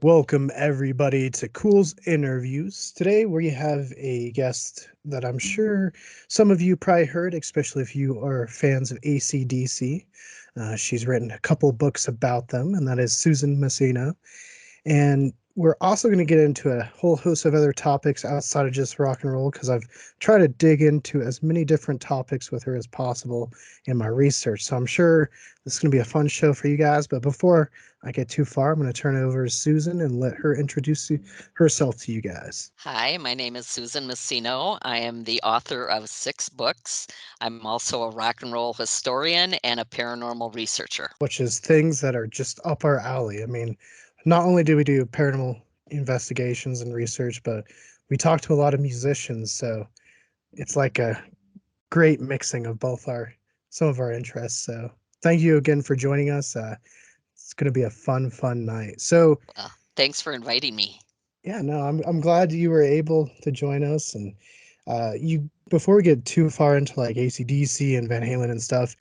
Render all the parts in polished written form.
Welcome everybody to Culz Interviews. Today we have a guest that I'm sure some of you probably heard, especially if you are fans of AC/DC. She's written a couple books about them, and that is Susan Masino. And we're also going to get into a whole host of other topics outside of just rock and roll because I've tried to dig into as many different topics with her as possible in my research. So I'm sure this is going to be a fun show for you guys. But before I get too far, I'm going to turn it over to Susan and let her introduce herself to you guys. Hi, my name is Susan Masino. I am the author of 6 books. I'm also a rock and roll historian and a paranormal researcher. Which is things that are just up our alley. I mean, not only do we do paranormal investigations and research, but we talk to a lot of musicians. So it's like a great mixing of both our some of our interests. So thank you again for joining us. It's going to be a fun night. So Thanks for inviting me. yeah, no, I'm glad you were able to join us. And you before we get too far into like AC/DC and Van Halen and stuff,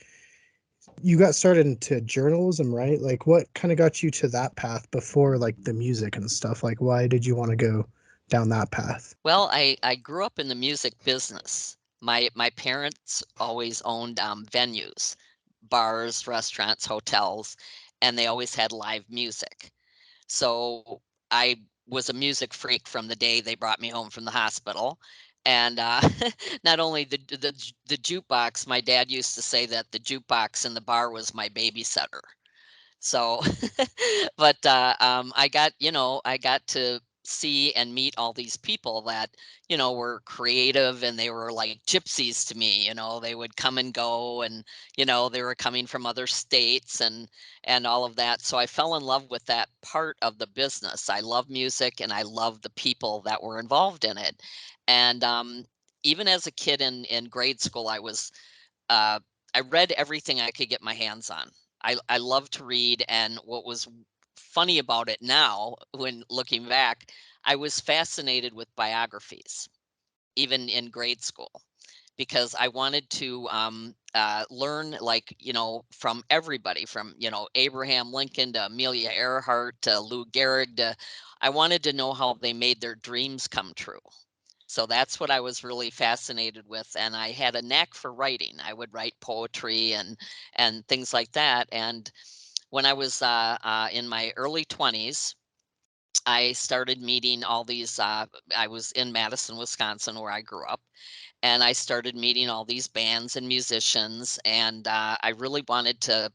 you got started into journalism, right? Like what kind of got you to that path before like the music and stuff? Like why did you want to go down that path? Well, I grew up in the music business. My parents always owned venues, bars, restaurants, hotels, and they always had live music. So I was a music freak from the day they brought me home from the hospital. And not only the jukebox, my dad used to say that the jukebox in the bar was my babysitter. So, but I got to see and meet all these people that, were creative and they were like gypsies to me. They would come and go and, they were coming from other states and all of that. So I fell in love with that part of the business. I love music and I love the people that were involved in it. And even as a kid in grade school, uh, I read everything I could get my hands on. I love to read, and what was funny about it now, when looking back, I was fascinated with biographies, even in grade school, because I wanted to learn, like, from everybody, from, Abraham Lincoln to Amelia Earhart to Lou Gehrig to, I wanted to know how they made their dreams come true. So that's what I was really fascinated with, and I had a knack for writing. I would write poetry and things like that. And when I was in my early 20s, I started meeting all these. I was in Madison, Wisconsin, where I grew up, and I started meeting all these bands and musicians. And I really wanted to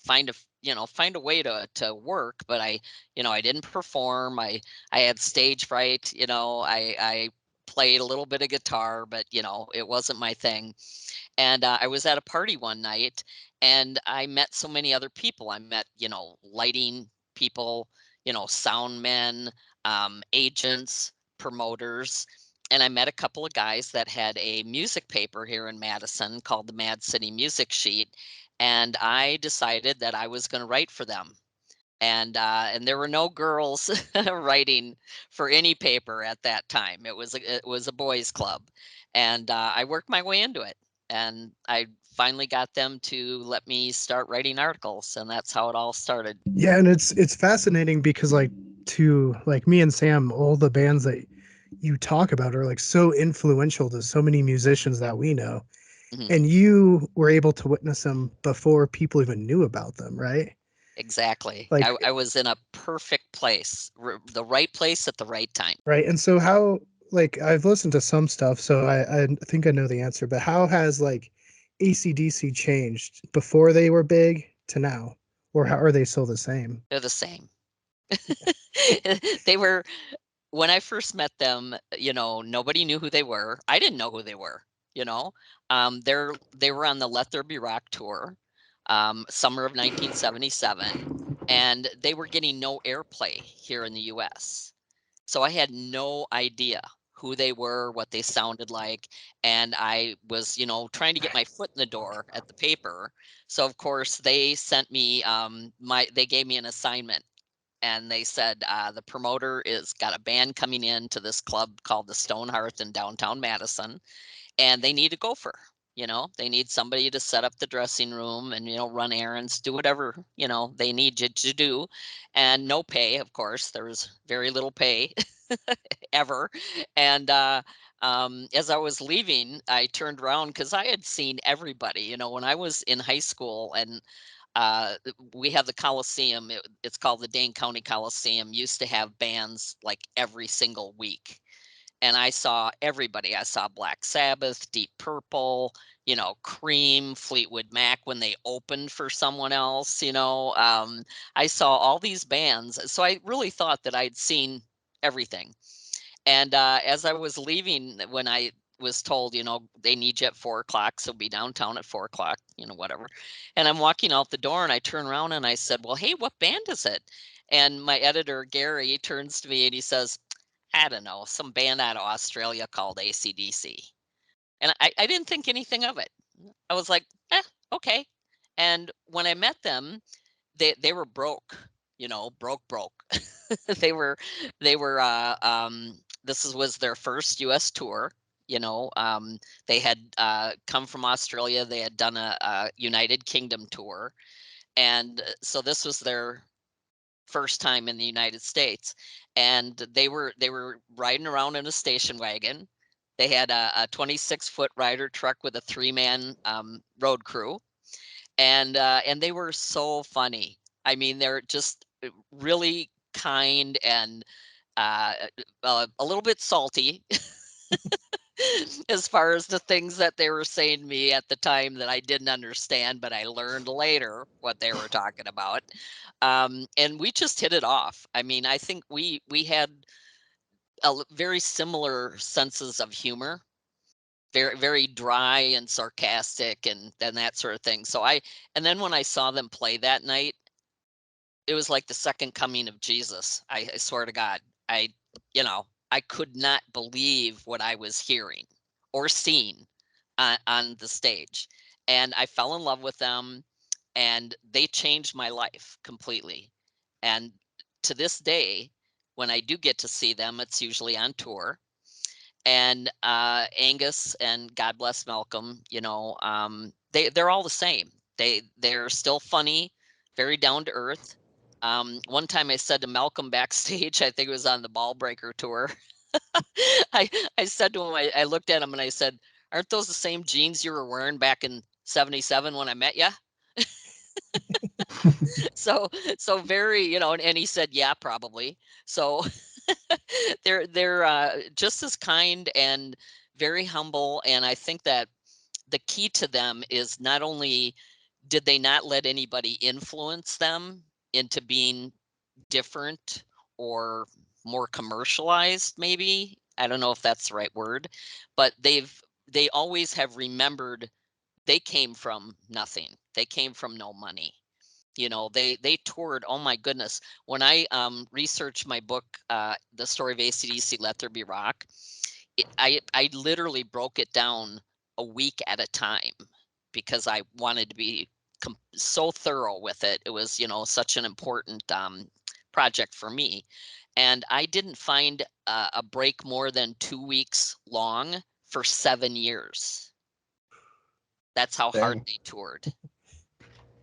find a way to work, but I didn't perform. I had stage fright. I played a little bit of guitar, but it wasn't my thing. And I was at a party one night, and I met so many other people. I met lighting people, sound men, agents, promoters. And I met a couple of guys that had a music paper here in Madison called the Mad City Music Sheet, and I decided that I was going to write for them. And there were no girls writing for any paper at that time. It was a boys' club, and I worked my way into it, and I finally got them to let me start writing articles, and that's how it all started. Yeah, and it's fascinating because like to like me and Sam, all the bands that you talk about are like so influential to so many musicians that we know. Mhm. And you were able to witness them before people even knew about them, right? Exactly. Like, I was in a perfect place, the right place at the right time. right. And so how like I've listened to some stuff, so I think I know the answer, but how has like AC/DC changed before they were big to now? Or how are they still the same? They're the same. They were when I first met them, nobody knew who they were. I didn't know who they were, you know. They were on the Let There Be Rock tour, summer of 1977, and they were getting no airplay here in the US. So I had no idea who they were, what they sounded like, and I was, trying to get my foot in the door at the paper. So of course they sent me they gave me an assignment, and they said the promoter is got a band coming in to this club called the Stone Hearth in downtown Madison, and they need a gopher. They need somebody to set up the dressing room and, run errands, do whatever, they need you to do. And no pay, of course. There was very little pay ever. And as I was leaving, I turned around because I had seen everybody. When I was in high school, and we have the Coliseum, it's called the Dane County Coliseum, used to have bands like every single week. And I saw everybody. I saw Black Sabbath, Deep Purple, Cream, Fleetwood Mac when they opened for someone else. I saw all these bands. So I really thought that I'd seen everything. And as I was leaving, when I was told, they need you at 4 o'clock, so be downtown at 4 o'clock, whatever. And I'm walking out the door and I turn around and I said, well, hey, what band is it? And my editor, Gary, turns to me and he says, I don't know, some band out of Australia called ACDC. And I didn't think anything of it. I was like, okay. And when I met them, they were broke, broke. they were they were this was their first US tour. They had come from Australia. They had done a United Kingdom tour. And so this was their first time in the United States. And they were riding around in a station wagon. They had a 26-foot rider truck with a 3-man road crew, and they were so funny. I mean, they're just really kind and a little bit salty as far as the things that they were saying to me at the time that I didn't understand, but I learned later what they were talking about. And we just hit it off. I mean, I think we had very similar senses of humor, very very dry and sarcastic, and that sort of thing. And then when I saw them play that night, it was like the second coming of Jesus. I swear to God, I you know I could not believe what I was hearing or seeing on the stage, and I fell in love with them, and they changed my life completely. And to this day, when I do get to see them, it's usually on tour. And Angus and God bless Malcolm, they're all the same. They're still funny, very down to earth. One time I said to Malcolm backstage, I think it was on the Ball Breaker tour, I I said to him, I looked at him and I said, "Aren't those the same jeans you were wearing back in '77 when I met you?" So so very, and he said, "Yeah, probably." So they're just as kind and very humble. And I think that the key to them is not only did they not let anybody influence them into being different or more commercialized, maybe. I don't know if that's the right word, but they always have remembered they came from nothing. They came from no money. They toured. Oh my goodness! When I researched my book, The Story of ACDC, Let There Be Rock, I literally broke it down a week at a time because I wanted to be so thorough with it. It was, such an important project for me. And I didn't find a break more than 2 weeks long for 7 years. That's how hard Dang. they toured.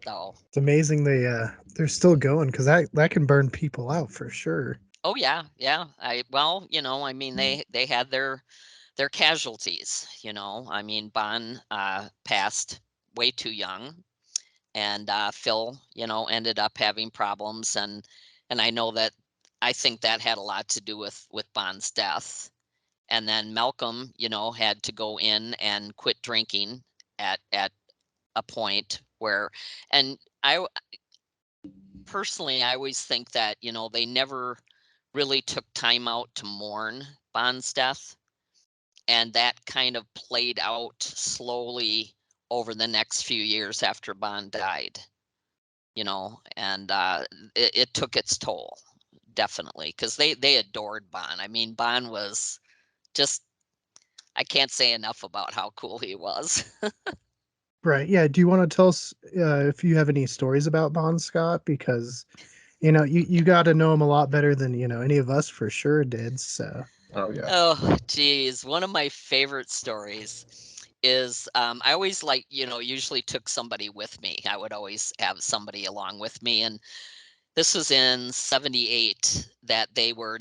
So, It's amazing they're still going because that can burn people out for sure. oh yeah, yeah. Well, I mean, they had their casualties. I mean, Bon passed way too young, and Phil, ended up having problems, and I know that I think that had a lot to do with Bon's death. And then Malcolm, had to go in and quit drinking at a point where, and personally, I always think that, they never really took time out to mourn Bon's death. And that kind of played out slowly over the next few years after Bon died, and it took its toll, definitely, because they adored Bon. I mean, Bon was just, I can't say enough about how cool he was. Right. Yeah. Do you want to tell us if you have any stories about Bon Scott? Because you got to know him a lot better than any of us for sure did. So Oh yeah. Oh, geez. One of my favorite stories is I always usually took somebody with me. I would always have somebody along with me. And this was in 78 that they were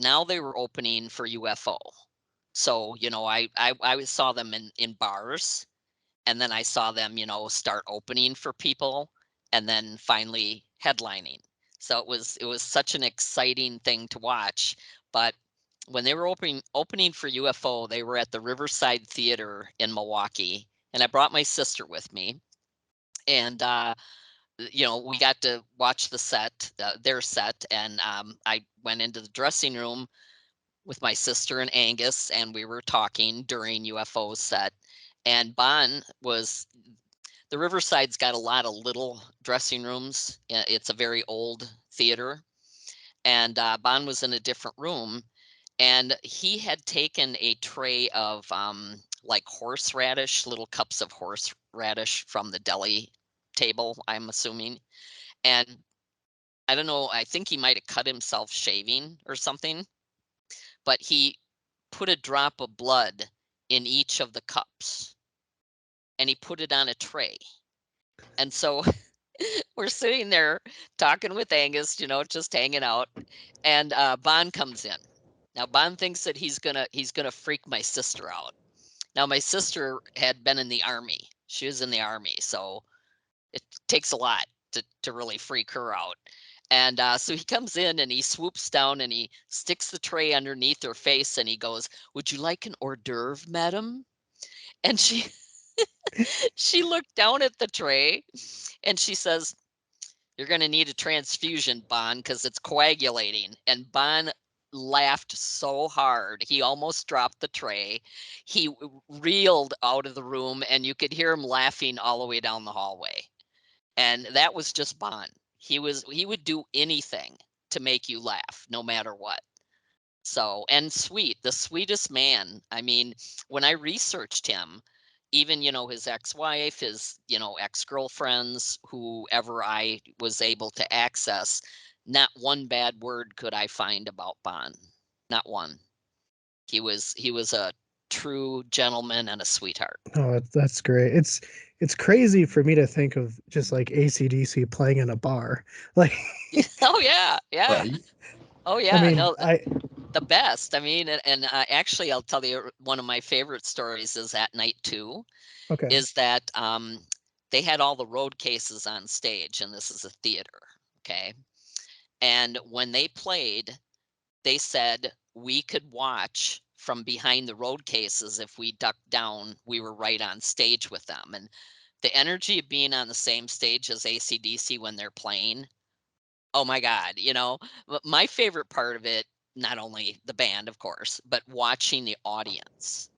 opening for UFO. So, I saw them in bars, and then I saw them, start opening for people, and then finally headlining. So it was such an exciting thing to watch. But when they were opening for UFO, they were at the Riverside Theater in Milwaukee, and I brought my sister with me, and we got to watch the set, their set, and I went into the dressing room with my sister and Angus, and we were talking during UFO's set. And Bon was the Riverside's got a lot of little dressing rooms. It's a very old theater, and Bon was in a different room, and he had taken a tray of like horseradish, little cups of horseradish from the deli table, I'm assuming, and I don't know, I think he might have cut himself shaving or something, but he put a drop of blood in each of the cups, and he put it on a tray. And so we're sitting there talking with Angus, just hanging out, and Bon comes in. Now Bon thinks that he's gonna freak my sister out. Now my sister had been in the army. She was in the army, so it takes a lot to really freak her out. And so he comes in and he swoops down and he sticks the tray underneath her face and he goes, "Would you like an hors d'oeuvre, madam?" And she looked down at the tray and she says, "You're going to need a transfusion, Bon, because it's coagulating." And Bon laughed so hard he almost dropped the tray. He reeled out of the room and you could hear him laughing all the way down the hallway. And that was just Bon. He would do anything to make you laugh, no matter what. So, and sweet, the sweetest man. I mean, when I researched him, even, his ex-wife, his, ex-girlfriends, whoever I was able to access, not one bad word could I find about Bon. Not one. He was a true gentleman and a sweetheart. Oh, that's great. It's crazy for me to think of just like AC/DC playing in a bar. Like, Oh yeah, yeah. Right. Oh I yeah. mean, No, the best. I mean, and actually, I'll tell you one of my favorite stories is at night two. okay. Is that they had all the road cases on stage, and this is a theater, okay? And when they played, they said we could watch from behind the road cases. If we ducked down, we were right on stage with them. And the energy of being on the same stage as AC/DC when they're playing, oh my God, my favorite part of it, not only the band, of course, but watching the audience.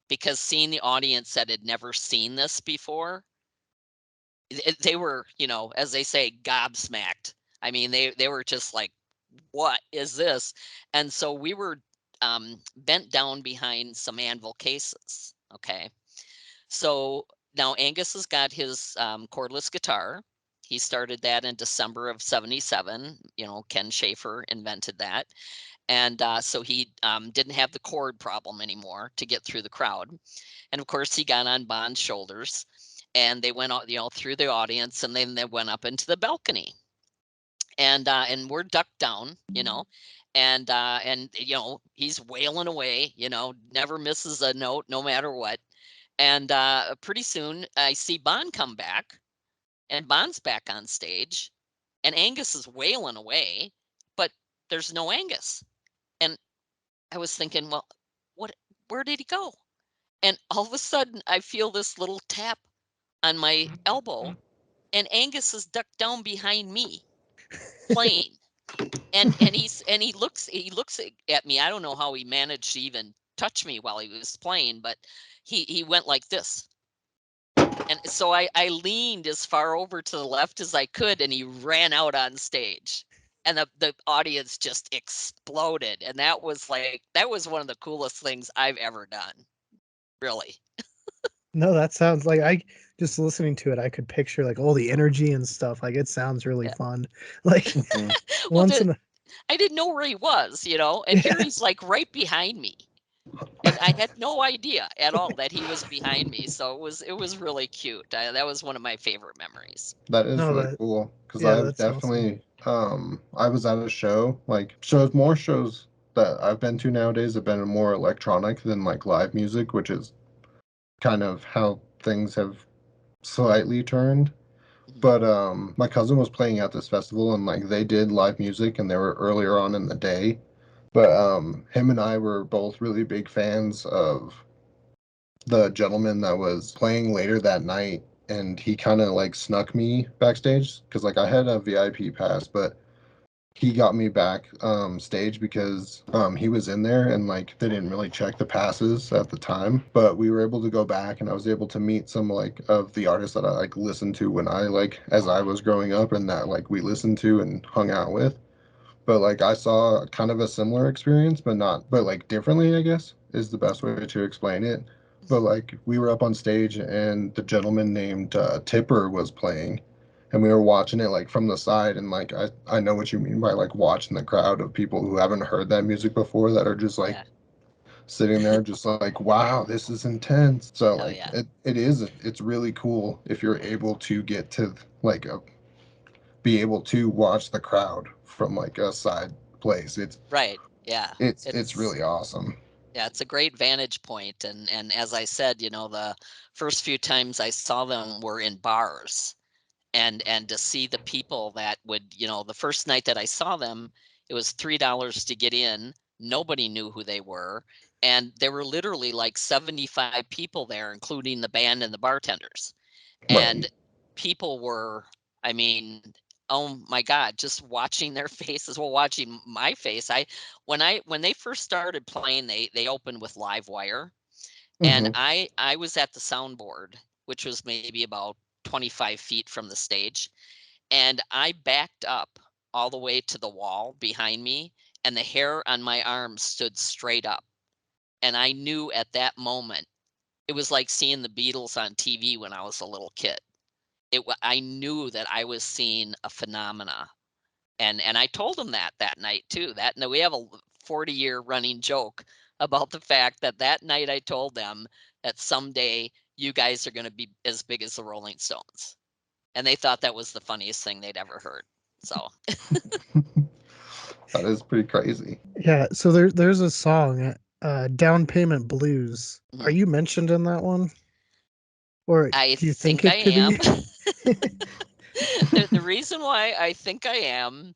Because seeing the audience that had never seen this before, they were, as they say, gobsmacked. I mean, they were just like, "What is this?" And so we were bent down behind some anvil cases. Okay, so now Angus has got his cordless guitar. He started that in December of '77. Ken Schaefer invented that. And so he didn't have the cord problem anymore to get through the crowd. And of course, he got on Bond's shoulders and they went out, through the audience, and then they went up into the balcony. And we're ducked down, and he's wailing away, never misses a note, no matter what. And pretty soon I see Bond come back, and Bond's back on stage, and Angus is wailing away, but there's no Angus. And I was thinking, well, what? Where did he go? And all of a sudden, I feel this little tap on my elbow, and Angus is ducked down behind me, playing. And he looks at me. I don't know how he managed to even touch me while he was playing, but he went like this. And so I leaned as far over to the left as I could, and he ran out on stage. And the audience just exploded. And that was one of the coolest things I've ever done. Really. No, that sounds like I just listening to it, I could picture like all the energy and stuff. Like it sounds really Yeah. fun. Like Mhm. Well, once in a I didn't know where he was, and here yeah. he's like right behind me. and I had no idea at all that he was behind me, so it was really cute. That was one of my favorite memories. That is No, really that cool because yeah, I've that's awesome. definitely I was at a show, like shows, more shows that I've been to nowadays have been more electronic than like live music, which is kind of how things have slightly turned. Mhm. But my cousin was playing at this festival and like they did live music and they were earlier on in the day. But him and I were both really big fans of the gentleman that was playing later that night, and he kind of like snuck me backstage because like I had a VIP pass, but he got me back stage because he was in there and like they didn't really check the passes at the time, but we were able to go back and I was able to meet some like of the artists that I like listened to when I like as I was growing up and that like we listened to and hung out with. But like I saw kind of a similar experience, but not, but like differently, I guess is the best way to explain it. But like we were up on stage and the gentleman named Tipper was playing, and we were watching it like from the side, and like I know what you mean by like watching the crowd of people who haven't heard that music before that are just like Yeah. sitting there just like wow, this is intense. So Oh, like yeah. it's really cool if you're able to get to like a be able to watch the crowd from like a side place. Right. Yeah. It's It's really awesome. yeah, it's a great vantage point, and as I said, the first few times I saw them were in bars, and to see the people that would, the first night that I saw them, it was $3 to get in. Nobody knew who they were, and there were literally like 75 people there, including the band and the bartenders. And Right. people were, I mean, oh my God, just watching their faces, well, watching my face. When they first started playing, they opened with Live Wire, and Mm-hmm. I was at the soundboard, which was maybe about 25 feet from the stage, and I backed up all the way to the wall behind me, and the hair on my arms stood straight up. And I knew at that moment, it was like seeing the Beatles on TV when I was a little kid. I knew that I was seeing a phenomena, and I told him that night too. That no, we have a 40-year running joke about the fact that that night I told them that someday you guys are going to be as big as the Rolling Stones, and they thought that was the funniest thing they'd ever heard. So, That is pretty crazy. Yeah, so there's a song, Down Payment Blues. Are mhm. you mentioned in that one? Or I do you think think I it could am. be? The reason why I think I am,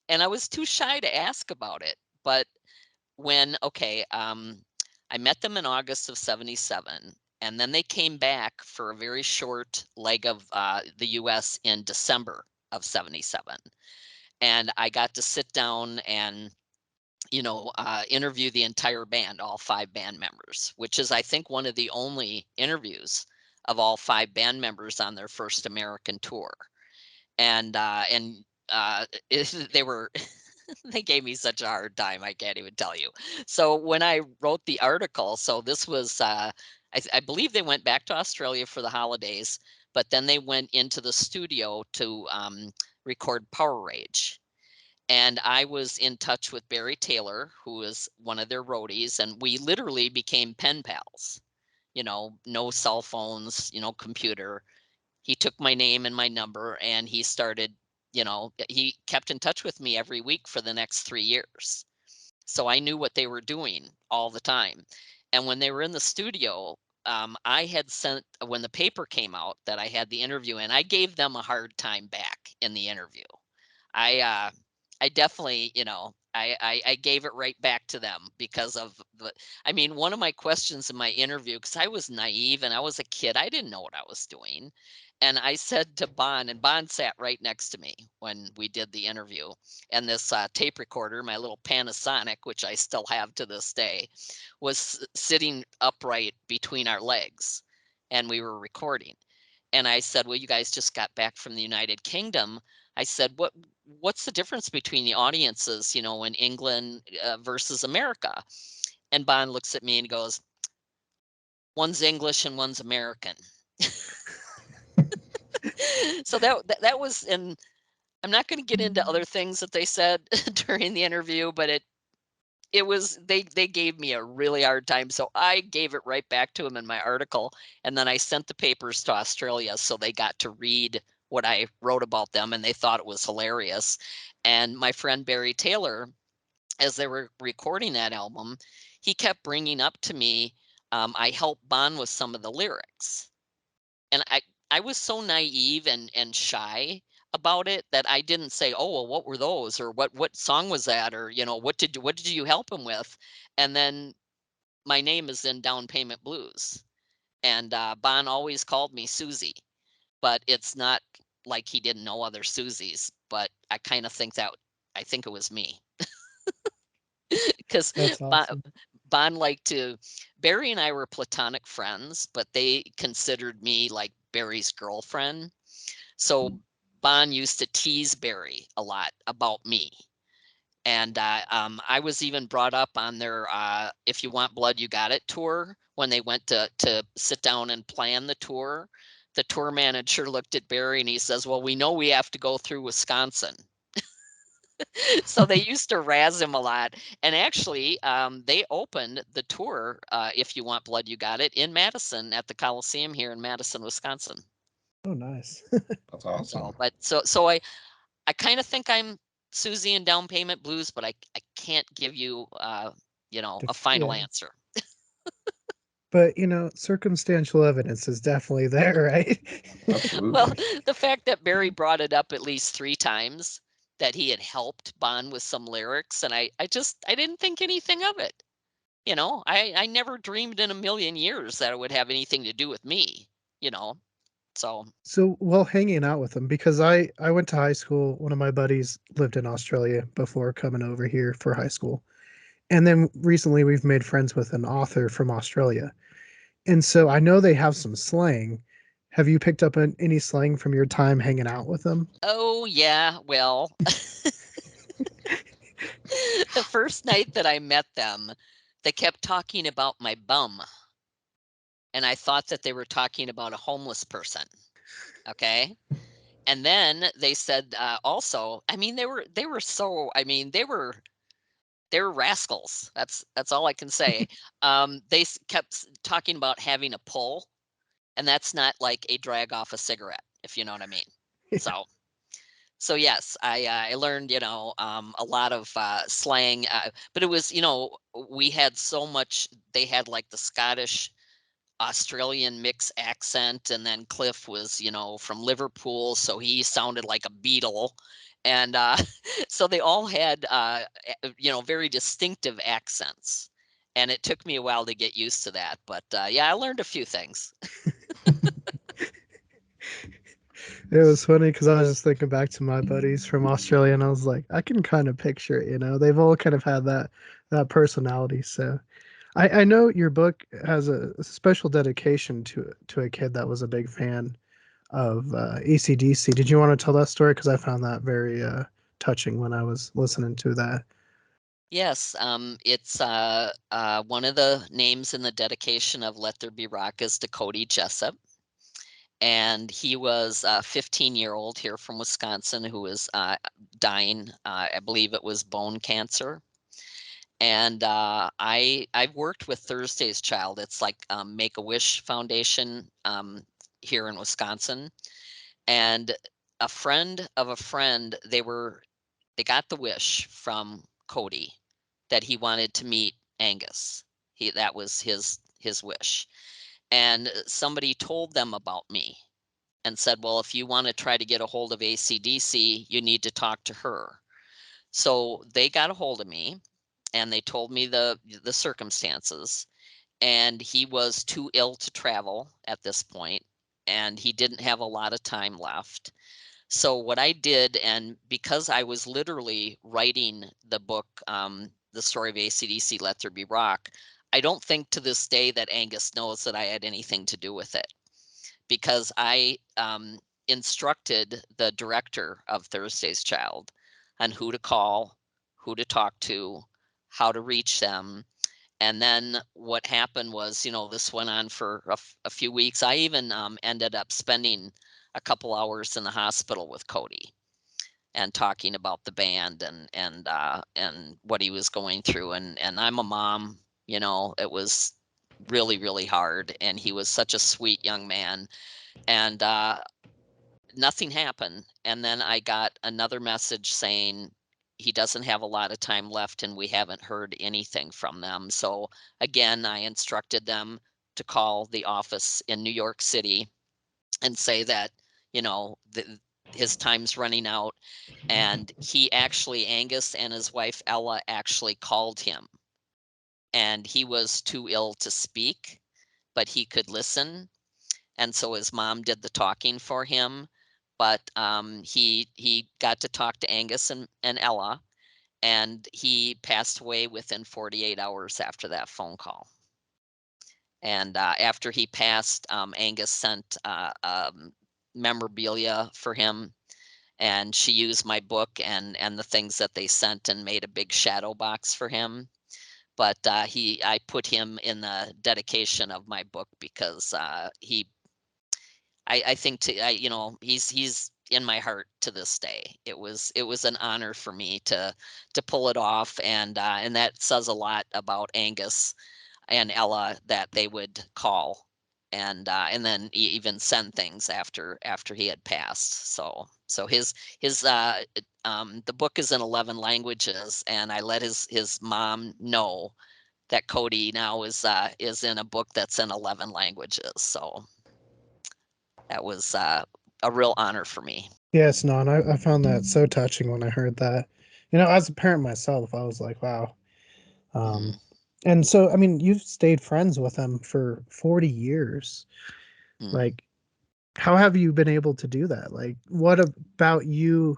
and I was too shy to ask about it, but okay, I met them in August of 77, and then they came back for a very short leg of the US in December of 77. And I got to sit down and, interview the entire band, all five band members, which is, I think, one of the only interviews of all five band members on their first American tour. And they were they gave me such a hard time, I can't even tell you. So when I wrote the article, so this was, I believe they went back to Australia for the holidays, but then they went into the studio to record Power Rage. And I was in touch with Barry Taylor, who was one of their roadies, and we literally became pen pals. No cell phones, computer. He took my name and my number, and he started, he kept in touch with me every week for the next 3 years. So I knew what they were doing all the time. And when they were in the studio, I had sent, when the paper came out that I had the interview, and I gave them a hard time back in the interview. I definitely, I gave it right back to them because of I mean, one of my questions in my interview, because I was naive and I was a kid, I didn't know what I was doing. And I said to Bon, and Bon sat right next to me when we did the interview. And this tape recorder, my little Panasonic, which I still have to this day, was sitting upright between our legs, and we were recording. And I said, "Well, you guys just got back from the United Kingdom." I said, what's the difference between the audiences, in England versus America?" And Bond looks at me and goes, "One's English and one's American." So that was, and I'm not going to get into other things that they said during the interview, but it was they gave me a really hard time, so I gave it right back to them in my article, and then I sent the papers to Australia so they got to read what I wrote about them, and they thought it was hilarious. And my friend Barry Taylor, as they were recording that album, he kept bringing up to me, I helped Bon with some of the lyrics. And I was so naive and shy about it that I didn't say, "Oh, well, what were those?" or what song was that? Or, what did you help him with? And then my name is in Down Payment Blues. And Bon always called me Susie, but it's not like he didn't know other Susies, but I kind of think that I think it was me. Because That's Bon, awesome. Bon liked to, Barry and I were platonic friends, but they considered me like Barry's girlfriend. So Bon used to tease Barry a lot about me. And I was even brought up on their If You Want Blood, You Got It tour when they went to sit down and plan the tour. The tour manager looked at Barry and he says, "Well, we know we have to go through Wisconsin." So they used to razz him a lot. And actually, they opened the tour, If You Want Blood, You Got It, in Madison at the Coliseum here in Madison, Wisconsin. Oh, nice. That's So, awesome. but I kind of think I'm Susie in Down Payment Blues, but I can't give you, a final Yeah. answer. But, circumstantial evidence is definitely there, right? Well, Absolutely. the fact that Barry brought it up at least 3 times that he had helped Bon with some lyrics, and I didn't think anything of it. I never dreamed in a million years that it would have anything to do with me, you know. So, So, while hanging out with them, because I went to high school, one of my buddies lived in Australia before coming over here for high school. And then recently we've made friends with an author from Australia. And so I know they have some slang. Have you picked up any slang from your time hanging out with them? oh yeah, well, the first night that I met them, they kept talking about my bum, and I thought that they were talking about a homeless person. Okay. And then they said also, I mean, they were so, I mean, they were rascals. That's all I can say. They kept talking about having a pull, and that's not like a drag off a cigarette, if you know what I mean. So, so yes, I learned a lot of slang, but it was we had so much. They had like the Scottish Australian mix accent, and then Cliff was, from Liverpool, so he sounded like a Beatle, and so they all had, very distinctive accents, and it took me a while to get used to that, but yeah, I learned a few things. It was funny because I was just thinking back to my buddies from Australia, and I was like, I can kind of picture it. They've all kind of had that personality. So I know your book has a special dedication to a kid that was a big fan of ACDC. Did you want to tell that story? Because I found that very touching when I was listening to that. Yes, it's one of the names in the dedication of Let There Be Rock is to Cody Jessup. And he was a 15-year-old here from Wisconsin who was dying. I believe it was bone cancer. And I've worked with Thursday's Child. It's like Make a Wish Foundation here in Wisconsin. And a friend of a friend, they got the wish from Cody that he wanted to meet Angus. That was his wish. And somebody told them about me and said, "Well, if you want to try to get a hold of ACDC, you need to talk to her." So they got a hold of me and they told me the circumstances. And he was too ill to travel at this point, and he didn't have a lot of time left. So what I did, and because I was literally writing the book, The Story of ACDC, Let There Be Rock, I don't think to this day that Angus knows that I had anything to do with it, because I instructed the director of Thursday's Child on who to call, who to talk to, how to reach them. And then what happened was, this went on for a few weeks. I even ended up spending a couple hours in the hospital with Cody. and talking about the band and what he was going through. And I'm a mom, it was really, really hard. And he was such a sweet young man. And nothing happened. And then I got another message saying he doesn't have a lot of time left and we haven't heard anything from them. So again, I instructed them to call the office in New York City and say that, his time's running out. And Angus and his wife Ella actually called him, and he was too ill to speak, but he could listen. And so his mom did the talking for him. But he got to talk to Angus and Ella, and he passed away within 48 hours after that phone call. And after he passed, Angus sent memorabilia for him, and she used my book and the things that they sent and made a big shadow box for him. But I put him in the dedication of my book because I think he's in my heart to this day. It was an honor for me to pull it off, and that says a lot about Angus and Ella that they would call and then even send things after he had passed. So his the book is in 11 languages, and I let his mom know that Cody now is in a book that's in 11 languages. So that was a real honor for me. Yes, no, and I found that so touching when I heard that. As a parent myself, I was like, wow. Um, Mm. and so, I mean, you've stayed friends with him for 40 years. Mm. Like, how have you been able to do that? Like, what about you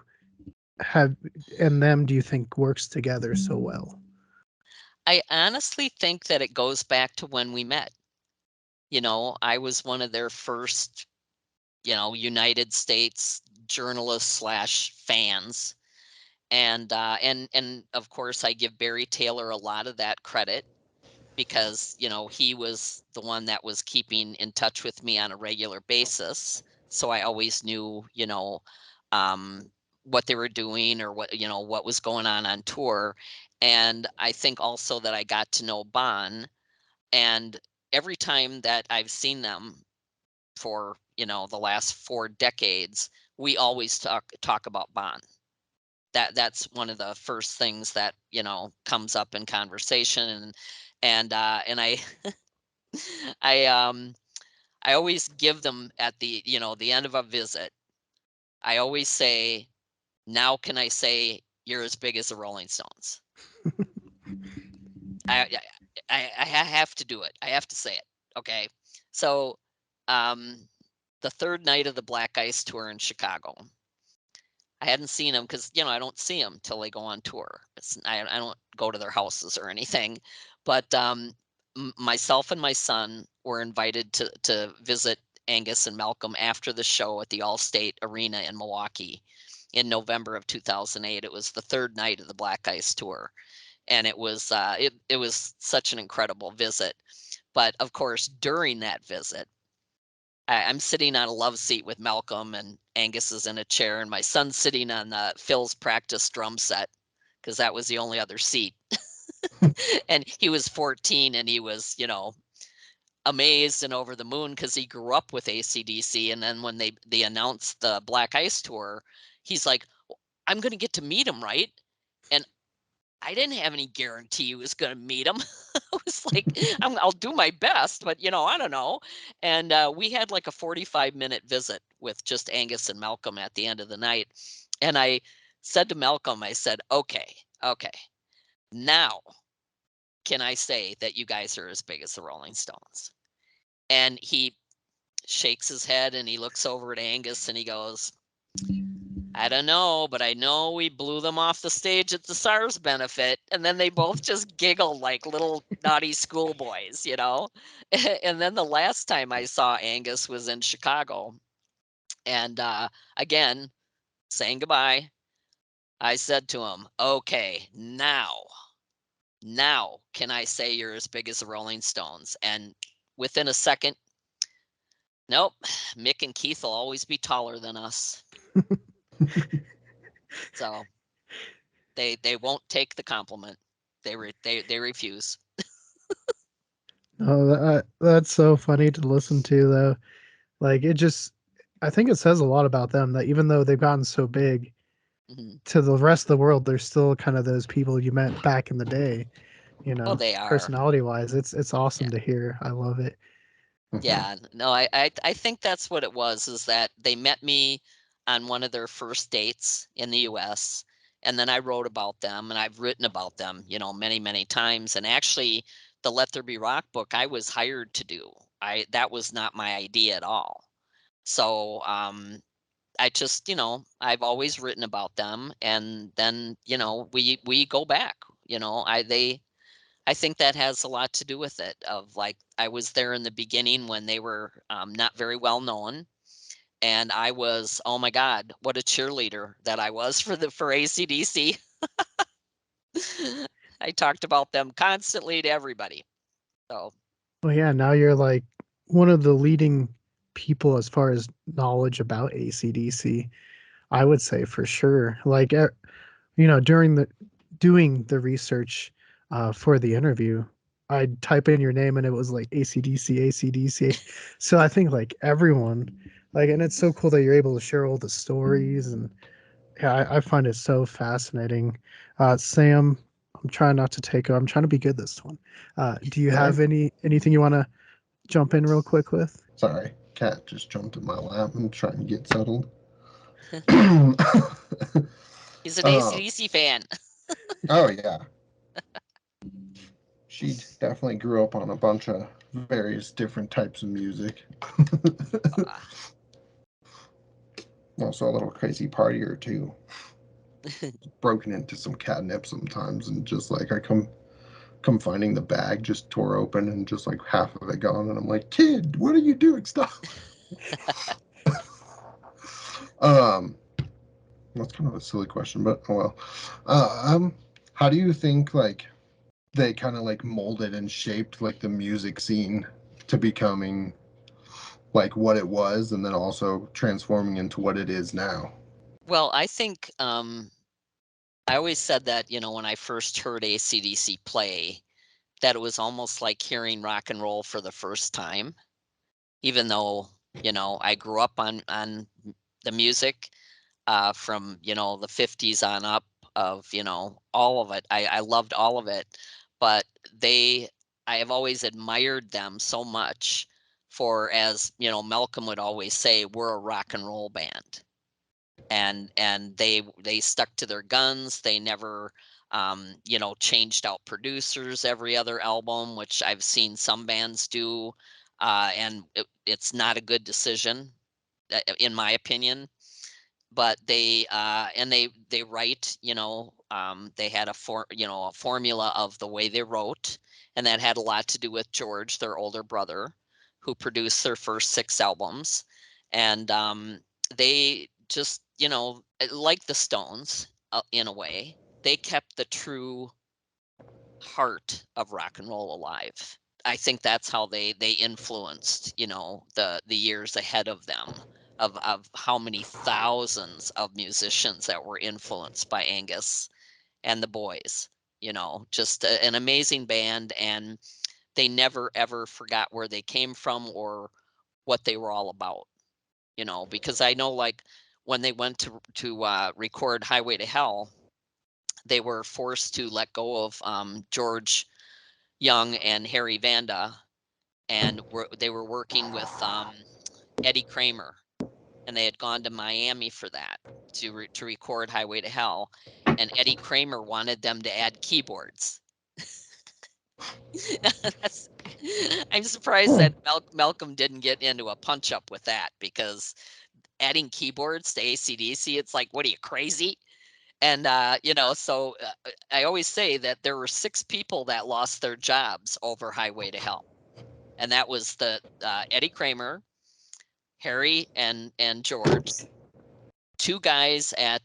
have and them do you think works together so well? I honestly think that it goes back to when we met. I was one of their first, United States journalists slash fans. And of course I give Barry Taylor a lot of that credit because, he was the one that was keeping in touch with me on a regular basis. So I always knew, um, what they were doing or what was going on tour. And I think also that I got to know Bon, and every time that I've seen them for, the last 4 decades, we always talk about Bon. That's one of the first things that, comes up in conversation. And I I I always give them at the end of a visit. I always say, "Now can I say you're as big as the Rolling Stones?" I I have to do it. I have to say it. Okay. So, the third night of the Black Ice tour in Chicago, I hadn't seen them because I don't see them till they go on tour. I don't go to their houses or anything, but myself and my son were invited to visit Angus and Malcolm after the show at the Allstate Arena in Milwaukee in November of 2008. It was the third night of the Black Ice tour, and it was such an incredible visit. But of course, during that visit, I'm sitting on a love seat with Malcolm, and Angus is in a chair, and my son's sitting on Phil's practice drum set because that was the only other seat. And he was 14, and he was, amazed and over the moon because he grew up with AC/DC. And then when they announced the Black Ice tour, he's like, "I'm going to get to meet him, right?" And I didn't have any guarantee he was going to meet him. I was like, I'll do my best, but I don't know. And we had like a 45-minute visit with just Angus and Malcolm at the end of the night. And I said to Malcolm, I said, okay, now can I say that you guys are as big as the Rolling Stones? And he shakes his head and he looks over at Angus and he goes, "I don't know, but I know we blew them off the stage at the SARS benefit." And then they both just giggled like little naughty schoolboys, And then the last time I saw Angus was in Chicago. And again, saying goodbye, I said to him, "Okay, now can I say you're as big as the Rolling Stones?" And within a second, nope, Mick and Keith will always be taller than us. So they won't take the compliment. They refuse. Oh, that's so funny to listen to, though. Like, it just, I think it says a lot about them that even though they've gotten so big, Mhm. to the rest of the world, they're still kind of those people you met back in the day, Oh, they are. personality wise. It's Yeah. awesome to hear. I love it. Mhm. Yeah. No, I think that's what it was, is that they met me on one of their first dates in the US, and then I wrote about them, and I've written about them, many, many times. And actually, the Let There Be Rock book I was hired to do. That was not my idea at all. So, I just, I've always written about them, and then, we go back. I think that has a lot to do with it. Of like, I was there in the beginning when they were not very well known, and I was, oh my God, what a cheerleader that I was for ACDC. I talked about them constantly to everybody. So Well, yeah, now you're like one of the leading people as far as knowledge about ACDC. I would say for sure. Like, during the doing the research for the interview, I'd type in your name and it was like ACDC, ACDC. So I think like everyone, like, and it's so cool that you're able to share all the stories. And yeah, I find it so fascinating. Sam, I'm trying not to take, I'm trying to be good this one. Do you Sorry, have anything you want to jump in real quick with? sorry. Cat just jumped in my lap and trying to get settled. he's an uh, ACDC fan. oh yeah, she definitely grew up on a bunch of various different types of music. Ah. Also a little crazy partier too. Broken into some catnip sometimes, and just like I come finding the bag just tore open and just like half of it gone, and I'm like, kid, what are you doing? Stop. um, that's kind of a silly question, but oh well. How do you think like they kind of like molded and shaped like the music scene to becoming like what it was, and then also transforming into what it is now? Well, I think I always said that, when I first heard ACDC play, that it was almost like hearing rock and roll for the first time, even though, I grew up on the music from, the 50s on up, of, all of it. I loved all of it, but they I have always admired them so much for, as, Malcolm would always say, we're a rock and roll band. And they stuck to their guns. They never changed out producers every other album, which I've seen some bands do. And it's not a good decision, in my opinion. But they write, they had a formula of the way they wrote, and that had a lot to do with George, their older brother, who produced their first 6 albums. And they just, like the Stones, in a way, they kept the true heart of rock and roll alive. I think that's how they influenced, the years ahead of them, of how many thousands of musicians that were influenced by Angus and the boys. Just an amazing band, and they never ever forgot where they came from or what they were all about. Because I know, like, when they went to record Highway to Hell, they were forced to let go of George Young and Harry Vanda, and they were working with Eddie Kramer, and they had gone to Miami for that, to record Highway to Hell, and Eddie Kramer wanted them to add keyboards. That's, I'm surprised Hmm. that Malcolm didn't get into a punch up with that, because adding keyboards to ACDC, it's like, what are you, crazy? And so I always say that there were 6 people that lost their jobs over Highway to Hell, and that was the Eddie Kramer, Harry, and George, 2 guys at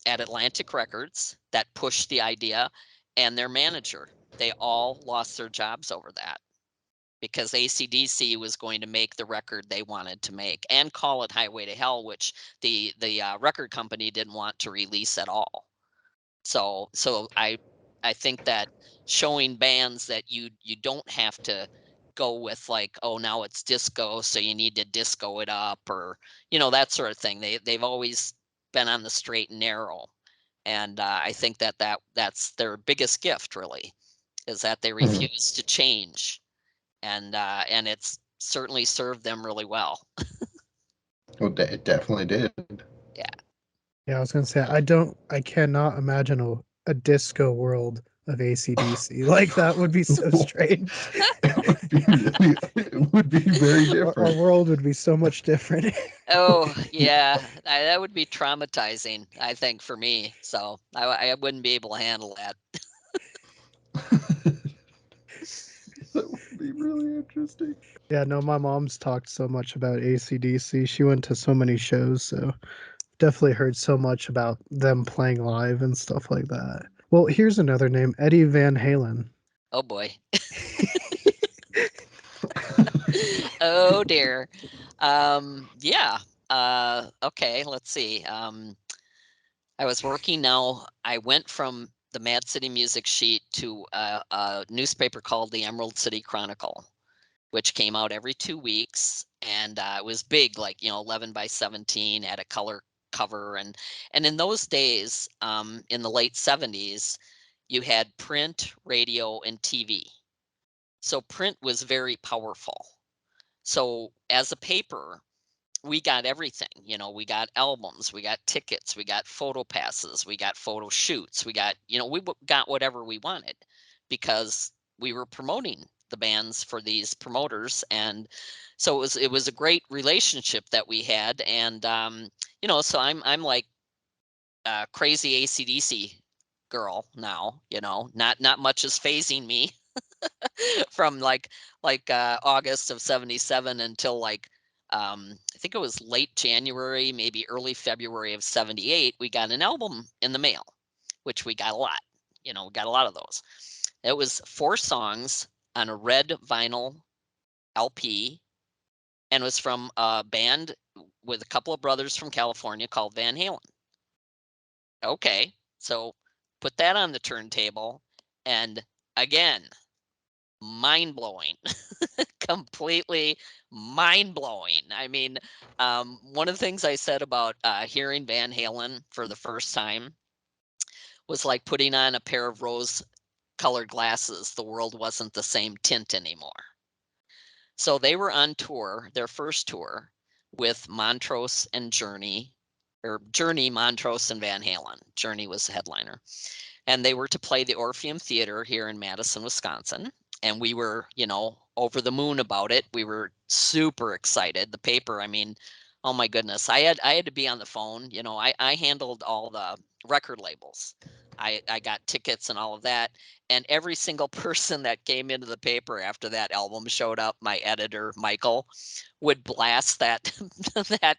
Atlantic Records that pushed the idea, and their manager. They all lost their jobs over that. because AC/DC was going to make the record they wanted to make and call it Highway to Hell, which the record company didn't want to release at all. So I think that showing bands that you don't have to go with like, oh, now it's disco, so you need to disco it up, or that sort of thing. They've always been on the straight and narrow, and I think that's their biggest gift, really, is that they refuse to change, and it's certainly served them really well. Well, it definitely did. Yeah. Yeah, I was gonna say I cannot imagine a disco world of AC/DC. Like that would be so strange. It would be very Our different. world would be so much different. Oh, yeah, that would be traumatizing, I think, for me. So I wouldn't be able to handle that. That would be really interesting. Yeah, no, my mom's talked so much about AC/DC. She went to so many shows, so definitely heard so much about them playing live and stuff like that. Well, here's another name, Eddie Van Halen. Oh boy. Oh dear. Yeah. Okay, let's see. I was working now. I went from the Mad City Music Sheet to a newspaper called the Emerald City Chronicle, which came out every 2 weeks, and it was big, like 11 by 17, had a color cover, and in those days, in the late 70s, you had print, radio, and TV. So print was very powerful. So as a paper, we got everything. We got albums, we got tickets, we got photo passes, we got photo shoots, we got we got whatever we wanted, because we were promoting the bands for these promoters. And so it was a great relationship that we had. And so I'm like a crazy AC/DC girl now. Not much is phasing me from August of 77 until I think it was late January, maybe early February of 78. We got an album in the mail, which we got a lot. We got a lot of those. It was 4 songs on a red vinyl LP, and was from a band with a couple of brothers from California called Van Halen. Okay, so put that on the turntable, and again, mind-blowing. Completely mind-blowing. I mean, one of the things I said about hearing Van Halen for the first time was like putting on a pair of rose-colored glasses. The world wasn't the same tint anymore. So they were on tour, their first tour, with Montrose and Journey, or Journey, Montrose, and Van Halen. Journey was the headliner. And they were to play the Orpheum Theater here in Madison, Wisconsin. And we were, over the moon about it. We were super excited. The paper, I mean, oh my goodness. I had to be on the phone. I handled all the record labels. I got tickets and all of that. And every single person that came into the paper after that album showed up, my editor, Michael, would blast that that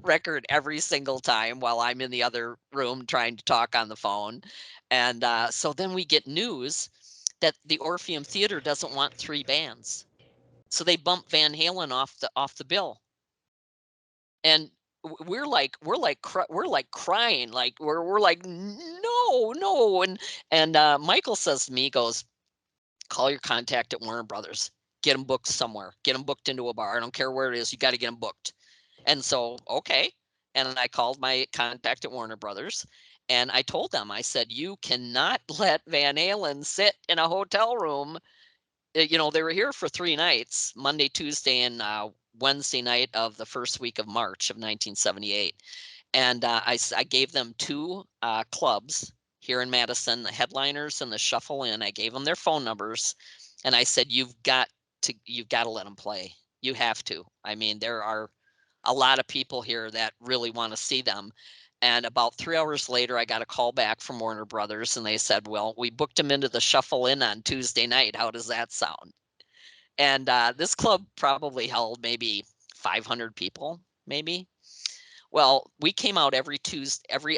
record every single time while I'm in the other room trying to talk on the phone. And so then we get news that the Orpheum Theater doesn't want 3 bands, so they bump Van Halen off the bill. And we're like crying, like we're like, no. And Michael says to me, goes, call your contact at Warner Brothers, get them booked somewhere, get them booked into a bar. I don't care where it is, you got to get them booked. And so, okay. And I called my contact at Warner Brothers, and I told them, I said, you cannot let Van Halen sit in a hotel room. They were here for 3 nights, Monday, Tuesday, and Wednesday night of the first week of March of 1978. And I gave them 2 clubs here in Madison, the Headliners and the Shuffle Inn. I gave them their phone numbers, and I said, you've got to let them play. You have to. I mean, there are a lot of people here that really want to see them. And about 3 hours later, I got a call back from Warner Brothers, and they said, well, we booked them into the Shuffle Inn on Tuesday night. How does that sound? And this club probably held maybe 500 people, maybe. Well, we came out every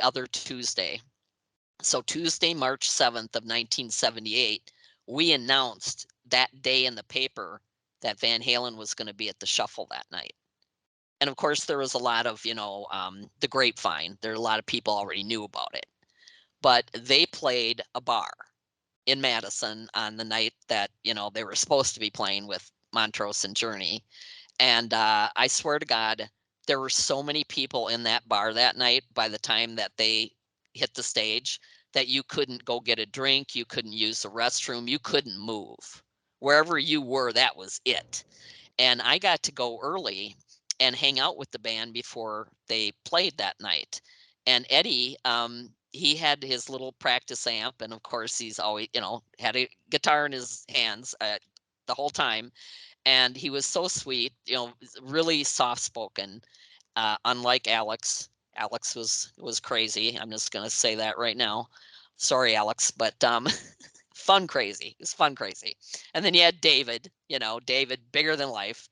other Tuesday. So Tuesday, March 7th of 1978, we announced that day in the paper that Van Halen was going to be at the Shuffle that night. And of course, there was a lot of, the grapevine. There are a lot of people already knew about it. But they played a bar in Madison on the night that, they were supposed to be playing with Montrose and Journey. And I swear to God, there were so many people in that bar that night by the time that they hit the stage that you couldn't go get a drink, you couldn't use the restroom, you couldn't move. Wherever you were, that was it. And I got to go early and hang out with the band before they played that night. And Eddie, he had his little practice amp, and of course he's always, had a guitar in his hands the whole time. And he was so sweet, really soft spoken. Unlike Alex. Alex was crazy. I'm just gonna say that right now. Sorry, Alex, but fun crazy. It's fun crazy. And then you had David, David bigger than life,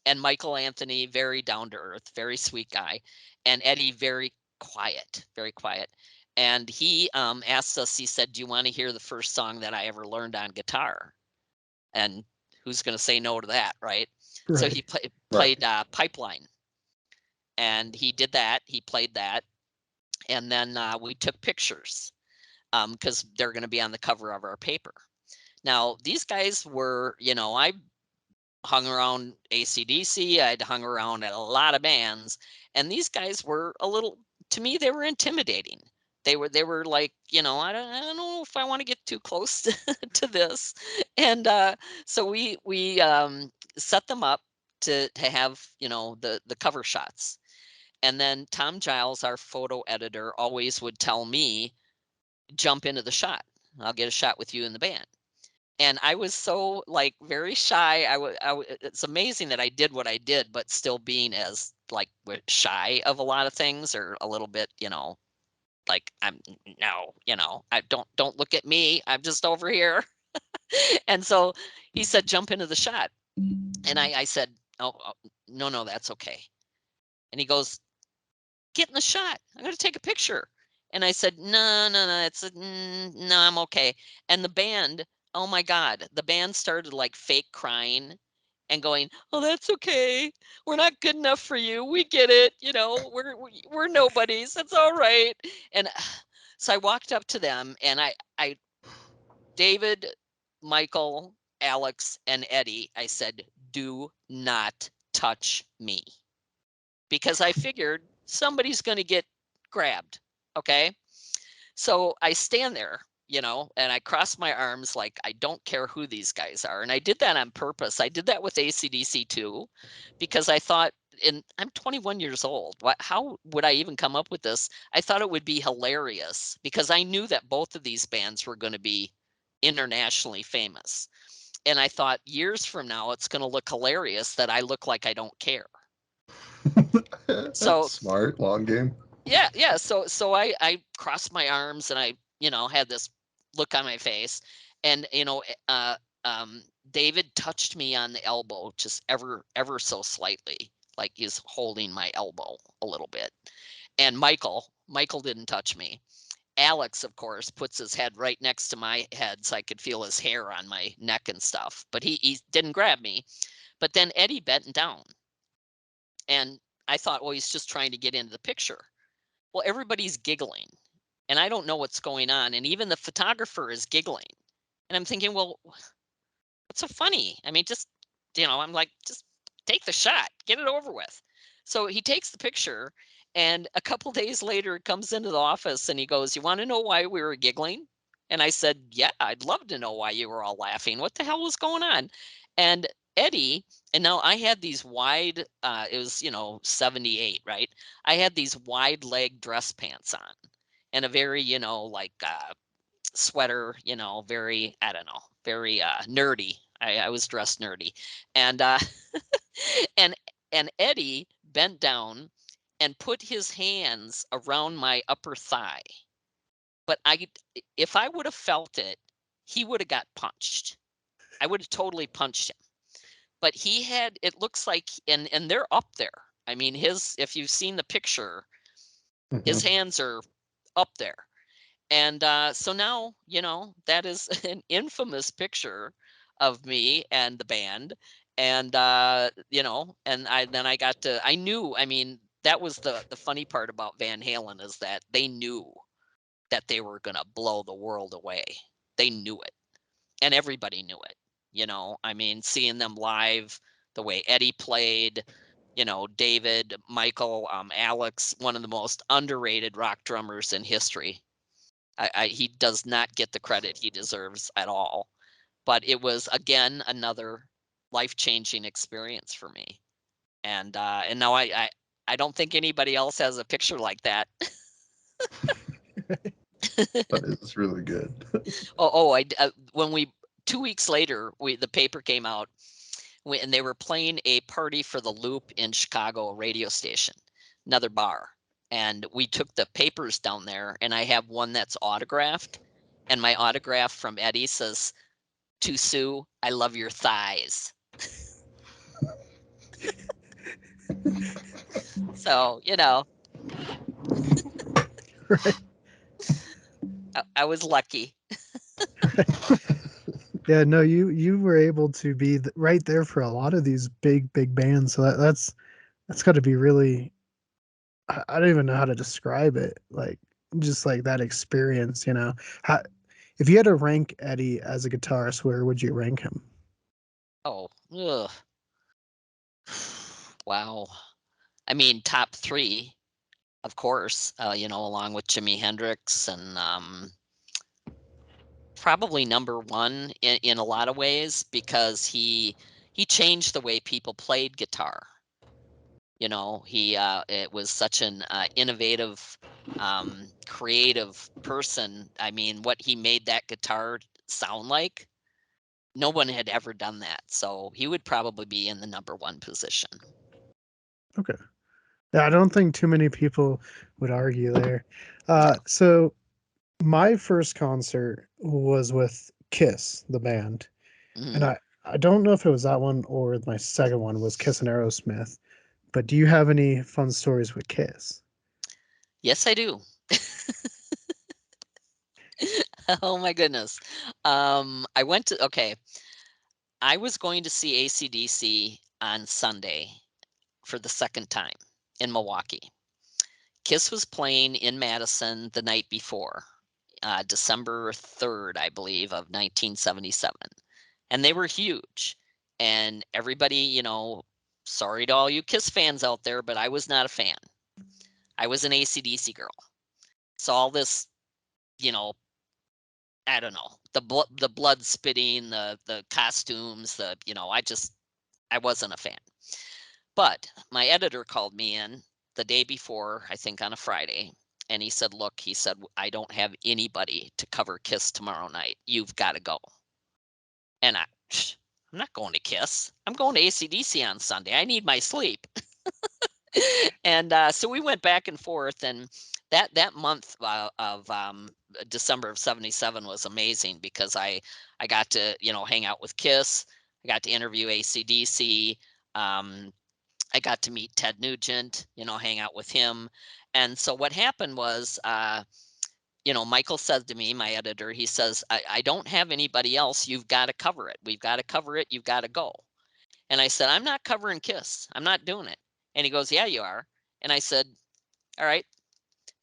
and Michael Anthony, very down to earth, very sweet guy, and Eddie, very quiet, very quiet. And he asked us, he said, "Do you want to hear the first song that I ever learned on guitar?" And who's going to say no to that, right? So he Right. played Pipeline, and he did that. He played that, and then we took pictures because they're going to be on the cover of our paper. Now, these guys were, I hung around AC/DC. I'd hung around at a lot of bands, and these guys were a little, to me, they were intimidating. They were like, I don't know if I want to get too close to this. And so we set them up to have, the cover shots. And then Tom Giles, our photo editor, always would tell me, jump into the shot. I'll get a shot with you in the band. And I was so like very shy. It's amazing that I did what I did, but still being as like shy of a lot of things, or a little bit, like I'm no, I don't look at me. I'm just over here. And so he said, jump into the shot. And I said, oh, no, that's okay. And he goes, get in the shot. I'm going to take a picture. And I said, no, no, I'm okay. And the band, oh my God, the band started like fake crying and going, oh, that's okay. We're not good enough for you. We get it. We're nobodies. That's all right. And so I walked up to them, and David, Michael, Alex, and Eddie, I said, do not touch me, because I figured somebody's going to get grabbed. Okay. So I stand there, and I cross my arms like I don't care who these guys are. And I did that on purpose. I did that with AC/DC too, because I thought, and I'm 21 years old. How would I even come up with this? I thought it would be hilarious because I knew that both of these bands were going to be internationally famous. And I thought years from now, it's going to look hilarious that I look like I don't care. That's So smart. Long game. yeah. So I crossed my arms, and I, had this look on my face, and David touched me on the elbow, just ever so slightly, like he's holding my elbow a little bit. And Michael didn't touch me. Alex, of course, puts his head right next to my head so I could feel his hair on my neck and stuff, but he didn't grab me. But then Eddie bent down, and I thought, well, he's just trying to get into the picture. Well, everybody's giggling, and I don't know what's going on. And even the photographer is giggling. And I'm thinking, well, what's so funny? I mean, just, I'm like, just take the shot, get it over with. So he takes the picture, and a couple days later, it comes into the office, and he goes, you want to know why we were giggling? And I said, yeah, I'd love to know why you were all laughing. What the hell was going on? And Eddie, and now I had these wide, it was, 78, right? I had these wide leg dress pants on, and a very, like sweater, very, I don't know, very nerdy. I was dressed nerdy. And and and Eddie bent down and put his hands around my upper thigh. But if I would have felt it, he would have got punched. I would have totally punched him. But he had, it looks like, and they're up there. I mean, if you've seen the picture, his Hmm. hands are up there. And so now, that is an infamous picture of me and the band. And and I got to, I knew, I mean, that was the funny part about Van Halen, is that they knew that they were going to blow the world away. They knew it, and everybody knew it. I mean, seeing them live, the way Eddie played, David, Michael, Alex, one of the most underrated rock drummers in history. He does not get the credit he deserves at all. But it was, again, another life-changing experience for me. And now I don't think anybody else has a picture like that. That is really good. When we 2 weeks later, the paper came out, and they were playing a Party for the Loop in Chicago, a radio station, another bar. And we took the papers down there, and I have one that's autographed, and my autograph from Eddie says, "To Sue, I love your thighs." So, Right. I was lucky. Yeah, no, you were able to be right there for a lot of these big bands. So that's got to be really. I don't even know how to describe it. Like just like that experience, you know. How if you had to rank Eddie as a guitarist, where would you rank him? Oh, ugh. Wow. I mean, top three, of course, along with Jimi Hendrix, and probably number one in a lot of ways, because he changed the way people played guitar. It was such an innovative, creative person. I mean, what he made that guitar sound like, no one had ever done that. So he would probably be in the number one position. Okay. Yeah, I don't think too many people would argue there. So my first concert was with Kiss, the band, and Mhm. I don't know if it was that one or my second one was Kiss and Aerosmith. But do you have any fun stories with Kiss? Yes, I do. Oh my goodness. I was going to see AC/DC on Sunday for the second time in Milwaukee. Kiss was playing in Madison the night before, December 3rd, I believe, of 1977. And they were huge. And everybody, sorry to all you Kiss fans out there, but I was not a fan. I was an AC/DC girl. So all this, you know, I don't know, the blood spitting, the costumes, I wasn't a fan. But my editor called me in the day before, I think on a Friday, and he said, "Look," he said, "I don't have anybody to cover Kiss tomorrow night. You've got to go." And I'm not going to Kiss. I'm going to AC/DC on Sunday. I need my sleep. And so we went back and forth, and that month of December of '77 was amazing, because I got to hang out with Kiss. I got to interview AC/DC. I got to meet Ted Nugent, hang out with him. And so what happened was, Michael said to me, my editor, he says, I don't have anybody else. You've got to cover it. We've got to cover it. You've got to go. And I said, I'm not covering Kiss. I'm not doing it. And he goes, yeah, you are. And I said, all right,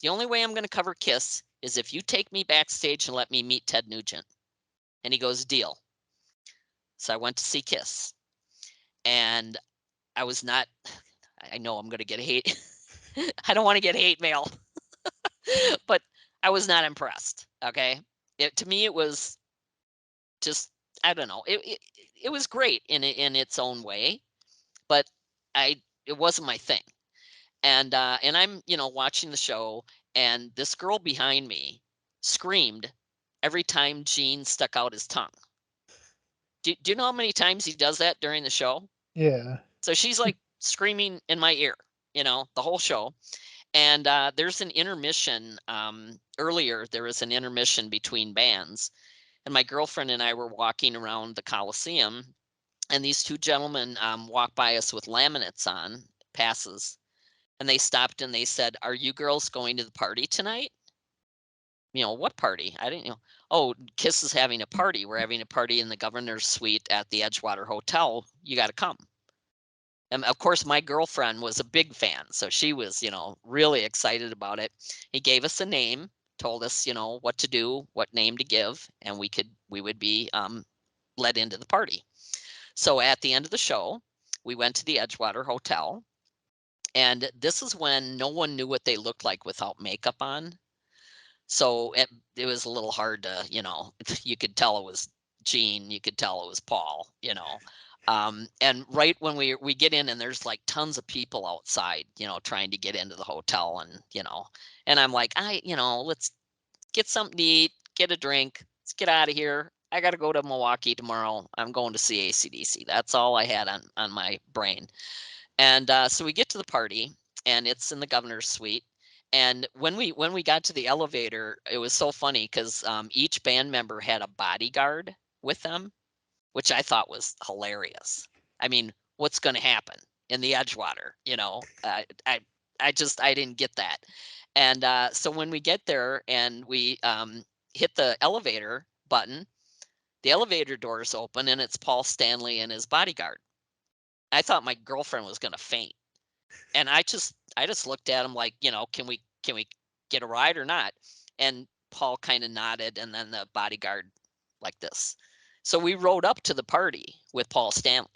the only way I'm going to cover Kiss is if you take me backstage and let me meet Ted Nugent. And he goes, deal. So I went to see Kiss. And I was not, I know I'm going to get hate. I don't want to get hate mail, but I was not impressed. Okay. To me, it was just, I don't know. It was great in its own way, but it wasn't my thing. And I'm watching the show, and this girl behind me screamed every time Gene stuck out his tongue. Do you know how many times he does that during the show? Yeah. So she's like screaming in my ear, the whole show. And there's an intermission. Earlier, there was an intermission between bands, and my girlfriend and I were walking around the Coliseum, and these two gentlemen walked by us with laminates on passes, and they stopped and they said, "Are you girls going to the party tonight?" What party? I didn't know. Oh, Kiss is having a party. We're having a party in the governor's suite at the Edgewater Hotel. You got to come. And of course, my girlfriend was a big fan, so she was, really excited about it. He gave us a name, told us, what to do, what name to give, and we would be led into the party. So at the end of the show, we went to the Edgewater Hotel, and this is when no one knew what they looked like without makeup on. So it was a little hard to, you could tell it was Gene, you could tell it was Paul. And right when we get in, and there's like tons of people outside, trying to get into the hotel, and I'm like, let's get something to eat, get a drink, let's get out of here. I got to go to Milwaukee tomorrow. I'm going to see AC/DC. That's all I had on my brain. And so we get to the party, and it's in the governor's suite. And when we got to the elevator, it was so funny because each band member had a bodyguard with them, which I thought was hilarious. I mean, what's going to happen in the Edgewater? I didn't get that. And so when we get there and we hit the elevator button, the elevator doors open, and it's Paul Stanley and his bodyguard. I thought my girlfriend was going to faint. And I just looked at him like, can we get a ride or not? And Paul kind of nodded, and then the bodyguard like this. So we rode up to the party with Paul Stanley.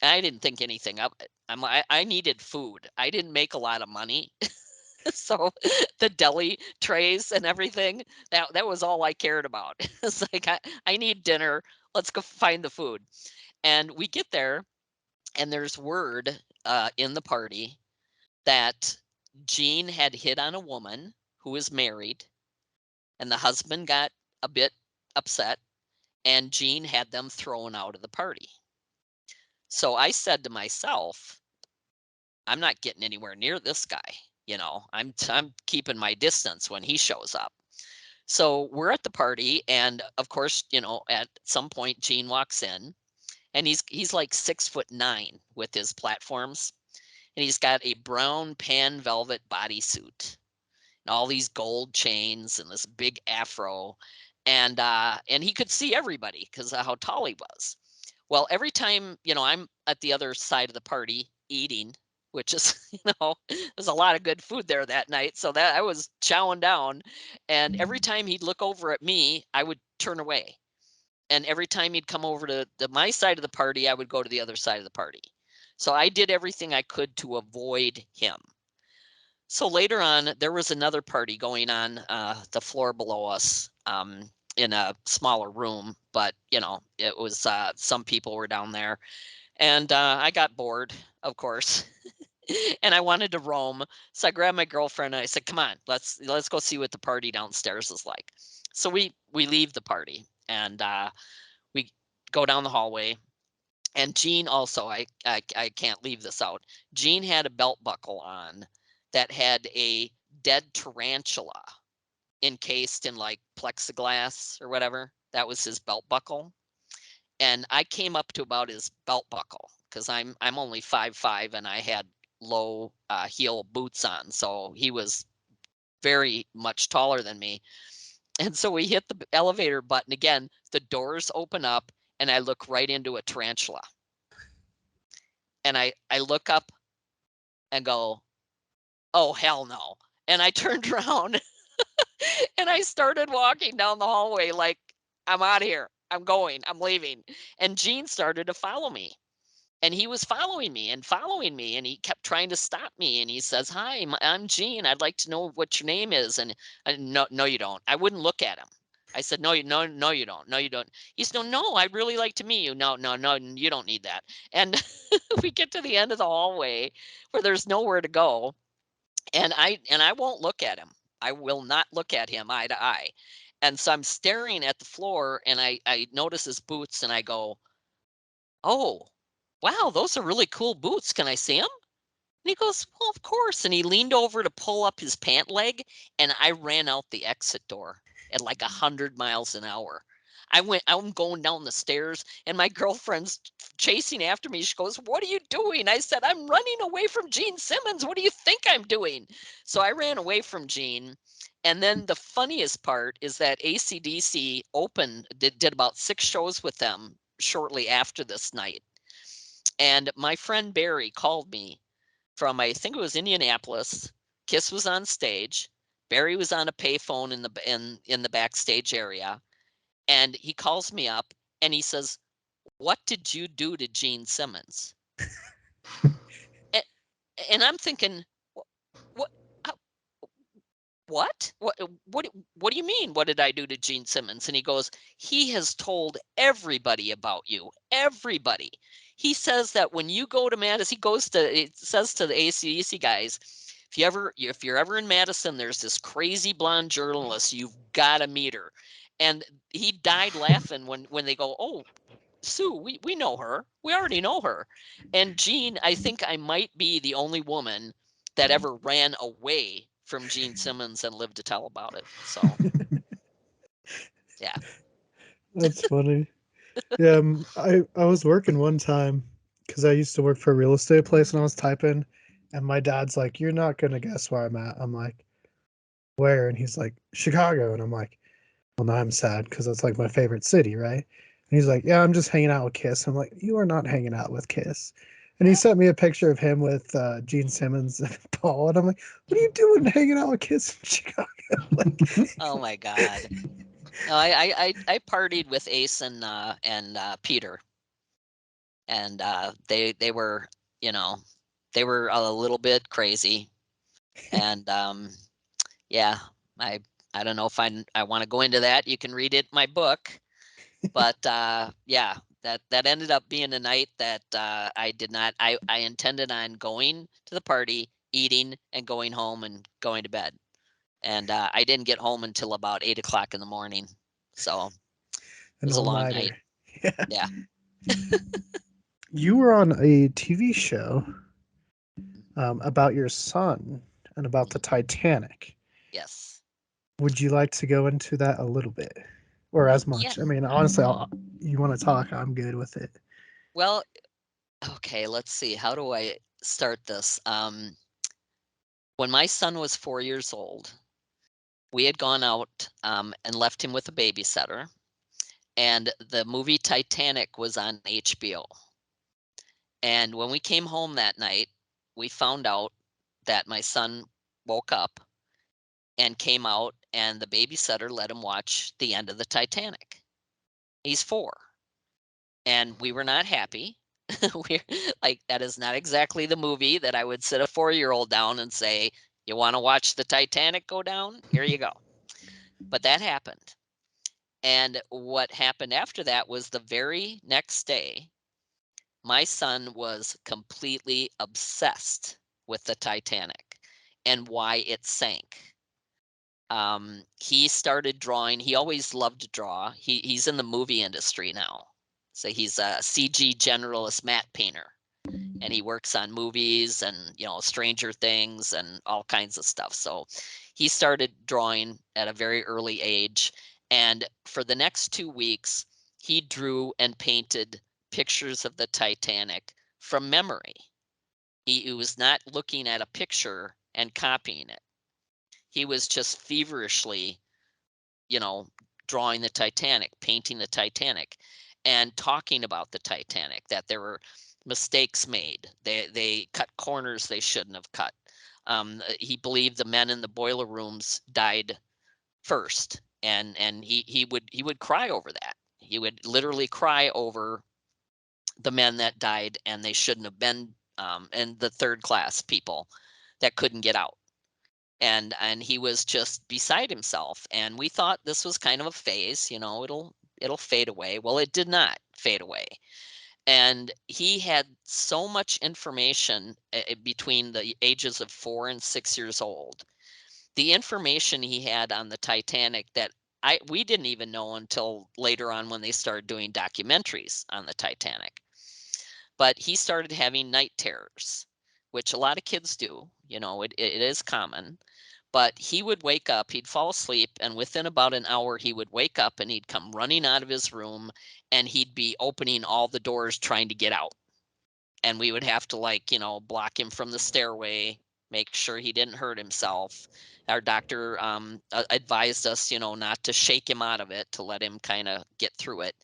And I didn't think anything of it. I needed food. I didn't make a lot of money. So the deli trays and everything, that was all I cared about. It's like I need dinner. Let's go find the food. And we get there, and there's word in the party that Gene had hit on a woman who was married, and the husband got a bit upset, and Gene had them thrown out of the party. So I said to myself, I'm not getting anywhere near this guy. I'm keeping my distance when he shows up. So we're at the party, and of course, at some point Gene walks in, and he's like 6'9" with his platforms, and he's got a brown pan velvet bodysuit and all these gold chains and this big afro, and he could see everybody because of how tall he was. Well, every time I'm at the other side of the party eating, which is there's a lot of good food there that night, so that I was chowing down, and every time he'd look over at me, I would turn away, and every time he'd come over to my side of the party, I would go to the other side of the party. So I did everything I could to avoid him. So later on, there was another party going on the floor below us in a smaller room, but it was some people were down there, and I got bored, of course, and I wanted to roam. So I grabbed my girlfriend and I said, "Come on, let's go see what the party downstairs is like." So we leave the party, and we go down the hallway. And Gene also, I can't leave this out. Gene had a belt buckle on that had a dead tarantula encased in like plexiglass or whatever. That was his belt buckle. And I came up to about his belt buckle because I'm only 5'5" and I had low heel boots on. So he was very much taller than me. And so we hit the elevator button again. The doors open up, and I look right into a tarantula. And I look up and go, "Oh, hell no." And I turned around and I started walking down the hallway like, "I'm out of here. I'm going. I'm leaving." And Gene started to follow me. And he was following me and following me, and he kept trying to stop me. And he says, "Hi, I'm Gene. I'd like to know what your name is." And no, no, you don't. I wouldn't look at him. I said, "No, no, you don't. No, you don't." He said, "No, I'd really like to meet you." "No, no, no, you don't need that." And we get to the end of the hallway where there's nowhere to go, and I won't look at him. I will not look at him eye to eye. And so I'm staring at the floor, and I notice his boots, and I go, "Oh, wow, those are really cool boots. Can I see them?" And he goes, "Well, of course." And he leaned over to pull up his pant leg, and I ran out the exit door at like 100 miles an hour. I'm going down the stairs, and my girlfriend's chasing after me. She goes, "What are you doing?" I said, "I'm running away from Gene Simmons. What do you think I'm doing?" So I ran away from Gene, And then the funniest part is that AC/DC did about 6 shows with them shortly after this night. And my friend Barry called me from, I think it was Indianapolis. Kiss was on stage. Barry was on a payphone in the backstage area, and he calls me up and he says, "What did you do to Gene Simmons?" A- And I'm thinking, "Wh- what? What? What do you mean? What did I do to Gene Simmons?" And he goes, "He has told everybody about you. Everybody. He says that when you go to Madison, it says to the ACDC guys, if you're ever in Madison, there's this crazy blonde journalist. You've got to meet her." And he died laughing when they go, "Oh, Sue, we know her. We already know her." And Gene, I think I might be the only woman that ever ran away from Gene Simmons and lived to tell about it. So, yeah. That's funny. Yeah, I was working one time because I used to work for a real estate place, and I was typing, and my dad's like, "You're not gonna guess where I'm at." I'm like, "Where?" And he's like, "Chicago," and I'm like, "Well, now I'm sad because that's like my favorite city, right?" And he's like, "Yeah, I'm just hanging out with Kiss." I'm like, "You are not hanging out with Kiss." And he sent me a picture of him with Gene Simmons and Paul, and I'm like, "What are you doing hanging out with Kiss in Chicago?" Like, Oh my God. No, I partied with Ace and Peter, and they were, you know, they were a little bit crazy, and yeah, I I don't know if I want to go into that. You can read it in my book. But yeah, that ended up being a night that I did not. I intended on going to the party, eating, and going home and going to bed. And I didn't get home until about 8 o'clock in the morning. So it an was a all long night. nighter. Yeah. Yeah. You were on a TV show about your son and about the Mhm. Titanic. Yes. Would you like to go into that a little bit, or as Yeah. much? I mean, honestly, you want to talk? I'm good with it. Well, okay. Let's see. How do I start this? When my son was 4 years old, we had gone out and left him with a babysitter, and the movie Titanic was on HBO. And when we came home that night, we found out that my son woke up and came out, and the babysitter let him watch the end of the Titanic. He's 4, and we were not happy. We're like, that is not exactly the movie that I would sit a 4-year-old down and say, "You want to watch the Titanic go down? Here you go." But that happened. And what happened after that was the very next day, my son was completely obsessed with the Titanic and why it sank. He started drawing. He always loved to draw. He's in the movie industry now. So he's a CG generalist matte painter, and he works on movies and, Stranger Things and all kinds of stuff. So he started drawing at a very early age, and for the next 2 weeks, he drew and painted pictures of the Titanic from memory. He was not looking at a picture and copying it. He was just feverishly, you know, drawing the Titanic, painting the Titanic, and talking about the Titanic, that there were mistakes made. They cut corners they shouldn't have cut. He believed the men in the boiler rooms died first, and he would cry over that. He would literally cry over the men that died, and they shouldn't have been, and the third class people that couldn't get out. And he was just beside himself, and we thought this was kind of a phase, it'll fade away. Well, it did not fade away. And he had so much information, between the ages of 4 and 6 years old. The information he had on the Titanic that we didn't even know until later on when they started doing documentaries on the Titanic. But he started having night terrors, which a lot of kids do. It is common. But he would wake up, he'd fall asleep, and within about an hour, he would wake up and he'd come running out of his room, and he'd be opening all the doors trying to get out. And we would have to, block him from the stairway. make sure he didn't hurt himself. Our doctor advised us, not to shake him out of it, to let him kind of get through it.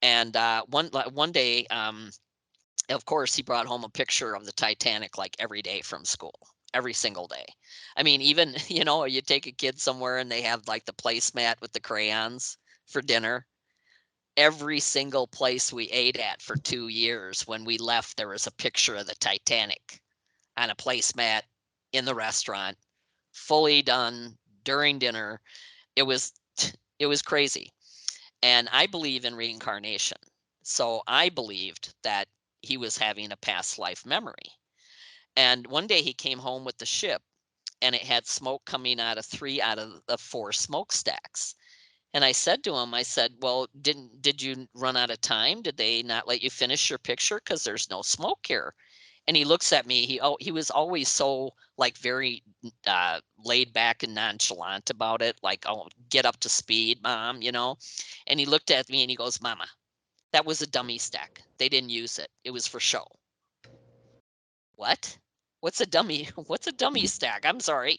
And one day, of course, he brought home a picture of the Titanic like every day from school, every single day. I mean, even, you take a kid somewhere and they have like the placemat with the crayons for dinner. Every single place we ate at for 2 years, when we left, there was a picture of the Titanic on a placemat in the restaurant, fully done during dinner. It was it was crazy. And I believe in reincarnation. So I believed that he was having a past life memory. And one day he came home with the ship, and it had smoke coming out of 3 out of the 4 smokestacks. And I said to him, I said, "Well, did you run out of time? Did they not let you finish your picture? Because there's no smoke here." And he looks at me. He was always so like very laid back and nonchalant about it, like, "Oh, get up to speed, mom," And he looked at me and he goes, "Mama, that was a dummy stack. They didn't use it. It was for show." What? What's a dummy? What's a dummy stack? I'm sorry,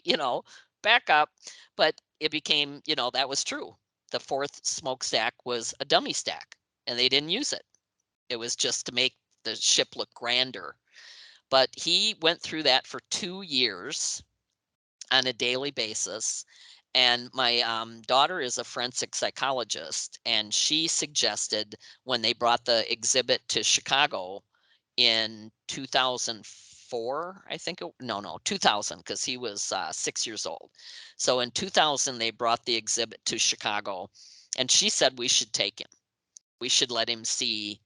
back up. But it became, that was true. The 4th smokestack was a dummy stack, and they didn't use it. It was just to make the ship look grander. But he went through that for 2 years on a daily basis. And my daughter is a forensic psychologist, and she suggested, when they brought the exhibit to Chicago in 2004, I think, no, 2000, because he was 6 years old. So in 2000, they brought the exhibit to Chicago, and she said we should take him. We should let him see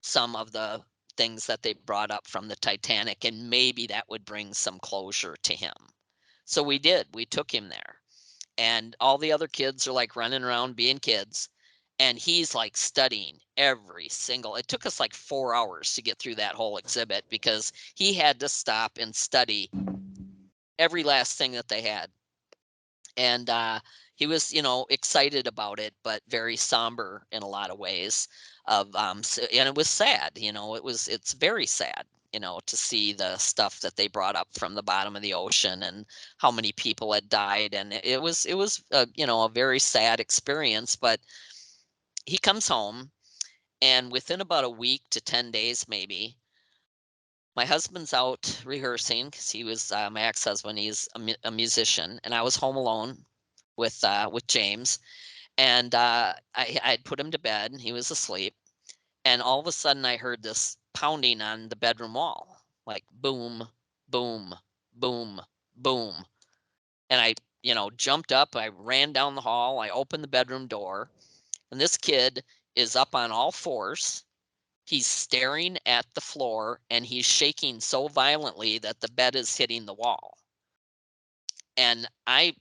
some of the things that they brought up from the Titanic, and maybe that would bring some closure to him. So we did. We took him there, and all the other kids are like running around being kids, and he's like studying every single. It took us like 4 hours to get through that whole exhibit, because he had to stop and study every last thing that they had. And he was, excited about it, but very somber in a lot of ways. And it was sad. It's very sad, to see the stuff that they brought up from the bottom of the ocean, and how many people had died. And it was a very sad experience. But he comes home, and within about a week to 10 days, maybe, my husband's out rehearsing, because he was my ex-husband. He's a musician, and I was home alone with James. And I'd put him to bed, and he was asleep. And all of a sudden, I heard this pounding on the bedroom wall, like boom, boom, boom, boom. And I, jumped up. I ran down the hall. I opened the bedroom door, and this kid is up on all fours. He's staring at the floor, and he's shaking so violently that the bed is hitting the wall. And I'm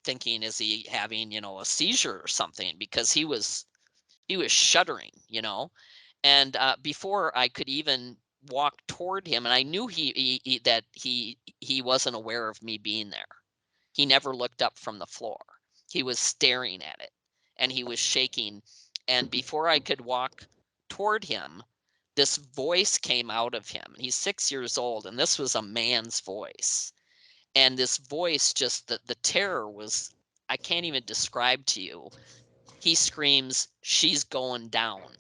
thinking, is he having, a seizure or something? Because he was shuddering, And before I could even walk toward him, and I knew that he wasn't aware of me being there. He never looked up from the floor. He was staring at it, and he was shaking. And before I could walk toward him, this voice came out of him. He's 6 years old, and this was a man's voice. And this voice, just the terror was, I can't even describe to you. He screams, "She's going down."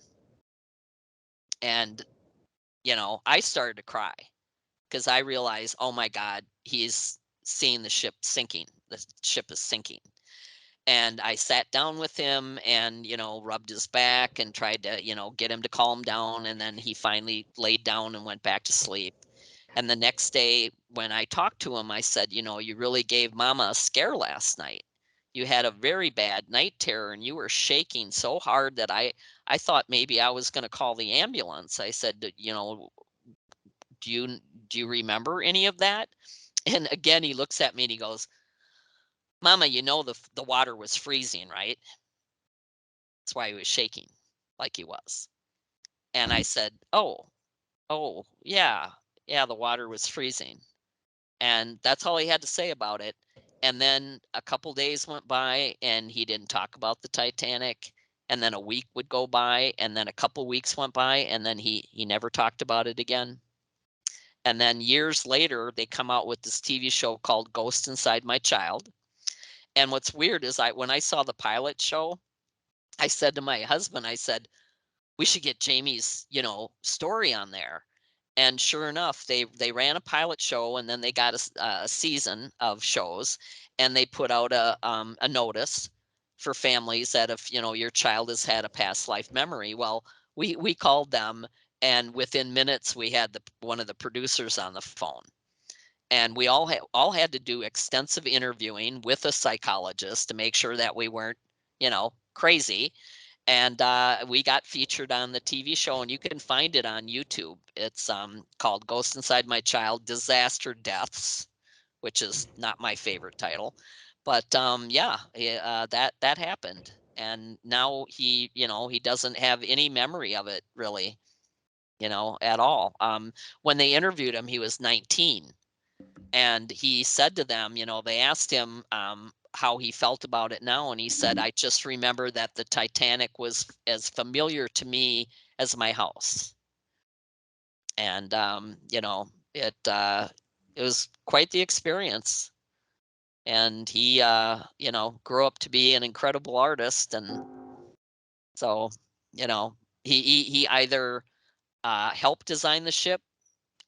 And I started to cry, because I realized, oh my God, he's seeing the ship sinking. The ship is sinking. And I sat down with him, and rubbed his back and tried to get him to calm down. And then he finally laid down and went back to sleep. And the next day, when I talked to him, I said, "You really gave Mama a scare last night. You had a very bad night terror, and you were shaking so hard that I thought maybe I was going to call the ambulance." I said, "Do you remember any of that?" And again, he looks at me and he goes, "Mama, the water was freezing, right?" That's why he was shaking like he was. And I said, "Oh, yeah, yeah, the water was freezing." And that's all he had to say about it. And then a couple days went by, and he didn't talk about the Titanic. And then a week would go by, and then a couple weeks went by, and then he never talked about it again. And then years later, they come out with this TV show called Ghost Inside My Child. And what's weird is when I saw the pilot show, I said to my husband, I said, we should get Jamie's, story on there. And sure enough, they ran a pilot show, and then they got a season of shows, and they put out a notice for families that if your child has had a past life memory. Well, we called them, and within minutes we had one of the producers on the phone, and we all had to do extensive interviewing with a psychologist to make sure that we weren't crazy. And we got featured on the TV show, and you can find it on YouTube. It's called Ghost Inside My Child: Disaster Deaths, which is not my favorite title, but yeah, that happened, and now he doesn't have any memory of it really, at all. When they interviewed him, he was 19, and he said to them, they asked him how he felt about it now, and he said, I just remember that the Titanic was as familiar to me as my house. And it was quite the experience. And he grew up to be an incredible artist. And so he either helped design the ship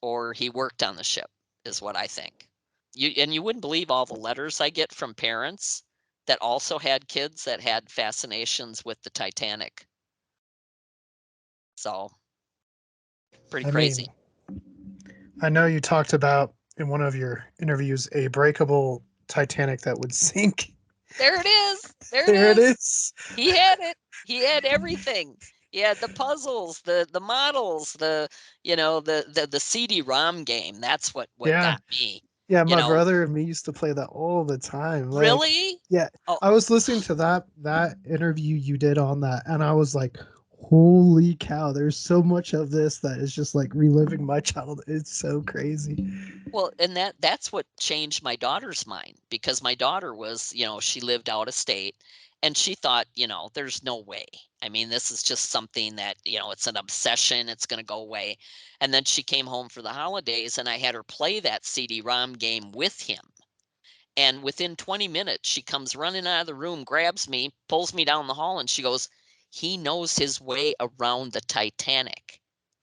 or he worked on the ship, is what I think. You wouldn't believe all the letters I get from parents that also had kids that had fascinations with the Titanic. So pretty I mean, crazy. I know you talked about in one of your interviews a breakable Titanic that would sink. There it is. There it There it is. is. He had it. He had everything. He had the puzzles, the models, the CD-ROM game. That's what Yeah. got me. Yeah, You my know, brother and me used to play that all the time. Like, really? yeah, Oh, I was listening to that interview you did on that, and I was like, holy cow, there's so much of this that is just like reliving my childhood. It's so crazy. well, and that's what changed my daughter's mind, because my daughter was, she lived out of state, and she thought, there's no way. I mean, this is just something that, it's an obsession, it's going to go away. And then she came home for the holidays, and I had her play that CD-ROM game with him. And within 20 minutes, she comes running out of the room, grabs me, pulls me down the hall, and she goes, he knows his way around the Titanic.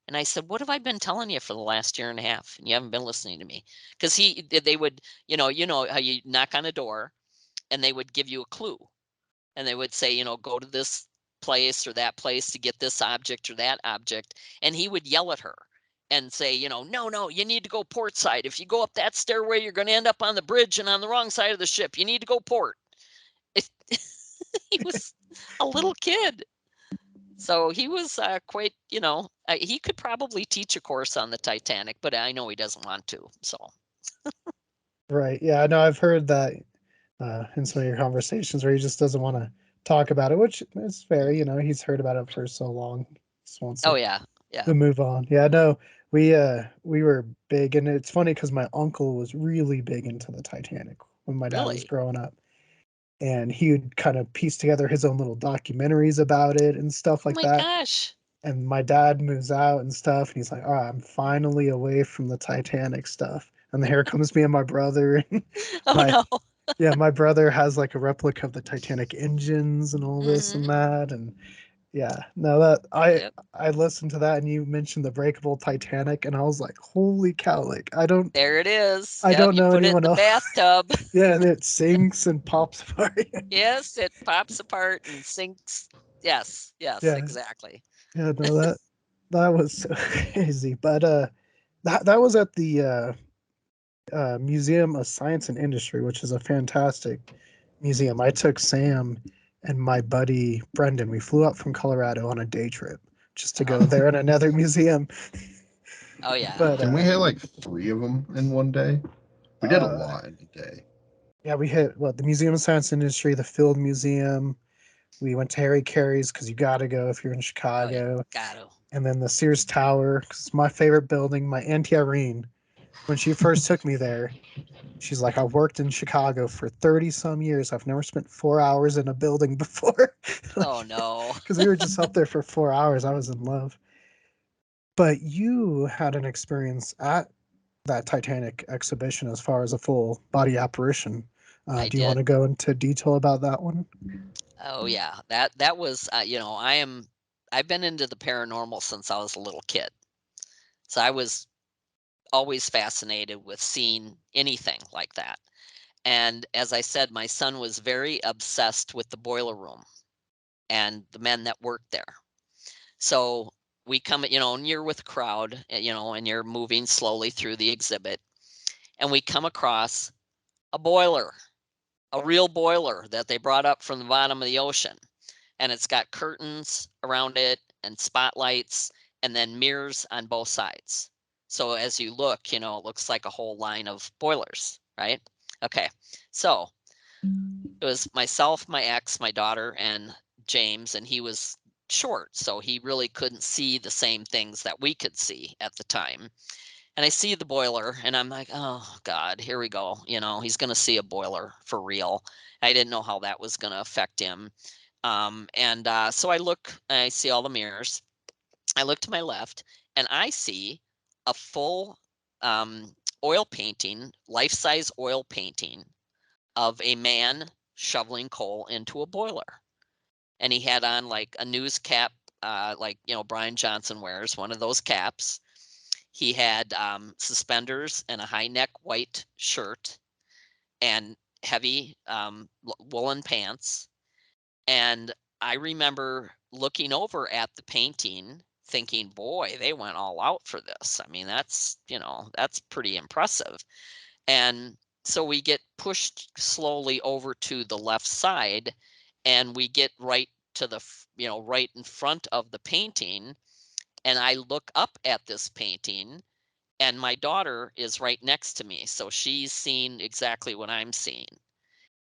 And I said, what have I been telling you for the last year and a half? And you haven't been listening to me. Because they would, how you knock on a door and they would give you a clue. And they would say, go to this place or that place to get this object or that object. And he would yell at her and say, no, you need to go port side. If you go up that stairway, you're going to end up on the bridge and on the wrong side of the ship. You need to go port. He was a little kid. So he was quite, he could probably teach a course on the Titanic, but I know he doesn't want to. So, Right. Yeah, I know I've heard that in some of your conversations where he just doesn't want to talk about it, which is fair. He's heard about it for so long. Just wants oh, to yeah. Yeah. move on. Yeah, no, we were big, and it's funny because my uncle was really big into the Titanic when my dad was Really? growing up, and he would kind of piece together his own little documentaries about it and stuff Oh like my that. gosh. And my dad moves out and stuff, and he's like, "All right, I'm finally away from the Titanic stuff." And here comes me and my brother, and Oh my no. yeah, my brother has like a replica of the Titanic engines and all this Hmm. and that, and yeah, no, that Yep. I listened to that and you mentioned the breakable Titanic and I was like, holy cow, like I don't There it is. I Yep. don't You know put it in anyone the else. bathtub. Yeah, and it sinks and pops apart. Yes, it pops apart and sinks. Yes. Yes, Yeah, exactly. yeah, no, that was so crazy. But that was at the Museum of Science and Industry, which is a fantastic museum. I took Sam and my buddy Brendan. We flew up from Colorado on a day trip just to Uh-huh. go there in another museum. Oh yeah. But Didn't we hit like three of them in one day? We did a uh, lot in a day. yeah, we hit the Museum of Science and Industry, the Field Museum. We went to Harry Carey's because you got to go if you're in Oh yeah. Chicago, Gotta. and then the Sears Tower because it's my favorite building. My Auntie Irene, when she first took me there, she's like, "I worked in Chicago for 30 some years. I've never spent 4 hours in a building before." Oh Like, no. because we were just up there for 4 hours. I was in love. But you had an experience at that Titanic exhibition as far as a full body apparition. I Do you want did. to go into detail about that one? Oh yeah, that was I've been into the paranormal since I was a little kid. So I was always fascinated with seeing anything like that. And as I said, my son was very obsessed with the boiler room and the men that worked there. So we come, and you're with a crowd, and you're moving slowly through the exhibit, and we come across a boiler, a real boiler that they brought up from the bottom of the ocean. And it's got curtains around it and spotlights and then mirrors on both sides. So as you look, it looks like a whole line of boilers, right? Okay. So it was myself, my ex, my daughter, and James, and he was short, so he really couldn't see the same things that we could see at the time. And I see the boiler, and I'm like, oh God, here we go. He's going to see a boiler for real. I didn't know how that was going to affect him. So I look, and I see all the mirrors. I look to my left, and I see a full oil painting, life-size oil painting of a man shoveling coal into a boiler. And he had on like a news cap, like Brian Johnson wears, one of those caps. He had suspenders and a high neck white shirt and heavy woolen pants. And I remember looking over at the painting thinking, boy, they went all out for this. I mean, that's pretty impressive. And so we get pushed slowly over to the left side, and we get right to right in front of the painting. And I look up at this painting, and my daughter is right next to me. So she's seeing exactly what I'm seeing.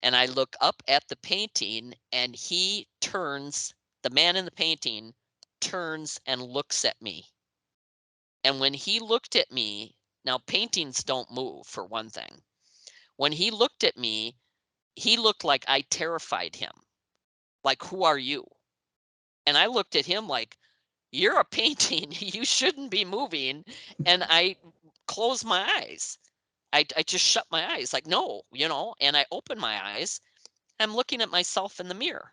And I look up at the painting, and the man in the painting turns and looks at me. And when he looked at me, now paintings don't move for one thing. When he looked at me, he looked like I terrified him. Like, who are you? And I looked at him like, you're a painting. You shouldn't be moving. And I closed my eyes. I just shut my eyes, like, no, and I opened my eyes. I'm looking at myself in the mirror,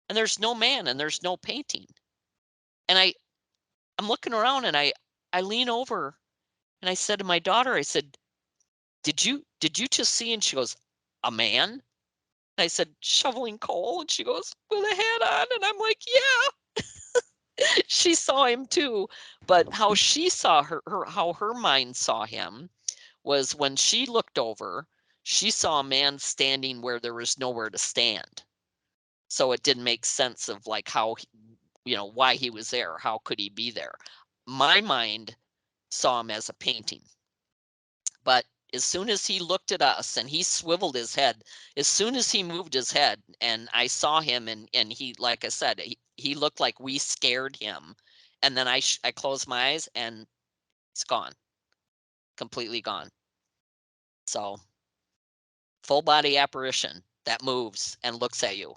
and there's no man and there's no painting. And I'm looking around, and I lean over, and I said to my daughter, I said, did you just see? And she goes, a man? I said, shoveling coal? And she goes, with a hat on. And I'm like, yeah. She saw him too. But how she saw how her mind saw him was when she looked over, she saw a man standing where there was nowhere to stand. So it didn't make sense of like how, why he was there. How could he be there? My mind saw him as a painting. But as soon as he looked at us and he swiveled his head, as soon as he moved his head and I saw him and he, like I said, he looked like we scared him. And then I closed my eyes and it's gone, completely gone. So full body apparition that moves and looks at you.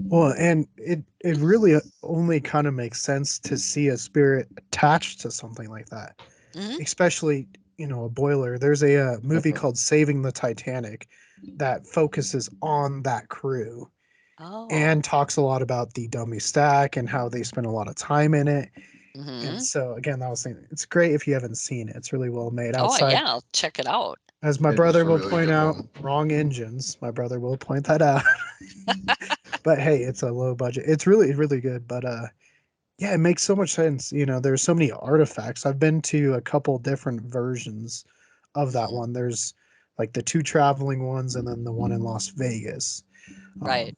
Well, and it really only kind of makes sense to see a spirit attached to something like that, Hmm. especially a boiler. There's a movie Definitely. called Saving the Titanic that focuses on that crew Oh. and talks a lot about the dummy stack and how they spend a lot of time in it. And Hmm. so again, I was saying it's great if you haven't seen it. It's really well made. Oh Outside, yeah, I'll check it out. as my It is brother a will really point good out, one. wrong engines. My brother will point that out. But hey, it's a low budget. It's really really good. But yeah, it makes so much sense. There's so many artifacts. I've been to a couple different versions of that Hmm. one. There's like the two traveling ones, and then the one in Las Vegas, Right. um,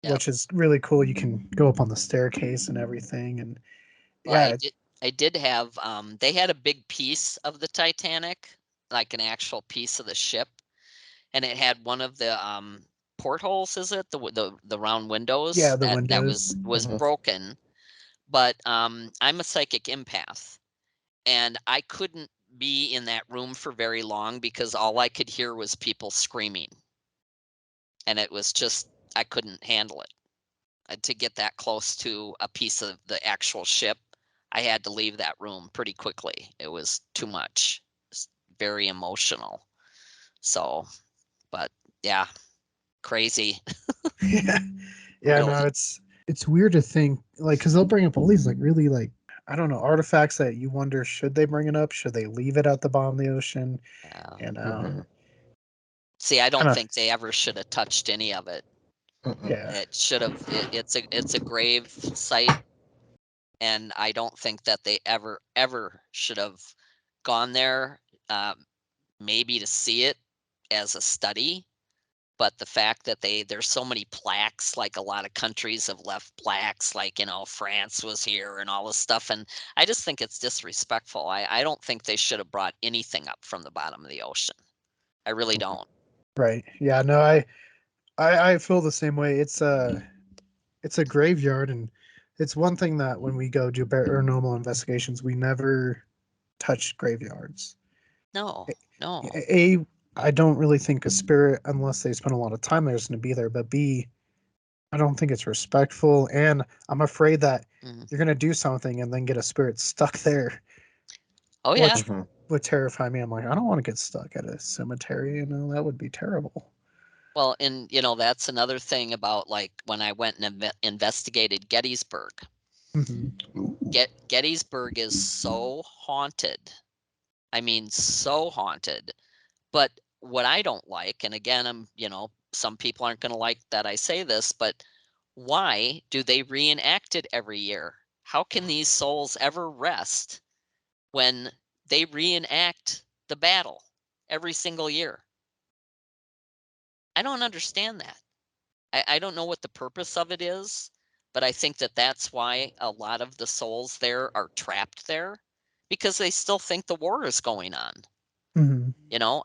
Yep. which is really cool. You can go up on the staircase and everything, and Well, yeah, I did have they had a big piece of the Titanic, like an actual piece of the ship, and it had one of the portholes, is it? The round yeah, windows the that windows. was Hmm. broken. But I'm a psychic empath, and I couldn't be in that room for very long because all I could hear was people screaming, and it was just I couldn't handle it. To get that close to a piece of the actual ship, I had to leave that room pretty quickly. It was too much. It's very emotional. So, but yeah, crazy, Yeah. Yeah, no, really. it's weird to think like because they'll bring up all these like really like I don't know artifacts that you wonder should they bring it up? Should they leave it at the bottom of the ocean? Yeah. You know, Mm-hmm. See, I kind don't of think they ever should have touched any of it. Mm-mm. yeah. It should have. It's a grave site, and I don't think that they ever should have gone there. Um, maybe to see it as a study, but the fact that there's so many plaques, like a lot of countries have left plaques, like France was here and all this stuff, and I just think it's disrespectful. I don't think they should have brought anything up from the bottom of the ocean. I really don't. Right. Yeah, no, I feel the same way. It's a graveyard and it's one thing that when we go do paranormal investigations, we never touch graveyards. No, no. A, I don't really think a spirit, unless they spend a lot of time there, is going to be there. But B, I don't think it's respectful, and I'm afraid that Mhm. you're going to do something and then get a spirit stuck there, Oh yeah. which Mm-hmm. would terrify me. I'm like, I don't want to get stuck at a cemetery. That would be terrible. Well, and that's another thing about like when I went and investigated Gettysburg. Hmm. Ooh. Gettysburg is so haunted. I mean, so haunted. But what I don't like, and again, some people aren't going to like that I say this, but why do they reenact it every year? How can these souls ever rest when they reenact the battle every single year? I don't understand that. I don't know what the purpose of it is, but I think that that's why a lot of the souls there are trapped there because they still think the war is going on. Hmm.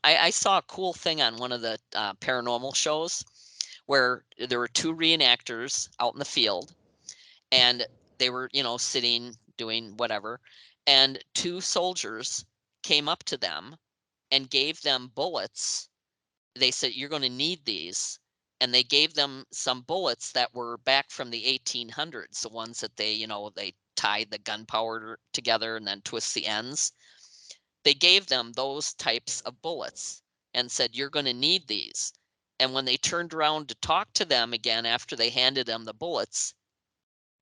I saw a cool thing on one of the paranormal shows where there were two reenactors out in the field and they were, sitting doing whatever. And two soldiers came up to them and gave them bullets. They said, "You're going to need these." And they gave them some bullets that were back from the 1800s, the ones that they tied the gunpowder together and then twist the ends. They gave them those types of bullets and said, "You're going to need these." And when they turned around to talk to them again after they handed them the bullets,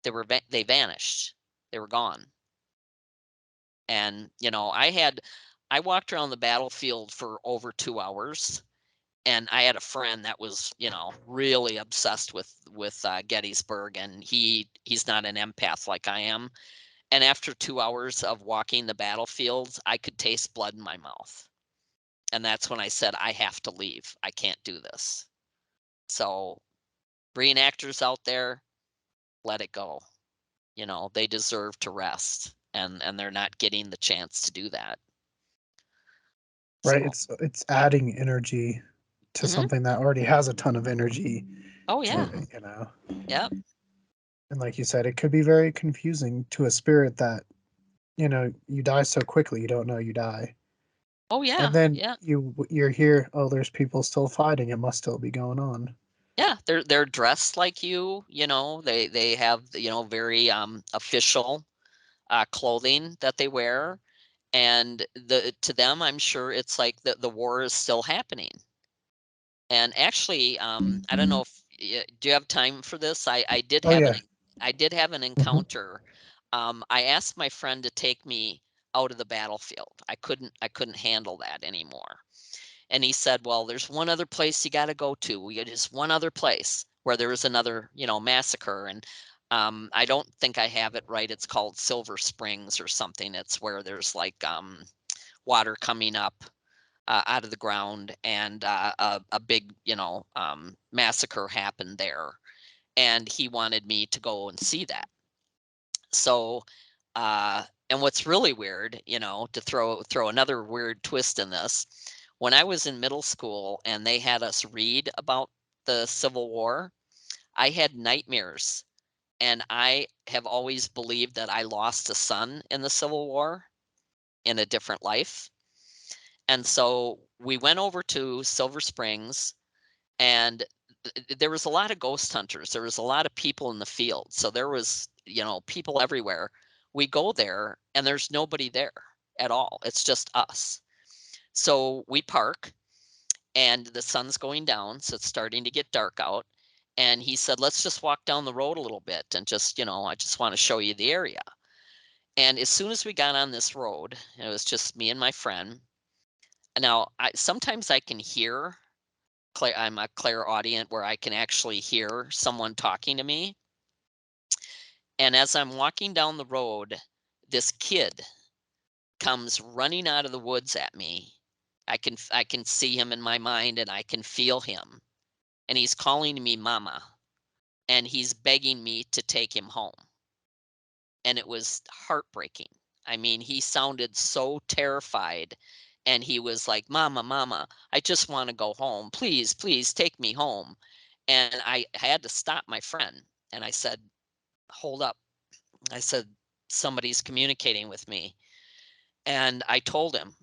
they vanished. They were gone. And I walked around the battlefield for over 2 hours, and I had a friend that was really obsessed with Gettysburg, and he's not an empath like I am. And after 2 hours of walking the battlefields, I could taste blood in my mouth. And that's when I said, I have to leave. I can't do this. So, reenactors out there, let it go. They deserve to rest, and they're not getting the chance to do that. Right. So, It's adding energy to mhm. something that already has a ton of energy. Oh To yeah, you know, yep, and like you said, it could be very confusing to a spirit that you die so quickly you don't know you die, oh and yeah, then yeah, you're here. Oh, there's people still fighting. It must still be going on. yeah. They're dressed like you. They have very official clothing that they wear, and to them, I'm sure it's like the war is still happening. And actually, I don't know if do you have time for this? I did Oh have yeah. I did have an Hmm. encounter. I asked my friend to take me out of the battlefield. I couldn't handle that anymore. And he said, "Well, there's one other place you got to go to. We just one other place where there was another, massacre." And I don't think I have it right. It's called Silver Springs or something. It's where there's like water coming up out of the ground, and a big, massacre happened there. And he wanted me to go and see that. So, and what's really weird, to throw another weird twist in this, when I was in middle school and they had us read about the Civil War, I had nightmares. And I have always believed that I lost a son in the Civil War in a different life. And so we went over to Silver Springs, and there was a lot of ghost hunters. There was a lot of people in the field. So there was, people everywhere. We go there and there's nobody there at all. It's just us. So we park and the sun's going down, so it's starting to get dark out. And he said, let's just walk down the road a little bit and just, I just want to show you the area. And as soon as we got on this road, it was just me and my friend. Now, sometimes I can hear, I'm a clairaudient where I can actually hear someone talking to me. And as I'm walking down the road, this kid comes running out of the woods at me. I can see him in my mind and I can feel him. And he's calling me mama and he's begging me to take him home. And it was heartbreaking. I mean, he sounded so terrified and he was like, "Mama, mama, I just want to go home. Please, please take me home." And I had to stop my friend and I said, "Hold up." I said, "Somebody's communicating with me." And I told him,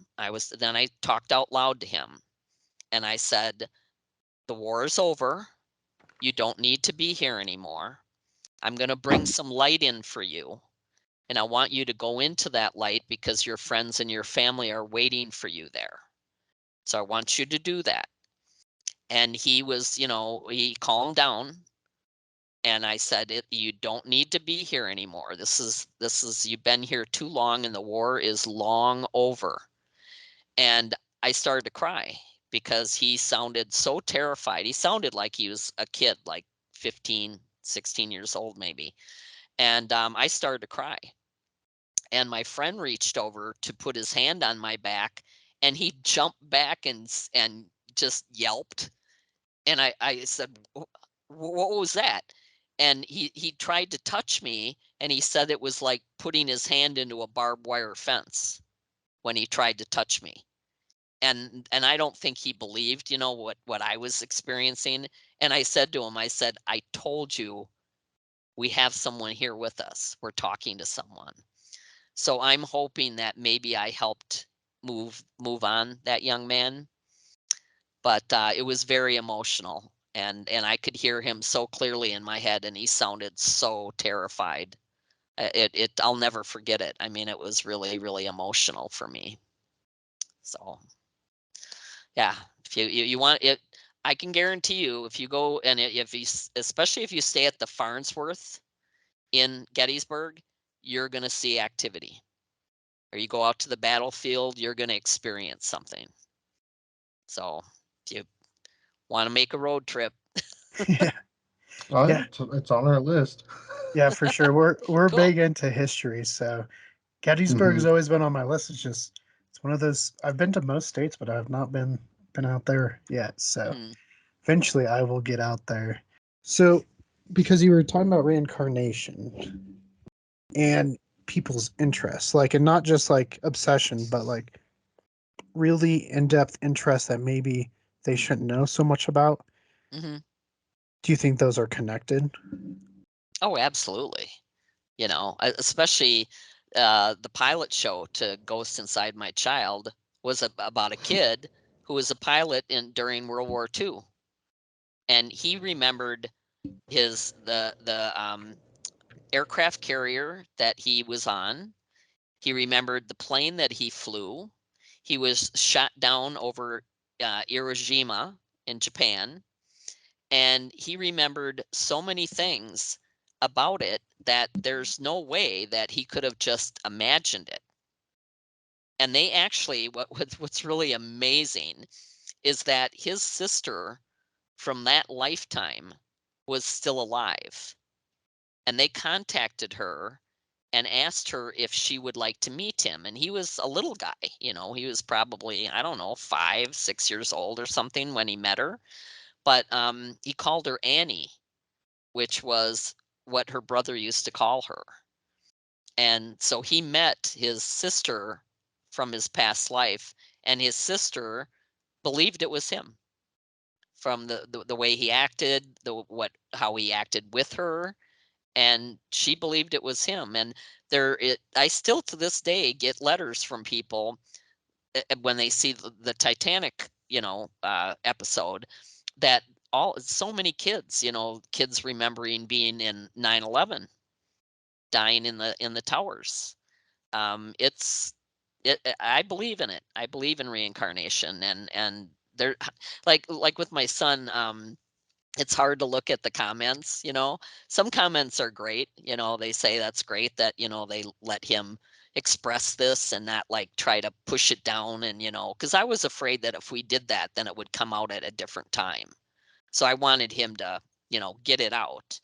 then I talked out loud to him and I said, "The war is over. You don't need to be here anymore. I'm going to bring some light in for you. And I want you to go into that light because your friends and your family are waiting for you there. So I want you to do that." And he was, he calmed down. And I said, you don't need to be here anymore. You've been here too long and the war is long over. And I started to cry because he sounded so terrified. He sounded like he was a kid, like 15, 16 years old, maybe. And I started to cry. And my friend reached over to put his hand on my back and he jumped back and just yelped. And I said, What was that?" And he tried to touch me and he said it was like putting his hand into a barbed wire fence when he tried to touch me. And I don't think he believed, what I was experiencing. And I said to him, I said, "I told you we have someone here with us. We're talking to someone." So I'm hoping that maybe I helped move on that young man. But it was very emotional, and I could hear him so clearly in my head, and he sounded so terrified. I'll never forget it. I mean, it was really, really emotional for me. So yeah, if you want it, I can guarantee you, if you go and if you especially if you stay at the Farnsworth in Gettysburg, you're gonna see activity. Or you go out to the battlefield, you're gonna experience something. So if you want to make a road trip, Yeah, Oh, yeah, yeah, it's on our list. yeah, for sure. We're cool. big into history, so Gettysburg's Hmm. always been on my list. It's one of those. I've been to most states, but I've not been out there yet. So Hmm. eventually, I will get out there. So, because you were talking about reincarnation and people's interests, like, and not just like obsession, but like really in-depth interest that maybe they shouldn't know so much about. Hmm. Do you think those are connected? Oh, absolutely. Especially the pilot show to Ghost Inside My Child was about a kid who was a pilot during World War II, and he remembered the aircraft carrier that he was on. He remembered the plane that he flew. He was shot down over Hiroshima in Japan. And he remembered so many things about it that there's no way that he could have just imagined it. And they actually, what's really amazing is that his sister from that lifetime was still alive. And they contacted her and asked her if she would like to meet him. And he was a little guy, he was probably, I don't know, 5, 6 years old or something when he met her. But he called her Annie, which was what her brother used to call her. And so he met his sister from his past life, and his sister believed it was him from the way he acted, how he acted with her, and she believed it was him. And I still to this day get letters from people when they see the Titanic, episode, that so many kids, kids remembering being in 9/11 dying in the towers. It's I believe in it. I believe in reincarnation, and there, like with my son, it's hard to look at the comments, you know. Some comments are great, you know, they say that's great that, you know, they let him express this and not like try to push it down, and you know, because I was afraid that if we did that, then it would come out at a different time. So I wanted him to, you know, get it out.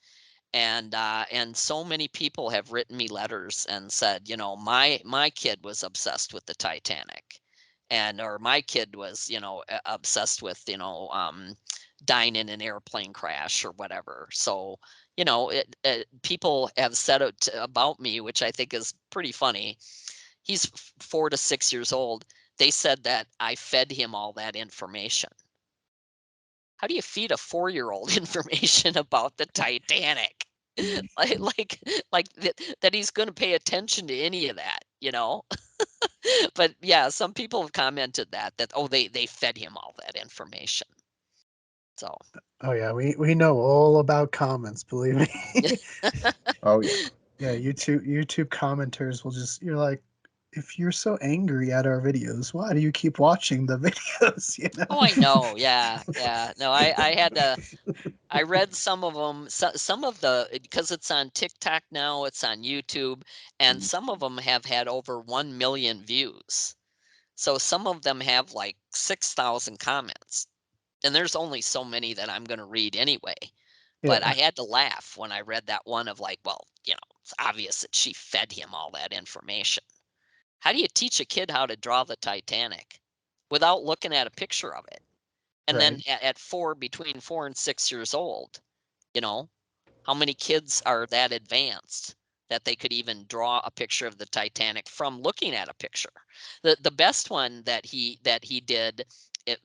And so many people have written me letters and said, you know, my kid was obsessed with the Titanic, and or my kid was, you know, obsessed with, you know, dying in an airplane crash or whatever. So, you know, people have said it about me, which I think is pretty funny. He's 4 to 6 years old. They said that I fed him all that information. How do you feed a 4-year-old information about the Titanic? Like like that he's gonna pay attention to any of that, you know? But yeah, some people have commented that, oh, they fed him all that information. So Oh yeah, we know all about comments, believe me. Oh yeah. Yeah, YouTube commenters will just you're like, if you're so angry at our videos, why do you keep watching the videos? You oh, I know? know, yeah, yeah. No, I had to I read some of them, some of the because it's on TikTok now, it's on YouTube, and some of them have had over 1 million views. So some of them have like 6,000 comments, and there's only so many that I'm gonna read anyway. But I Yeah, had to laugh when I read that one of like, well, you know, it's obvious that she fed him all that information. How do you teach a kid how to draw the Titanic without looking at a picture of it? And right. then at between 4 and 6 years old, you know, how many kids are that advanced that they could even draw a picture of the Titanic from looking at a picture? The best one that he did, it,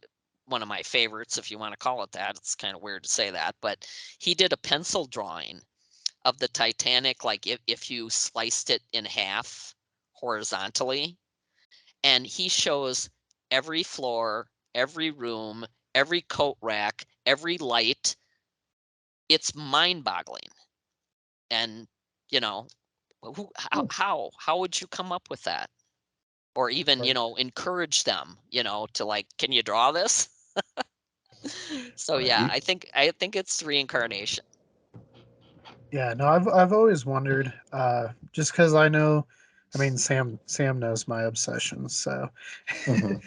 one of my favorites, if you want to call it that. It's kind of weird to say that, but he did a pencil drawing of the Titanic, like if you sliced it in half horizontally, and he shows every floor, every room, every coat rack, every light. It's mind-boggling. And, you know, who Oh, how would you come up with that? Or even, you right. know, encourage them, you know, to like, "Can you draw this?" So, yeah, Right. I think it's reincarnation. Yeah, no, I've always wondered, just because I know, I mean, Sam knows my obsessions, so, Hmm.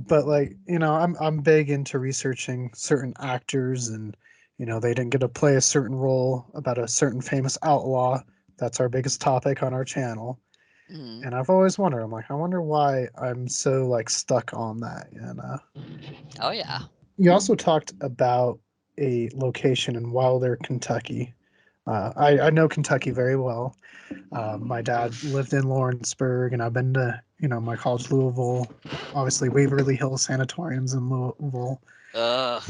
but like I'm big into researching certain actors, and they didn't get to play a certain role about a certain famous outlaw. That's our biggest topic on our channel, Mhm. and I've always wondered. I'm like, I wonder why I'm so like stuck on that. And Oh, yeah. you also talked about a location in Wilder, Kentucky. I know Kentucky very well. My dad lived in Lawrenceburg, and I've been to my college, Louisville, obviously Waverly Hills sanatoriums in Louisville. Ugh.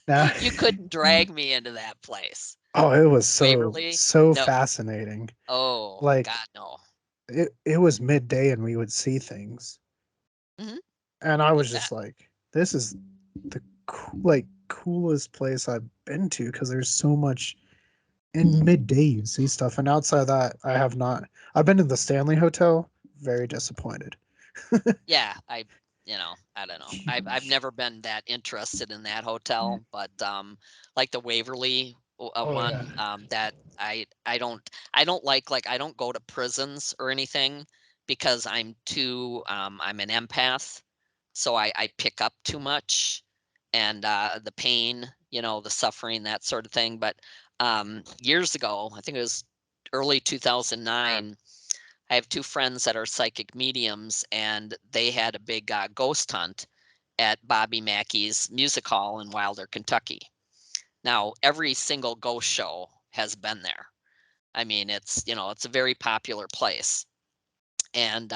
Now, You couldn't drag me into that place. oh, it was Waverly? so No. fascinating. Oh, Like God, no. it was midday, and we would see things, Mhm. and I You was just bet. like, this is the coolest place I've been to because there's so much. In midday, you see stuff, and outside of that, I have not. I've been to the Stanley Hotel. Very disappointed. Yeah, I don't know. I've never been that interested in that hotel, but like the Waverly Oh yeah. one, that I don't like I don't go to prisons or anything because I'm an empath, so I pick up too much, and the pain, the suffering, that sort of thing. But years ago, I think it was early 2009. I have two friends that are psychic mediums, and they had a big ghost hunt at Bobby Mackey's Music Hall in Wilder, Kentucky. Now, every single ghost show has been there. I mean, it's a very popular place, and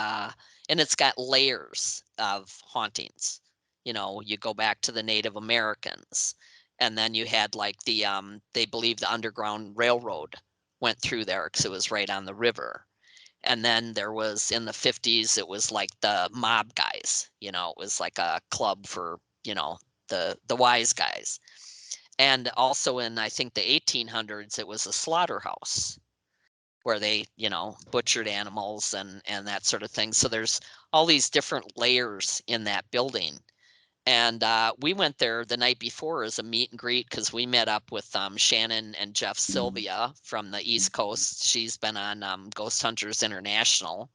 it's got layers of hauntings. You go back to the Native Americans, and then you had like they believe the Underground Railroad went through there because it was right on the river. And then there was in the 50s, it was like the mob guys, it was like a club for, the wise guys. And also in, I think, the 1800s, it was a slaughterhouse where they, butchered animals and that sort of thing. So there's all these different layers in that building. And we went there the night before as a meet and greet because we met up with Shannon and Jeff Sylvia from the East Coast. She's been on Ghost Hunters International.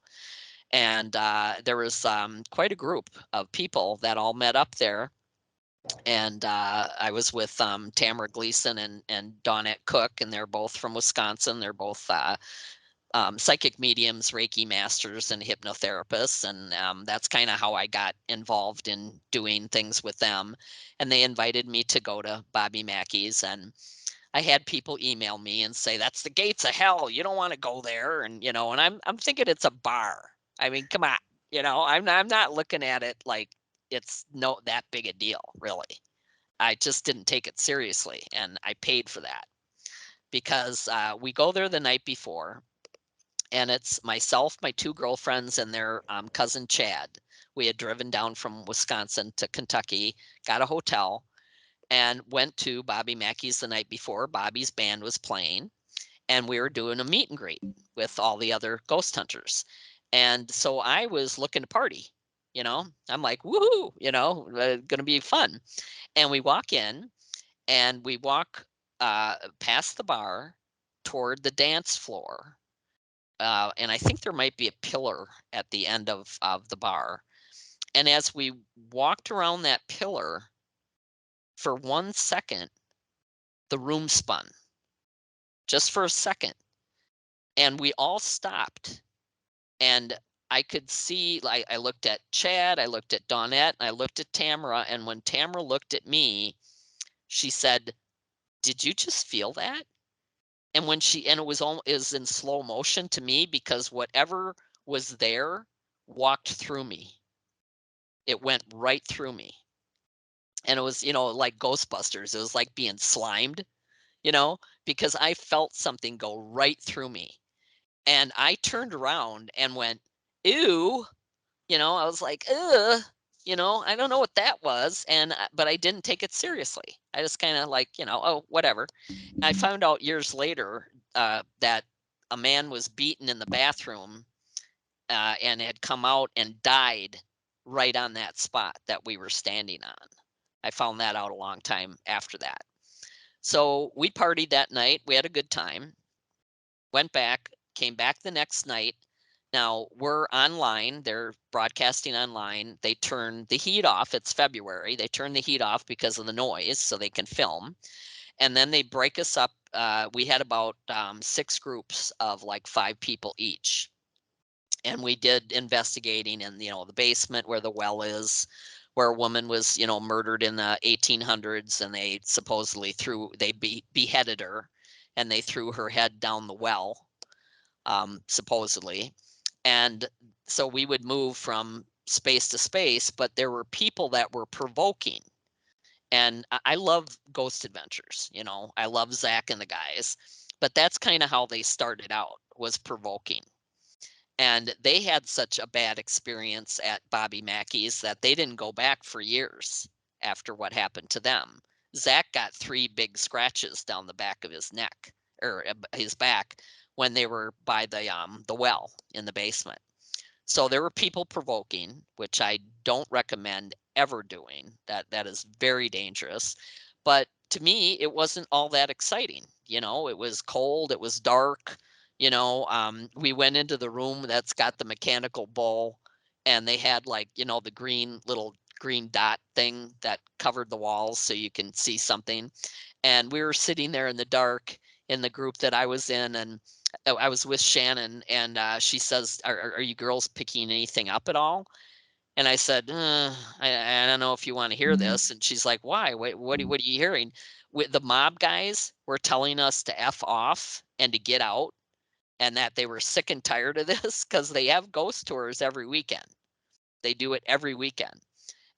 And there was quite a group of people that all met up there. And I was with Tamara Gleason and Dawnette Cook, and they're both from Wisconsin. They're both psychic mediums, Reiki masters, and hypnotherapists. And that's kind of how I got involved in doing things with them. And they invited me to go to Bobby Mackey's. And I had people email me and say, that's the gates of hell. You don't want to go there. And, and I'm thinking it's a bar. I mean, come on, I'm not looking at it like it's that big a deal, really. I just didn't take it seriously. And I paid for that because we go there the night before. And it's myself, my two girlfriends, and their cousin Chad. We had driven down from Wisconsin to Kentucky, got a hotel, and went to Bobby Mackey's the night before. Bobby's band was playing, and we were doing a meet and greet with all the other ghost hunters. And so I was looking to party. I'm like, woohoo, gonna be fun. And we walk in, and we walk past the bar toward the dance floor. And I think there might be a pillar at the end of the bar. And as we walked around that pillar, for 1 second, the room spun, just for a second. And we all stopped. And I could see, like, I looked at Chad, I looked at Dawnette, and I looked at Tamara. And when Tamara looked at me, she said, "Did you just feel that?" And it was in slow motion to me, because whatever was there walked through me. It went right through me. And it was, like Ghostbusters. It was like being slimed, because I felt something go right through me. And I turned around and went, ew, I was like, ugh, I don't know what that was. But I didn't take it seriously. I just kind of like, oh, whatever. I found out years later that a man was beaten in the bathroom and had come out and died right on that spot that we were standing on. I found that out a long time after that. So we partied that night. We had a good time. Went back, came back the next night. Now we're online. They're broadcasting online. They turn the heat off. It's February. They turn the heat off because of the noise so they can film. And then they break us up. We had about 6 groups of like 5 people each. And we did investigating in, the basement where the well is, where a woman was, murdered in the 1800s, and they supposedly beheaded her, and they threw her head down the well, supposedly. And so we would move from space to space, but there were people that were provoking. And I love ghost adventures, I love Zach and the guys, but that's kind of how they started out, was provoking. And they had such a bad experience at Bobby Mackey's that they didn't go back for years after what happened to them. Zach got 3 big scratches down the back of his neck, or his back, when they were by the well in the basement. So there were people provoking, which I don't recommend ever doing. That is very dangerous. But to me, it wasn't all that exciting. It was cold, it was dark. We went into the room that's got the mechanical bull, and they had like, the little green dot thing that covered the walls so you can see something. And we were sitting there in the dark in the group that I was in, and I was with Shannon, and she says, are you girls picking anything up at all? And I said, I don't know if you want to hear this. And she's like, why? Wait, what are you hearing? The mob guys were telling us to F off and to get out, and that they were sick and tired of this because they have ghost tours every weekend. They do it every weekend.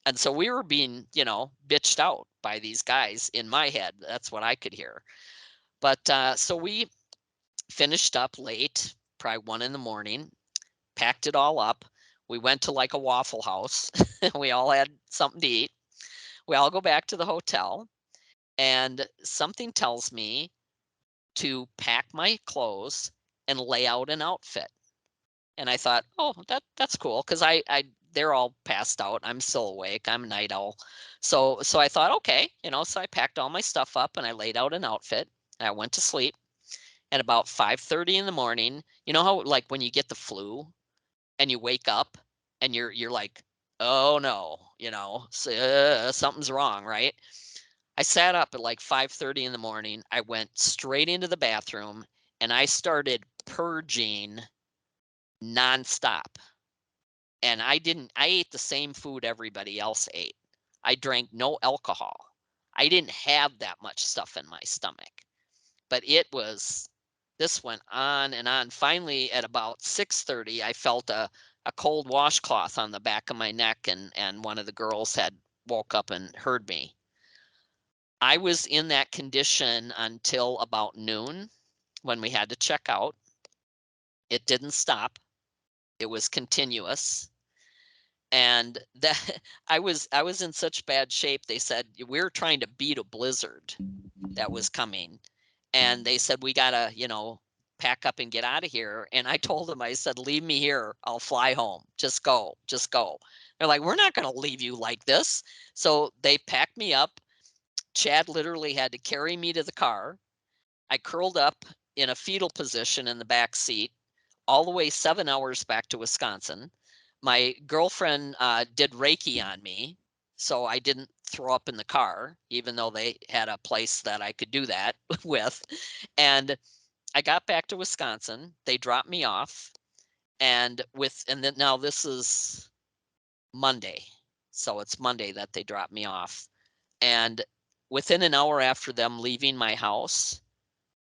And so we were being, bitched out by these guys in my head. That's what I could hear. But so we finished up late, probably 1 a.m, packed it all up. We went to like a Waffle House. We all had something to eat. We all go back to the hotel, and something tells me to pack my clothes and lay out an outfit. And I thought, oh, that's cool, because they're all passed out. I'm still awake. I'm a night owl. So I thought, okay, so I packed all my stuff up and I laid out an outfit. And I went to sleep. At about 5:30 in the morning, you know how like when you get the flu and you wake up and you're like, oh no, so, something's wrong, right? I sat up at like 5:30 in the morning. I went straight into the bathroom and I started purging nonstop. And I ate the same food everybody else ate. I drank no alcohol. I didn't have that much stuff in my stomach. But this went on and on. Finally, at about 6:30, I felt a cold washcloth on the back of my neck, and one of the girls had woke up and heard me. I was in that condition until about noon when we had to check out. It didn't stop. It was continuous. And that I was in such bad shape. They said we're trying to beat a blizzard that was coming. And they said, we gotta, pack up and get out of here. And I told them, I said, leave me here. I'll fly home. Just go, just go. They're like, we're not gonna leave you like this. So they packed me up. Chad literally had to carry me to the car. I curled up in a fetal position in the back seat all the way 7 hours back to Wisconsin. My girlfriend did Reiki on me, so I didn't throw up in the car, even though they had a place that I could do that with. And I got back to Wisconsin. They dropped me off, and then now this is Monday, so it's Monday that they dropped me off. And within an hour after them leaving my house,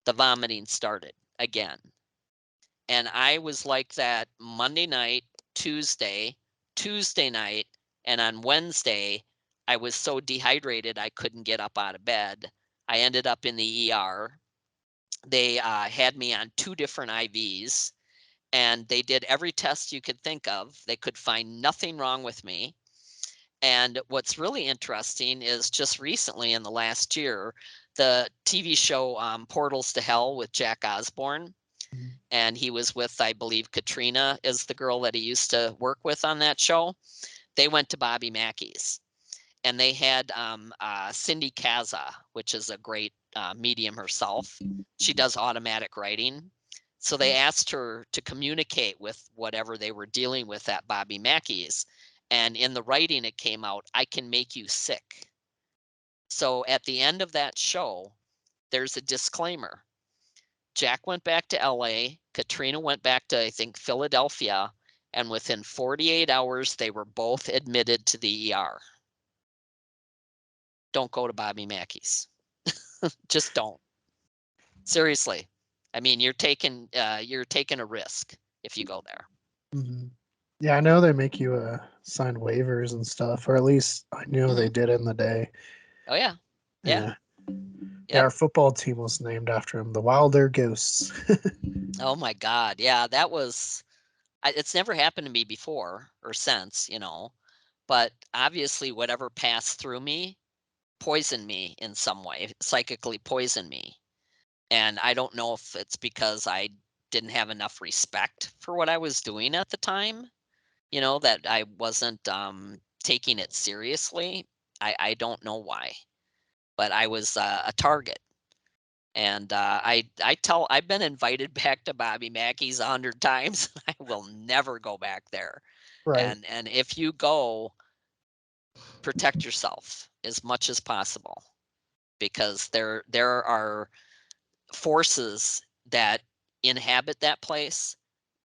the vomiting started again. And I was like that Monday night, Tuesday night, and on Wednesday, I was so dehydrated I couldn't get up out of bed. I ended up in the ER. They had me on 2 different IVs, and they did every test you could think of. They could find nothing wrong with me. And what's really interesting is just recently in the last year, the TV show Portals to Hell with Jack Osborne, Mhm. and he was with, I believe, Katrina is the girl that he used to work with on that show. They went to Bobby Mackey's, and they had Cindy Kaza, which is a great medium herself. She does automatic writing. So they asked her to communicate with whatever they were dealing with at Bobby Mackey's. And in the writing, it came out, I can make you sick. So at the end of that show, there's a disclaimer. Jack went back to LA. Katrina went back to, I think, Philadelphia. And within 48 hours, they were both admitted to the ER. Don't go to Bobby Mackey's. Just don't. Seriously. I mean, you're taking a risk if you go there. Mhm. Yeah, I know they make you sign waivers and stuff, or at least I knew they Hmm. did in the day. Oh yeah. Yeah. Yeah. Yeah, Yep. our football team was named after him, the Wilder Ghosts. Oh my God. Yeah, that was it's never happened to me before or since, but obviously whatever passed through me poisoned me in some way, psychically poisoned me. And I don't know if it's because I didn't have enough respect for what I was doing at the time, that I wasn't taking it seriously. I don't know why, but I was a target. And I've been invited back to Bobby Mackey's 100 times. I will never go back there. Right. And if you go, protect yourself as much as possible, because there are forces that inhabit that place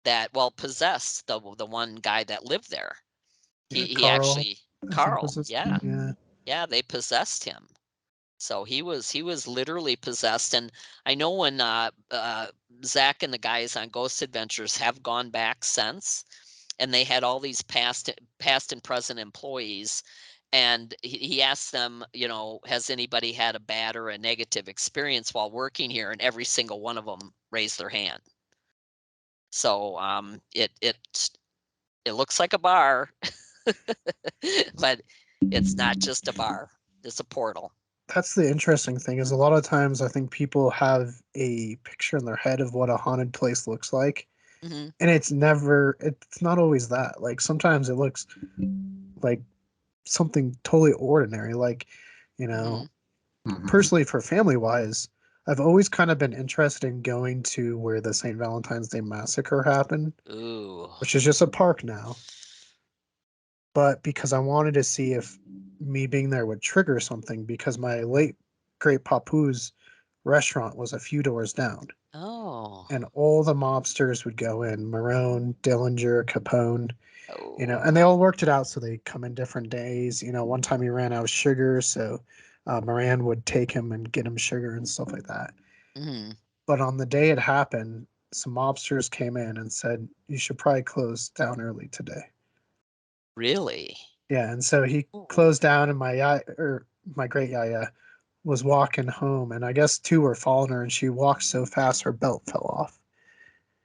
that, well, possess the one guy that lived there. Yeah, He Carl, actually, I think was Carl, his yeah, name. Yeah. yeah, they possessed him. So he was literally possessed. And I know when Zach and the guys on Ghost Adventures have gone back since, and they had all these past and present employees, and he asked them, has anybody had a bad or a negative experience while working here? And every single one of them raised their hand. So it looks like a bar, but it's not just a bar. It's a portal. that's the interesting thing is a lot of times I think people have a picture in their head of what a haunted place looks like, Mhm, and it's not always that. Like sometimes it looks like something totally ordinary. Like, you know, mhm. Hmm. personally for family wise, I've always kind of been interested in going to where the St. Valentine's Day massacre happened, Ooh. which is just a park now. But because I wanted to see if me being there would trigger something, because my late great papoose restaurant was a few doors down, Oh. and all the mobsters would go in: Marone, Dillinger, Capone, and they Oh. all worked it out so they come in different days. One time he ran out of sugar, so Moran would take him and get him sugar and stuff like that. Mhm. But on the day it happened, some mobsters came in and said, "You should probably close down early today." Really? Yeah, and so he Ooh. closed down, and my great yaya was walking home, and I guess two were following her, and she walked so fast her belt fell off,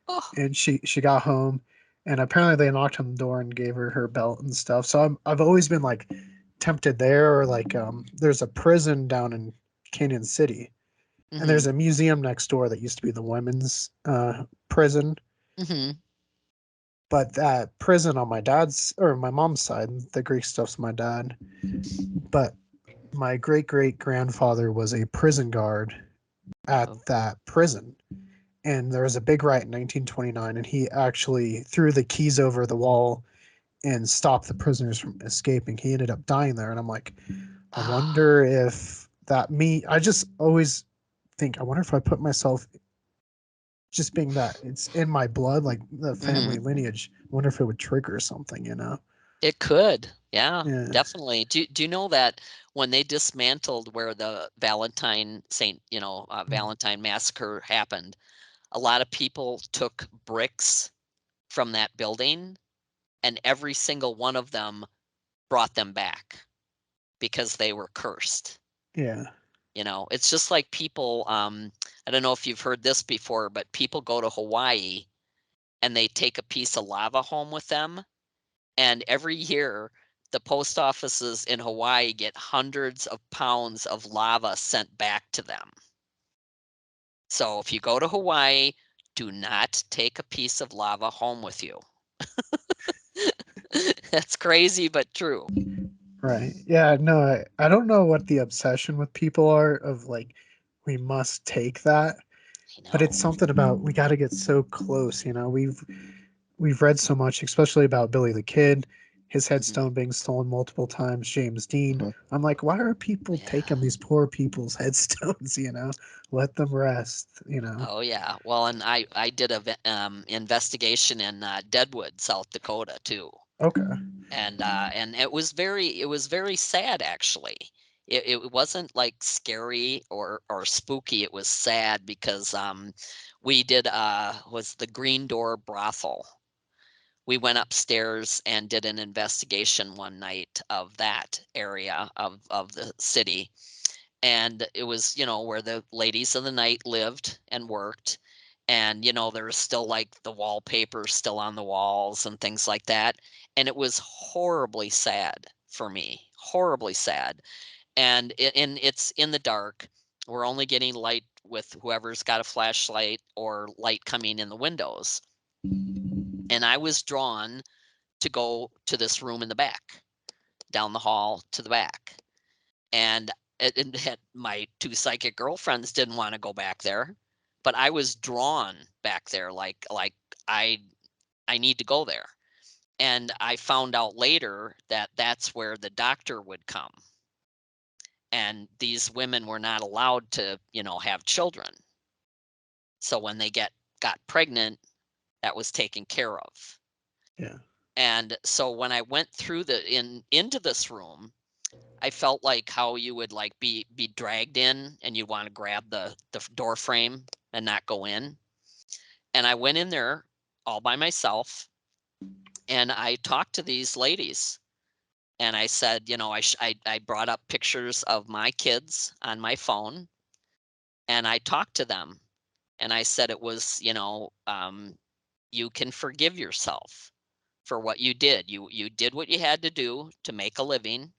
Oh. and she got home, and apparently they knocked on the door and gave her her belt and stuff. So I've always been like tempted there, or like there's a prison down in Canyon City, and there's Mhm, a museum next door that used to be the women's prison. mhm. But that prison on my dad's or my mom's side, the Greek stuff's my dad. But my great great grandfather was a prison guard at Oh. that prison. And there was a big riot in 1929, and he actually threw the keys over the wall and stopped the prisoners from escaping. He ended up dying there. And I'm like, I Ah. wonder if I just always think, I wonder if I put myself just being that it's in my blood, like the family Mhm. lineage. I wonder if it would trigger something. It could. Yeah, Yeah. definitely. Do you know that when they dismantled where the Mm. Valentine massacre happened, a lot of people took bricks from that building, and every single one of them brought them back because they were cursed. Yeah. It's just like people, I don't know if you've heard this before, but people go to Hawaii and they take a piece of lava home with them. And every year, the post offices in Hawaii get hundreds of pounds of lava sent back to them. So if you go to Hawaii, do not take a piece of lava home with you. That's crazy, but true. Right. Yeah. No, I don't know what the obsession with people are of like, we must take that, I but it's know. something about we got to get so close. We've read so much, especially about Billy the Kid, his Mhm. headstone being stolen multiple times, James Dean. I'm like, why are Oh, people yeah. taking these poor people's headstones? Let them rest. Oh, yeah. Well, and I did a investigation in Deadwood, South Dakota, too. Okay. And it was very sad, actually. It wasn't like scary or spooky. It was sad because we did was the Green Door brothel. We went upstairs and did an investigation one night of that area of the city, and it was where the ladies of the night lived and worked. And there was still like the wallpaper still on the walls and things like that, and it was horribly sad for me, horribly sad. And it's in the dark. We're only getting light with whoever's got a flashlight or light coming in the windows. And I was drawn to go to this room in the back, down the hall to the back. And my two psychic girlfriends didn't want to go back there, but I was drawn back there, like I I need to go there. And I found out later that that's where the doctor would come, and these women were not allowed to have children. So when they got pregnant, that was taken care of. Yeah. And so when I went through the in into this room, I felt like how you would like be dragged in and you want to grab the door frame and not go in. And I went in there all by myself, and I talked to these ladies, and I said, I brought up pictures of my kids on my phone, and I talked to them, and I said it was, you can forgive yourself for what you did. You did what you had to do to make a living.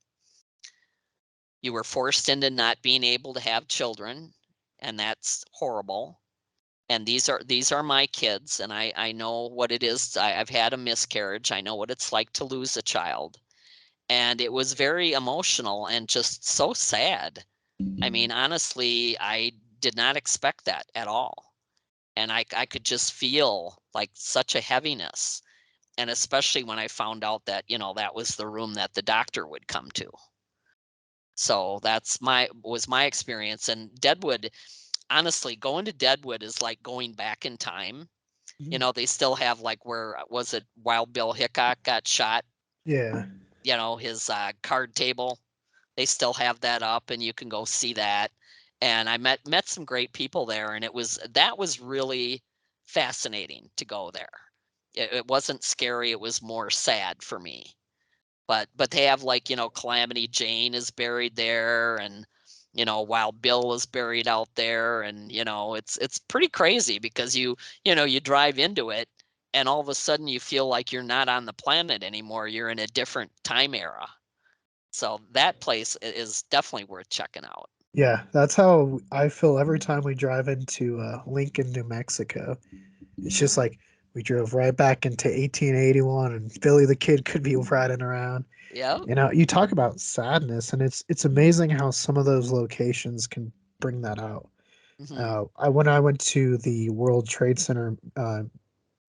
You were forced into not being able to have children, and that's horrible. And these are my kids, and I know what it is. I've had a miscarriage. I know what it's like to lose a child. And it was very emotional and just so sad. I mean, honestly, I did not expect that at all. And I could just feel like such a heaviness. And especially when I found out that, that was the room that the doctor would come to. So that's was my experience. And Deadwood, honestly, going to Deadwood is like going back in time. Mhm. They still have like where was it Wild Bill Hickok got shot, Yeah. his card table. They still have that up and you can go see that. And I met some great people there, and that was really fascinating to go there. It wasn't scary, it was more sad for me. But they have like, Calamity Jane is buried there, and Wild Bill is buried out there, and it's pretty crazy because you drive into it and all of a sudden you feel like you're not on the planet anymore. You're in a different time era. So that place is definitely worth checking out. Yeah, that's how I feel every time we drive into Lincoln, New Mexico. It's just like we drove right back into 1881, and Billy the Kid could be riding around. Yeah. You talk about sadness, and it's amazing how some of those locations can bring that out. Hmm. When I went to the World Trade Center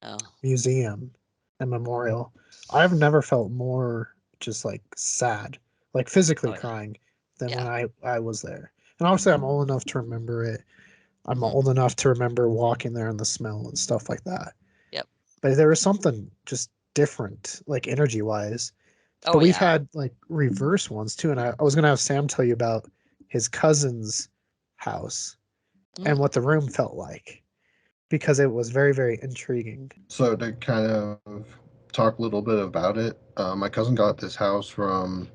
Oh. museum and memorial, I've never felt more just like sad, like physically Oh yeah. crying, than when Yeah. I was there. And obviously, I'm old enough to remember it. I'm Hmm. old enough to remember walking there and the smell and stuff like that. Yep. But there was something just different, like energy wise. But Oh we've yeah. had like reverse ones too. And I was gonna have Sam tell you about his cousin's house and Mm. what the room felt like because it was very, very intriguing. So to kind of talk a little bit about it, my cousin got this house from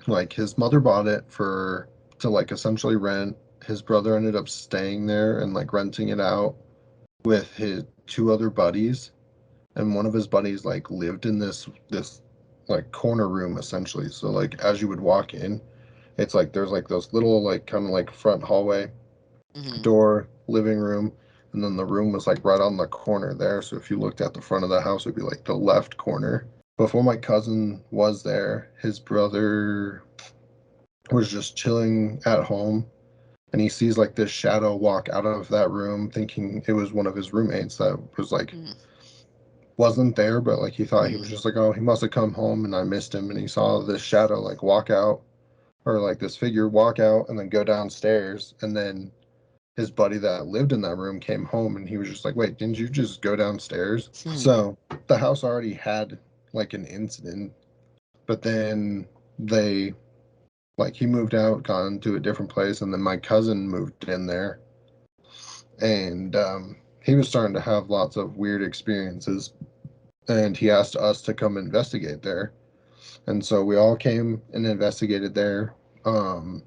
like his mother bought it for to like essentially rent. His brother ended up staying there and like renting it out with his two other buddies, and one of his buddies like lived in this like corner room essentially. So like as you would walk in, it's like there's like those little like kind of like front hallway Hmm. door, living room, and then the room was like right on the corner there. So if you looked at the front of the house, it'd be like the left corner. Before my cousin was there, his brother was just chilling at home, and he sees like this shadow walk out of that room, thinking it was one of his roommates that was like Mm. wasn't there, but like he thought he was Mm. just like, oh, he must have come home and I missed him, and he saw this shadow like walk out, or like this figure walk out and then go downstairs, and then his buddy that lived in that room came home and he was just like, wait, didn't you just go downstairs? Hmm. So the house already had like an incident, but then they like he moved out, gone to a different place, and then my cousin moved in there, and he was starting to have lots of weird experiences, and he asked us to come investigate there, and so we all came and investigated there. Um,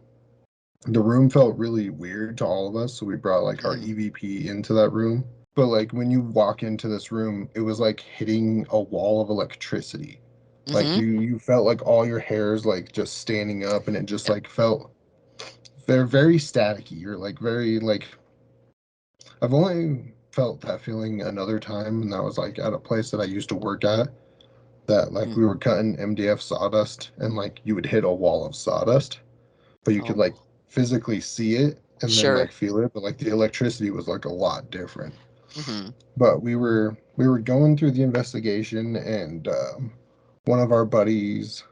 the room felt really weird to all of us, so we brought like our Hmm. EVP into that room. But like when you walk into this room, it was like hitting a wall of electricity. Like Hmm. you felt like all your hairs like just standing up, and it just Yep. like felt they're very staticky. You're like very like I've only felt that feeling another time, and that was like at a place that I used to work at. That like Mm. we were cutting MDF sawdust, and like you would hit a wall of sawdust, but you could Oh. like physically see it and then Sure. like feel it, but like the electricity was like a lot different. Hmm. But we were going through the investigation, and one of our buddies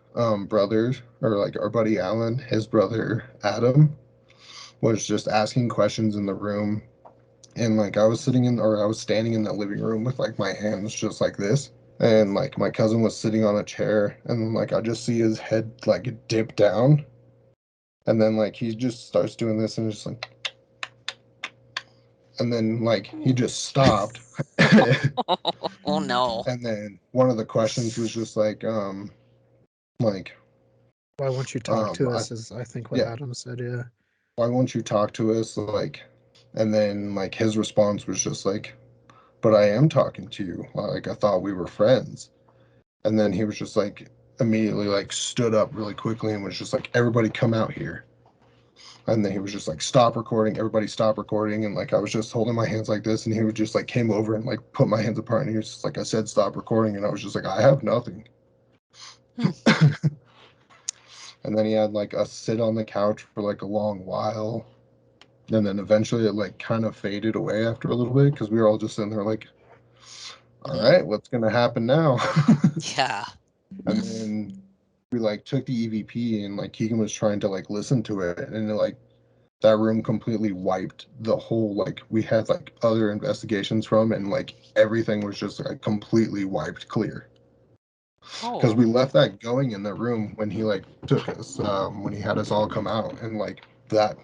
brothers, or like our buddy Alan, his brother Adam, was just asking questions in the room, and like I was standing in the living room with like my hands just like this, and like my cousin was sitting on a chair, and like I just see his head like dip down, and then like he just starts doing this, and just like, and then like he just stopped. Oh no. And then one of the questions was just like Why won't you talk to I us? Is I think what yeah, Adam said. Yeah. why won't you talk to us? Like, and then like his response was just like, but I am talking to you. Like I thought we were friends. And then he was just like, immediately like stood up really quickly and was just like, everybody come out here. And then he was just like, stop recording, everybody stop recording. And like I was just holding my hands like this, and he would just like came over and like put my hands apart, and he was just like, I said stop recording, and I was just like, I have nothing. Hmm. And then he had like us sit on the couch for like a long while. And then eventually it like kind of faded away after a little bit because we were all just sitting there like, all Hmm. right, what's gonna happen now? Yeah. And then we like took the EVP, and like Keegan was trying to like listen to it, and like that room completely wiped the whole, like we had like other investigations from, and like everything was just like completely wiped clear because Oh, we left that going in the room when he like took us, when he had us all come out, and like that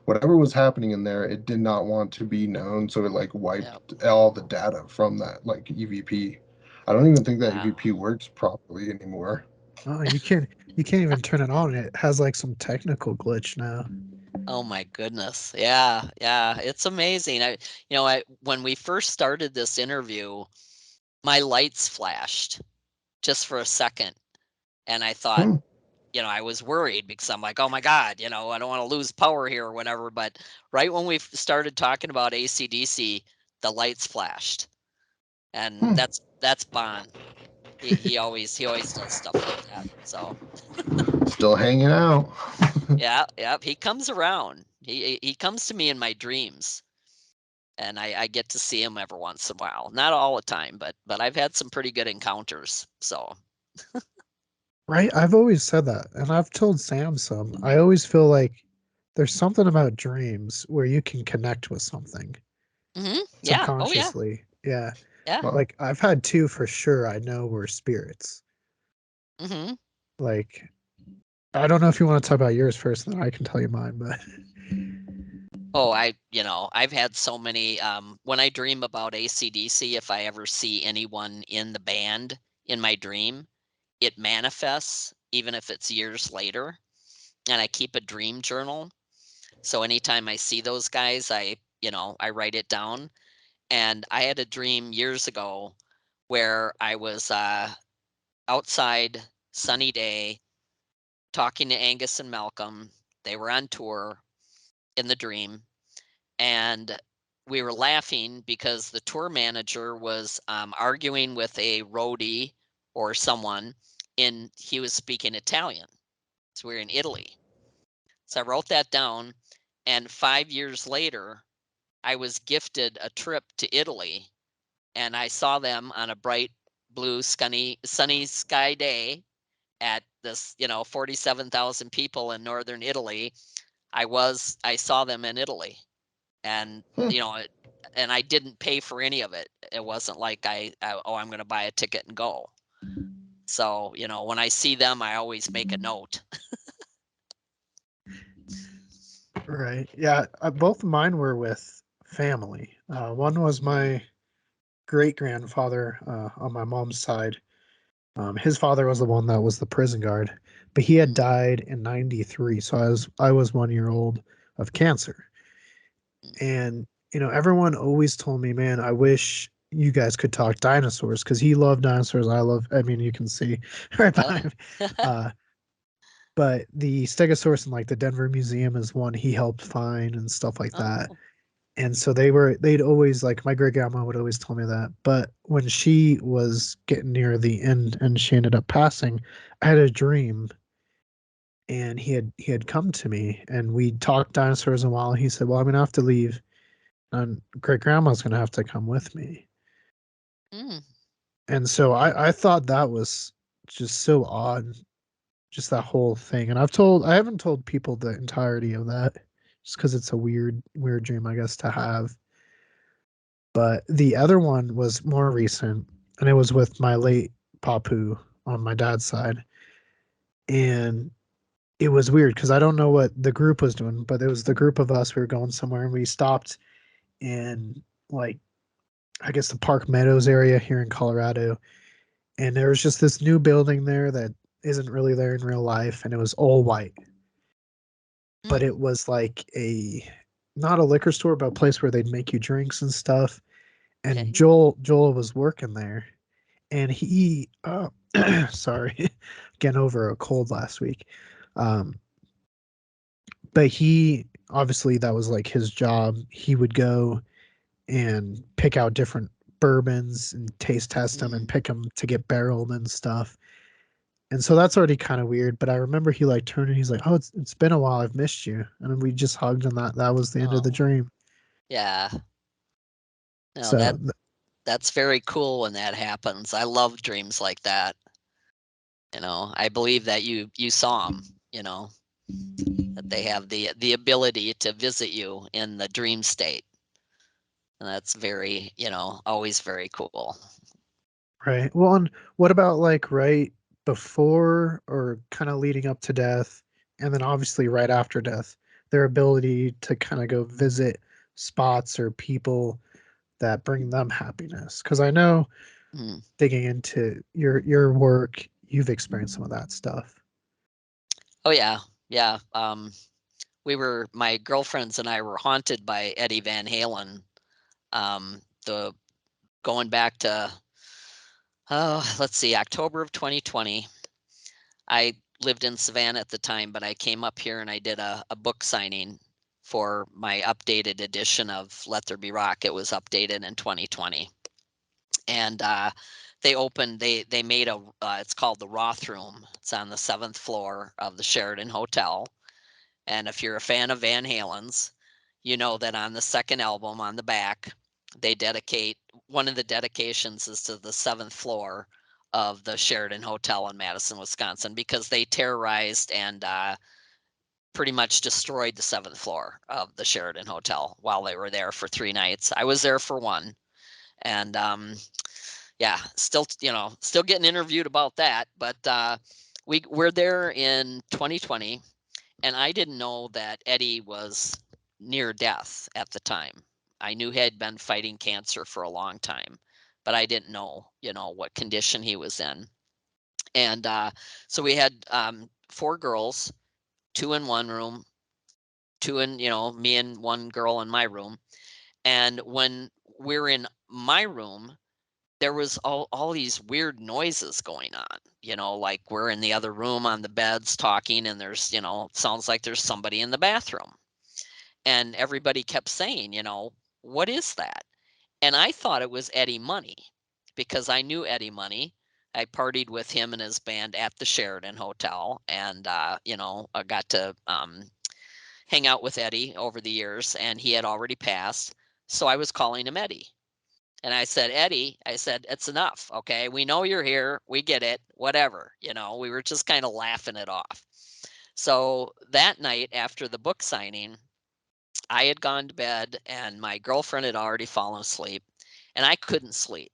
whatever was happening in there, it did not want to be known, so it like yeah. wiped all the data from that like EVP. I don't even think that Wow. EVP works properly anymore. Oh, you can't even turn it on. It has like some technical glitch now. Oh my goodness. Yeah, yeah. It's amazing. I when we first started this interview, my lights flashed just for a second, and I thought, Hmm. I was worried because I'm like, oh my God, I don't want to lose power here or whatever. But right when we started talking about ACDC, the lights flashed, and Hmm. that's Bon. He always does stuff like that. So Still hanging out. yeah, yeah, he comes around. He comes to me in my dreams, and I get to see him every once in a while. Not all the time, but I've had some pretty good encounters. So Right? I've always said that, and I've told Sam some. I always feel like there's something about dreams where you can connect with something yeah, oh yeah, subconsciously. Yeah. yeah. Well, Like I've had two for sure I know were spirits. hmm Like I don't know if you want to talk about yours first, then I can tell you mine, but Oh, I've had so many. When I dream about AC/DC, if I ever see anyone in the band in my dream, it manifests, even if it's years later. And I keep a dream journal. So anytime I see those guys, I write it down. And I had a dream years ago where I was outside, sunny day, talking to Angus and Malcolm. They were on tour in the dream, and we were laughing because the tour manager was arguing with a roadie or someone, and he was speaking Italian. So we were in Italy. So I wrote that down, and 5 years later, I was gifted a trip to Italy, and I saw them on a bright blue, sunny sky day at this, 47,000 people in northern Italy. I saw them in Italy, and hmm. and I didn't pay for any of it. It wasn't like oh, I'm going to buy a ticket and go. So, when I see them, I always make a note. right. Yeah, both of mine were with family. One was my great grandfather on my mom's side. His father was the one that was the prison guard, but he had Mm, died in '93, so I was 1 year old of cancer. mm. And everyone always told me, man, I wish you guys could talk dinosaurs because he loved dinosaurs. I mean, you can see right behind me. Uh, but the Stegosaurus in like the Denver Museum is one he helped find and stuff like that. Oh, And so they'd always like my great grandma would always tell me that. But when she was getting near the end and she ended up passing, I had a dream and he had come to me and we talked dinosaurs a while. He said, well, I'm gonna have to leave and great grandma's gonna have to come with me. mm, And so I thought that was just so odd, just that whole thing. And I haven't told people the entirety of that just because it's a weird dream, I guess, to have. But the other one was more recent, and it was with my late papu on my dad's side. And it was weird because I don't know what the group was doing, but it was the group of us. We were going somewhere and we stopped in like I guess the Park Meadows area here in Colorado. And there was just this new building there that isn't really there in real life, and it was all white. But mm. it was like a not a liquor store, but a place where they'd make you drinks and stuff. And Okay. Joel was working there, and he sorry, getting over a cold last week. Um, but he obviously that was like his job. He would go and pick out different bourbons and taste test them and Mm. pick them to get barreled and stuff. And so that's already kind of weird. But I remember he like turned and he's like, "Oh, it's been a while. I've missed you." And then we just hugged, and that was the end of the Oh, dream. yeah. No, So that's very cool when that happens. I love dreams like that. I believe that you saw them, that they have the ability to visit you in the dream state. And that's very, always very cool. right. Well, and what about like right before or kind of leading up to death, and then obviously right after death, their ability to kind of go visit spots or people that bring them happiness? Because I know Mm. digging into your work, you've experienced some of that stuff. Oh yeah. Yeah. My girlfriends and I were haunted by Eddie Van Halen. The Going back to, let's see, October of 2020. I lived in Savannah at the time, but I came up here and I did a book signing for my updated edition of Let There Be Rock. It was updated in 2020. And they made it's called the Roth Room. It's on the 7th floor of the Sheraton Hotel. And if you're a fan of Van Halen's, you know that on the second album on the back, they dedicate one of the dedications is to the 7th floor of the Sheraton Hotel in Madison, Wisconsin, because they terrorized and pretty much destroyed the 7th floor of the Sheraton Hotel while they were there for 3 nights. I was there for one, and yeah, still getting interviewed about that. But we're there in 2020, and I didn't know that Eddie was near death at the time. I knew he had been fighting cancer for a long time, but I didn't know, what condition he was in. And so we had 4 girls, 2 in one room, two in, me and one girl in my room. And when we're in my room, there was all these weird noises going on, like we're in the other room on the beds talking, and there's, sounds like there's somebody in the bathroom. And everybody kept saying, what is that? And I thought it was Eddie Money because I knew Eddie Money. I partied with him and his band at the Sheraton Hotel, and I got to hang out with Eddie over the years, and he had already passed. So I was calling him Eddie. And I said, Eddie, I said, it's enough. Okay. We know you're here. We get it. Whatever. We were just kind of laughing it off. So that night after the book signing, I had gone to bed and my girlfriend had already fallen asleep, and I couldn't sleep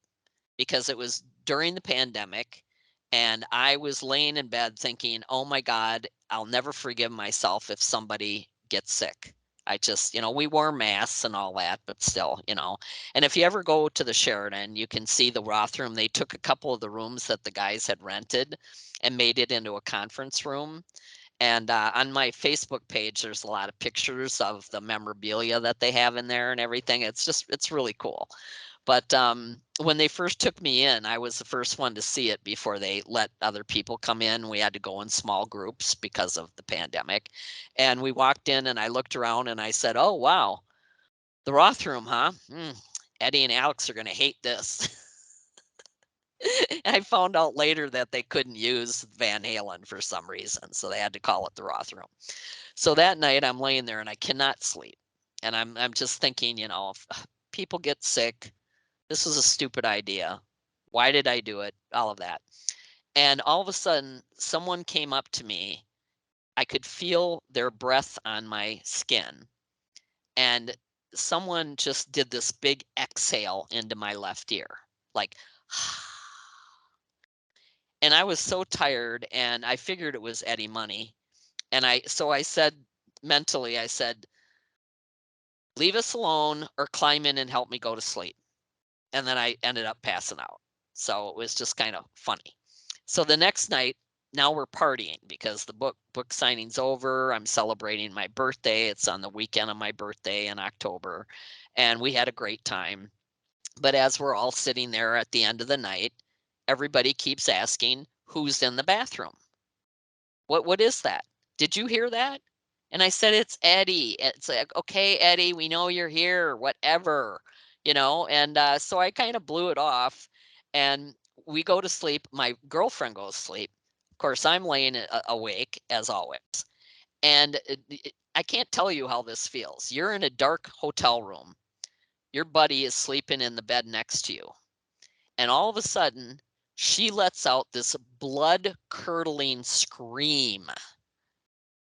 because it was during the pandemic. And I was laying in bed thinking, oh my God, I'll never forgive myself if somebody gets sick. I just, we wore masks and all that, but still, And if you ever go to the Sheraton, you can see the Roth Room. They took a couple of the rooms that the guys had rented and made it into a conference room. And on my Facebook page, there's a lot of pictures of the memorabilia that they have in there and everything. It's really cool. But when they first took me in, I was the first one to see it before they let other people come in. We had to go in small groups because of the pandemic. And we walked in and I looked around and I said, oh, wow, the Roth Room, huh? Eddie and Alex are going to hate this. I found out later that they couldn't use Van Halen for some reason, so they had to call it the Roth Room. So that night I'm laying there and I cannot sleep. And I'm just thinking, if people get sick, this was a stupid idea. Why did I do it? All of that. And all of a sudden, someone came up to me. I could feel their breath on my skin. And someone just did this big exhale into my left ear, like, and I was so tired and I figured it was Eddie Money. And I said mentally, I said, leave us alone or climb in and help me go to sleep. And then I ended up passing out. So it was just kind of funny. So the next night, now we're partying because the book signing's over. I'm celebrating my birthday. It's on the weekend of my birthday in October. And we had a great time. But as we're all sitting there at the end of the night, everybody keeps asking, who's in the bathroom? What is that? Did you hear that? And I said, it's Eddie. It's like, okay, Eddie, we know you're here, whatever, and so I kind of blew it off, and we go to sleep. My girlfriend goes to sleep. Of course, I'm laying awake as always. And I can't tell you how this feels. You're in a dark hotel room. Your buddy is sleeping in the bed next to you. And all of a sudden, she lets out this blood-curdling scream.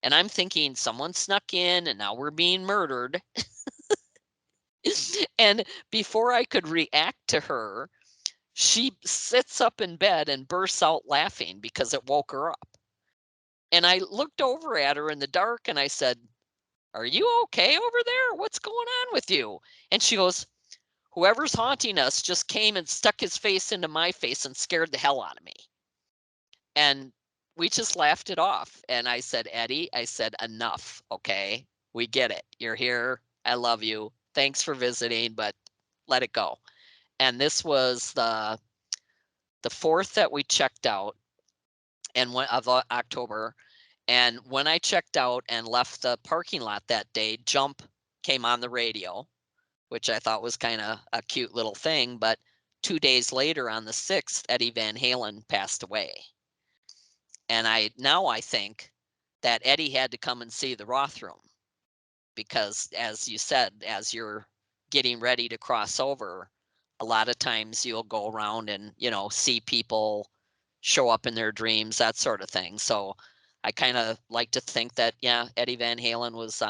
And I'm thinking someone snuck in and now we're being murdered. And before I could react to her, she sits up in bed and bursts out laughing because it woke her up. And I looked over at her in the dark and I said, "Are you okay over there? What's going on with you?" And she goes, "Whoever's haunting us just came and stuck his face into my face and scared the hell out of me." And we just laughed it off. And I said, "Eddie," I said, "enough, okay? We get it. You're here. I love you. Thanks for visiting, but let it go." And this was the 4th that we checked out and of October. And when I checked out and left the parking lot that day, Jump came on the radio, which I thought was kind of a cute little thing. But 2 days later, on the 6th, Eddie Van Halen passed away. And I think that Eddie had to come and see the Roth Room because, as you said, as you're getting ready to cross over, a lot of times you'll go around and, see people show up in their dreams, that sort of thing. So I kind of like to think that, yeah, Eddie Van Halen was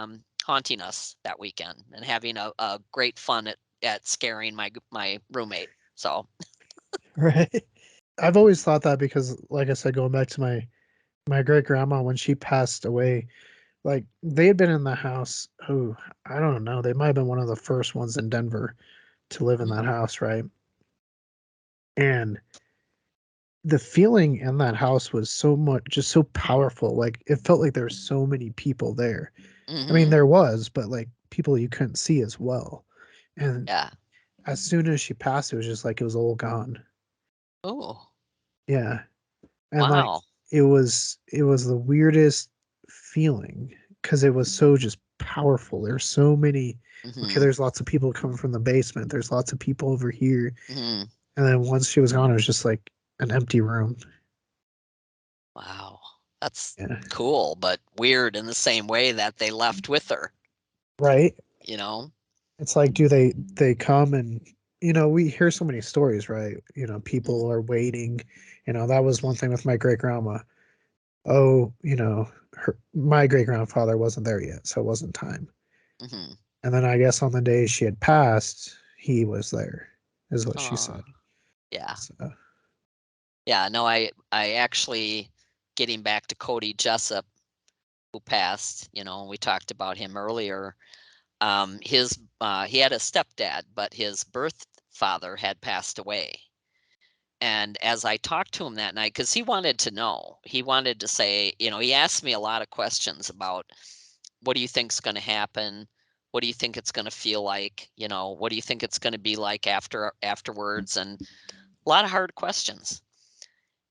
haunting us that weekend and having a great fun at scaring my roommate. So Right. I've always thought that because, like I said, going back to my great grandma when she passed away, like they had been in the house. Oh, I don't know. They might have been one of the first ones in Denver to live in that house, right? And the feeling in that house was so much, just so powerful. Like it felt like there were so many people there. I mean, hmm there was, but like people you couldn't see as well. And yeah. as soon as she passed, it was just like it was all gone. Oh, Yeah. And like wow. it was the weirdest feeling because it was so just powerful. There's so many. Okay, hmm there's lots of people coming from the basement. There's lots of people over here. hmm And then once she was gone, it was just like an empty room. Wow. That's Yeah. cool, but weird in the same way that they left with her, Right. you know? It's like, do they come and we hear so many stories, right? People are waiting. That was one thing with my great grandma. Oh, my great grandfather wasn't there yet, so it wasn't time. Mm-hmm. And then I guess on the day she had passed, he was there, is what she Oh, said. yeah. So, Yeah, no, I actually, getting back to Cody Jessup, who passed, we talked about him earlier. He had a stepdad, but his birth father had passed away. And as I talked to him that night, because he wanted to know, he wanted to say, he asked me a lot of questions about, what do you think's going to happen? What do you think it's going to feel like? What do you think it's going to be like afterwards? And a lot of hard questions.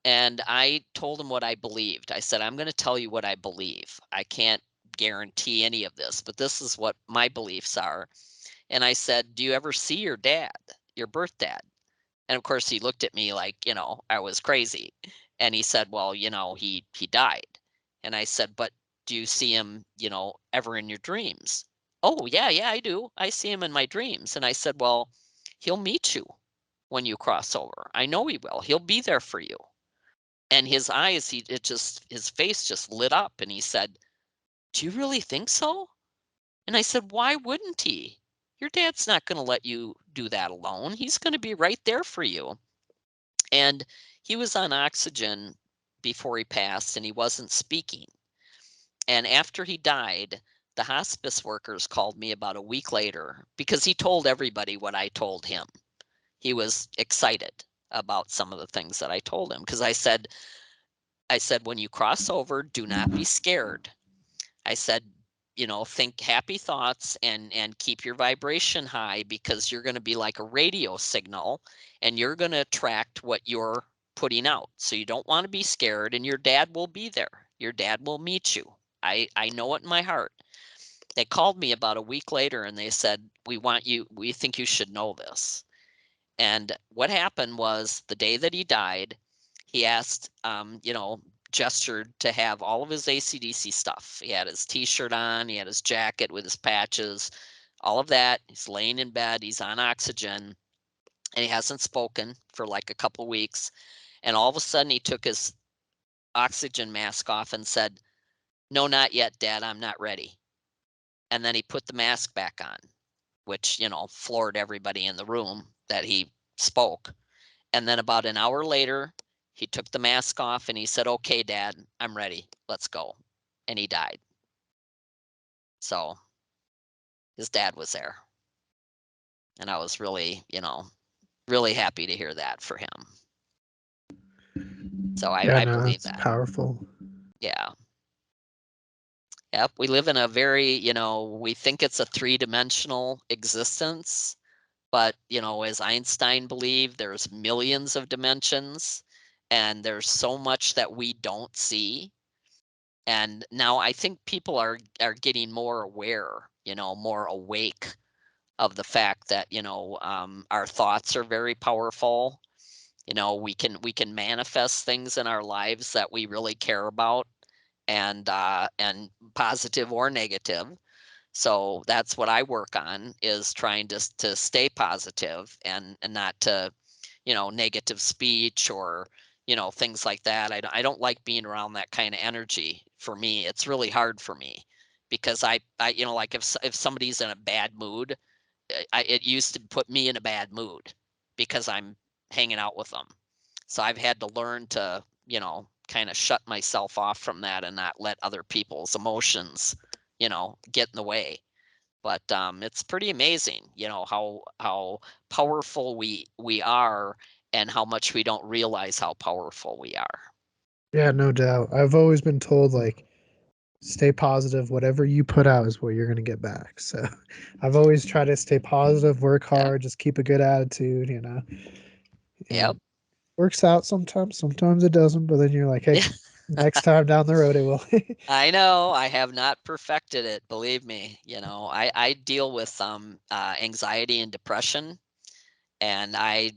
And I told him what I believed. I said, "I'm going to tell you what I believe. I can't guarantee any of this, but this is what my beliefs are." And I said, "Do you ever see your dad, your birth dad?" And of course, he looked at me like, I was crazy. And he said, "Well, he died." And I said, "But do you see him, ever in your dreams?" "Oh, yeah, yeah, I do. I see him in my dreams." And I said, "Well, he'll meet you when you cross over. I know he will. He'll be there for you." And his eyes, his face just lit up and he said, "Do you really think so?" And I said, "Why wouldn't he? Your dad's not going to let you do that alone. He's going to be right there for you." And he was on oxygen before he passed and he wasn't speaking. And after he died, the hospice workers called me about a week later because he told everybody what I told him. He was excited about some of the things that I told him because I said, "When you cross over, do not be scared." I said, think happy thoughts and keep your vibration high because you're going to be like a radio signal and you're going to attract what you're putting out. So you don't want to be scared, and your dad will be there. Your dad will meet you. I know it in my heart. They called me about a week later and they said, we think you should know this. And what happened was the day that he died, he asked, gestured to have all of his AC/DC stuff. He had his t-shirt on, he had his jacket with his patches, all of that. He's laying in bed, he's on oxygen, and he hasn't spoken for like a couple weeks. And all of a sudden he took his oxygen mask off and said, "No, not yet, Dad, I'm not ready." And then he put the mask back on, which, floored everybody in the room that he spoke. And then about an hour later, he took the mask off and he said, "Okay, Dad, I'm ready. Let's go." And he died. So his dad was there. And I was really, really happy to hear that for him. So Yeah, I no, believe that's that. powerful. Yeah. Yep. We live in a very, we think it's a three-dimensional existence. But, as Einstein believed, there's millions of dimensions and there's so much that we don't see. And now I think people are getting more aware, more awake of the fact that, our thoughts are very powerful. We can manifest things in our lives that we really care about, and positive or negative. So that's what I work on, is trying to stay positive and not to, negative speech or, things like that. I don't like being around that kind of energy. For me, it's really hard for me because like if somebody's in a bad mood, it used to put me in a bad mood because I'm hanging out with them. So I've had to learn to, kind of shut myself off from that and not let other people's emotions, get in the way. But it's pretty amazing, how powerful we are, and how much we don't realize how powerful we are. Yeah, no doubt. I've always been told like stay positive. Whatever you put out is what you're gonna get back. So I've always tried to stay positive, work Yeah. hard, just keep a good attitude, Yep. and works out sometimes. Sometimes it doesn't, but then you're like, hey, Yeah. next time down the road it will. I know I have not perfected it. Believe me, I deal with anxiety and depression, and I,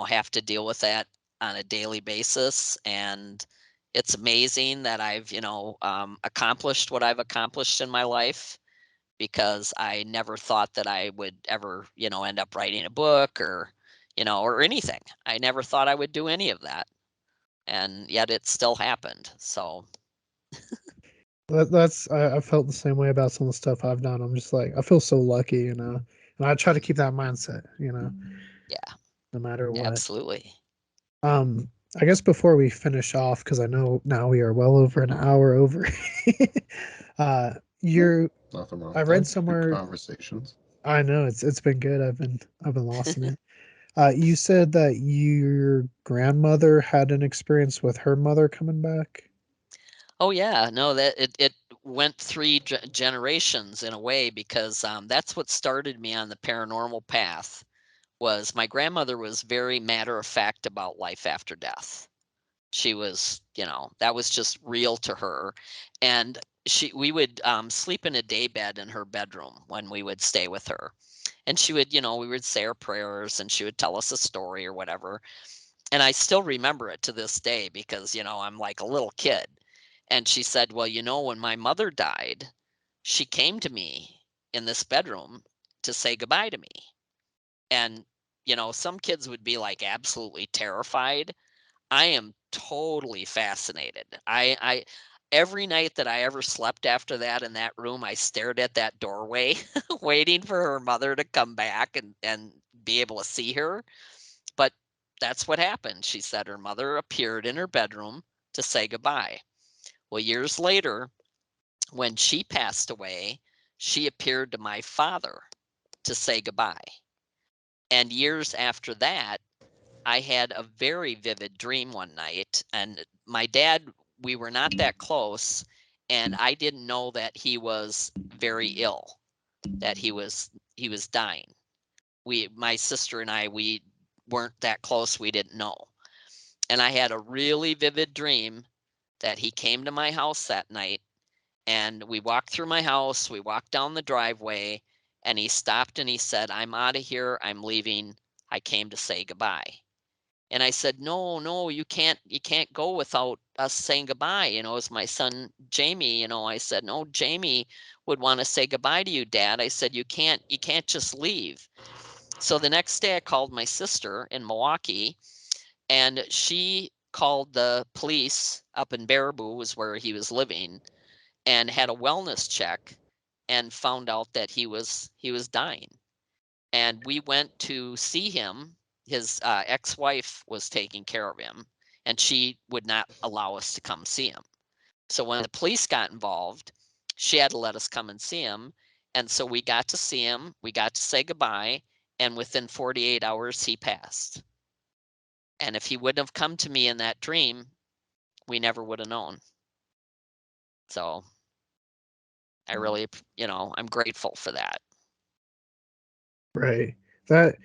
have to deal with that on a daily basis. And it's amazing that I've, accomplished what I've accomplished in my life, because I never thought that I would ever, end up writing a book or anything. I never thought I would do any of that. And yet it still happened. So, That's I felt the same way about some of the stuff I've done. I'm just like I feel so lucky, and I try to keep that mindset, yeah, no matter what. absolutely. Um, I guess before we finish off, because I know now we are well over an hour over. You're Nothing wrong I with read that. Good somewhere. conversations. I know it's been good. I've been lost in it. You said that your grandmother had an experience with her mother coming back. Oh yeah, no, that it went three generations in a way, because that's what started me on the paranormal path. Was my grandmother was very matter of fact about life after death. She was, that was just real to her. And we would sleep in a day bed in her bedroom when we would stay with her. And she would, we would say our prayers and she would tell us a story or whatever. And I still remember it to this day because, I'm like a little kid. And she said, "Well, when my mother died, she came to me in this bedroom to say goodbye to me." And, some kids would be like absolutely terrified. I am totally fascinated. I every night that I ever slept after that in that room, I stared at that doorway, waiting for her mother to come back and be able to see her. But that's what happened. She said her mother appeared in her bedroom to say goodbye. Well, years later, when she passed away, she appeared to my father to say goodbye. And years after that, I had a very vivid dream one night, and my dad, we were not that close, and I didn't know that he was very ill, that he was dying. My sister and I, we weren't that close, we didn't know. And I had a really vivid dream that he came to my house that night, and we walked through my house, we walked down the driveway, and he stopped and he said, "I'm out of here. I'm leaving. I came to say goodbye." And I said, "No, no, you can't go without us saying goodbye." As my son Jamie, I said, "No, Jamie would want to say goodbye to you, Dad." I said, "You can't just leave." So the next day I called my sister in Milwaukee, and she called the police up in Baraboo, was where he was living, and had a wellness check and found out that he was dying. And we went to see him. His ex-wife was taking care of him, and she would not allow us to come see him. So when the police got involved, she had to let us come and see him. And so we got to see him, we got to say goodbye, and within 48 hours he passed. And if he wouldn't have come to me in that dream, we never would have known. So I really, I'm grateful for that. Right. That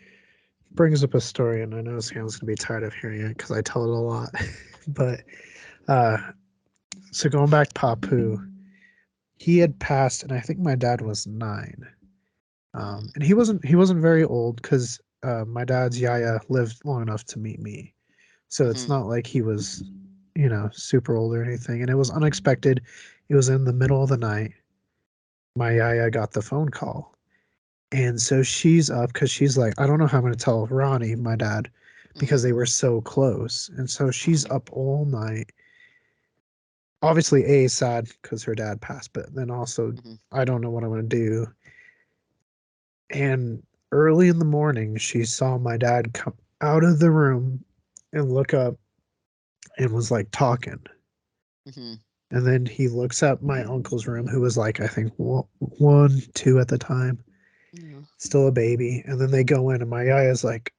brings up a story, and I know Sam's gonna be tired of hearing it because I tell it a lot. But uh, so going back, Papu, he had passed, and I think my dad was 9. And he wasn't very old because my dad's yaya lived long enough to meet me, so it's Mm-hmm. not like he was, super old or anything. And it was unexpected. It was in the middle of the night. My yaya got the phone call, and so she's up because she's like, I don't know how I'm going to tell Ronnie, my dad, because Mm-hmm. they were so close. And so she's up all night. Obviously, A, sad because her dad passed, but then also, Mm-hmm. I don't know what I'm going to do. And early in the morning, she saw my dad come out of the room and look up and was like talking. Mm-hmm. And then he looks at my uncle's room, who was like, I think 1, 2 at the time, Yeah. still a baby. And then they go in, and my eye is like,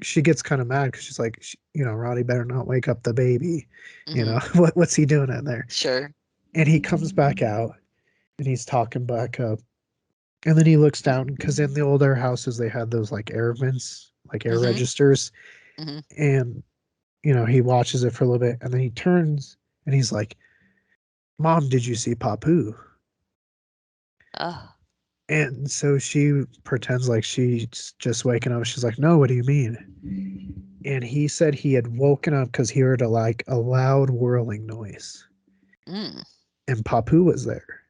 she gets kind of mad because she's like, Roddy better not wake up the baby. Mm-hmm. What's he doing in there? Sure. And he comes back out and he's talking back up. And then he looks down because in the older houses, they had those like air vents, like air Mm-hmm. registers. Mm-hmm. And, he watches it for a little bit and then he turns and he's like, Mom, did you see Papu? Oh. And so she pretends like she's just waking up. She's like, no, what do you mean? And he said he had woken up because he heard a loud whirling noise. Mm. And Papu was there.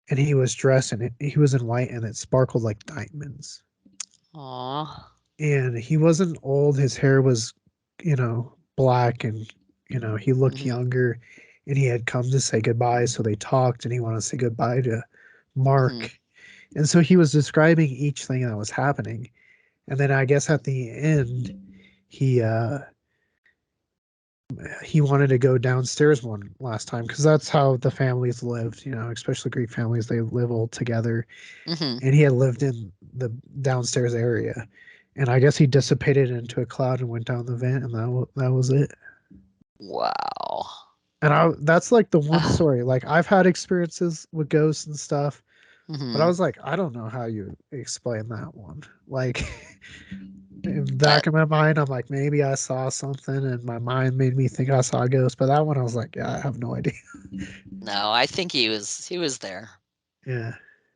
And he was dressed and he was in white and it sparkled like diamonds. Aw. And he wasn't old. His hair was, black and, he looked Mm-hmm. younger and he had come to say goodbye. So they talked and he wanted to say goodbye to Mm-hmm. Mark. And so he was describing each thing that was happening. And then I guess at the end, he uh he wanted to go downstairs one last time because that's how the families lived, especially Greek families, they live all together. Mm-hmm. And he had lived in the downstairs area. And I guess he dissipated into a cloud and went down the vent, and that was it. Wow. And that's like the one Ah. story. Like I've had experiences with ghosts and stuff, but I Mm-hmm. was like, I don't know how you explain that one. Like in the That back of my mind, I'm like, maybe I saw something, and my mind made me think I saw a ghost. But that one, I was like, yeah, I have no idea. no, I think he was there. Yeah.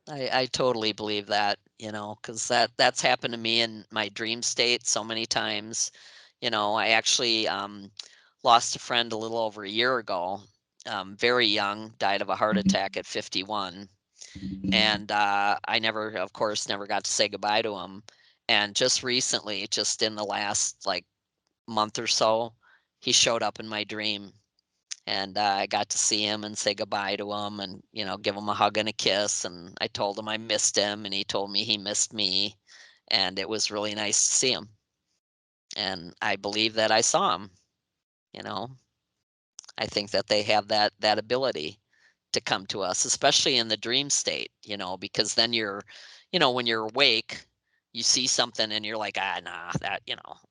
I totally believe that, because that's happened to me in my dream state so many times. I actually lost a friend a little over a year ago, very young, died of a heart attack at 51. And I never, of course, never got to say goodbye to him. And just recently, just in the last like month or so, he showed up in my dream, and I got to see him and say goodbye to him, and give him a hug and a kiss. And I told him I missed him, and he told me he missed me, and it was really nice to see him. And I believe that I saw him. You know, I think that they have that ability to come to us, especially in the dream state. Because then when you're awake, you see something and you're like, nah, that,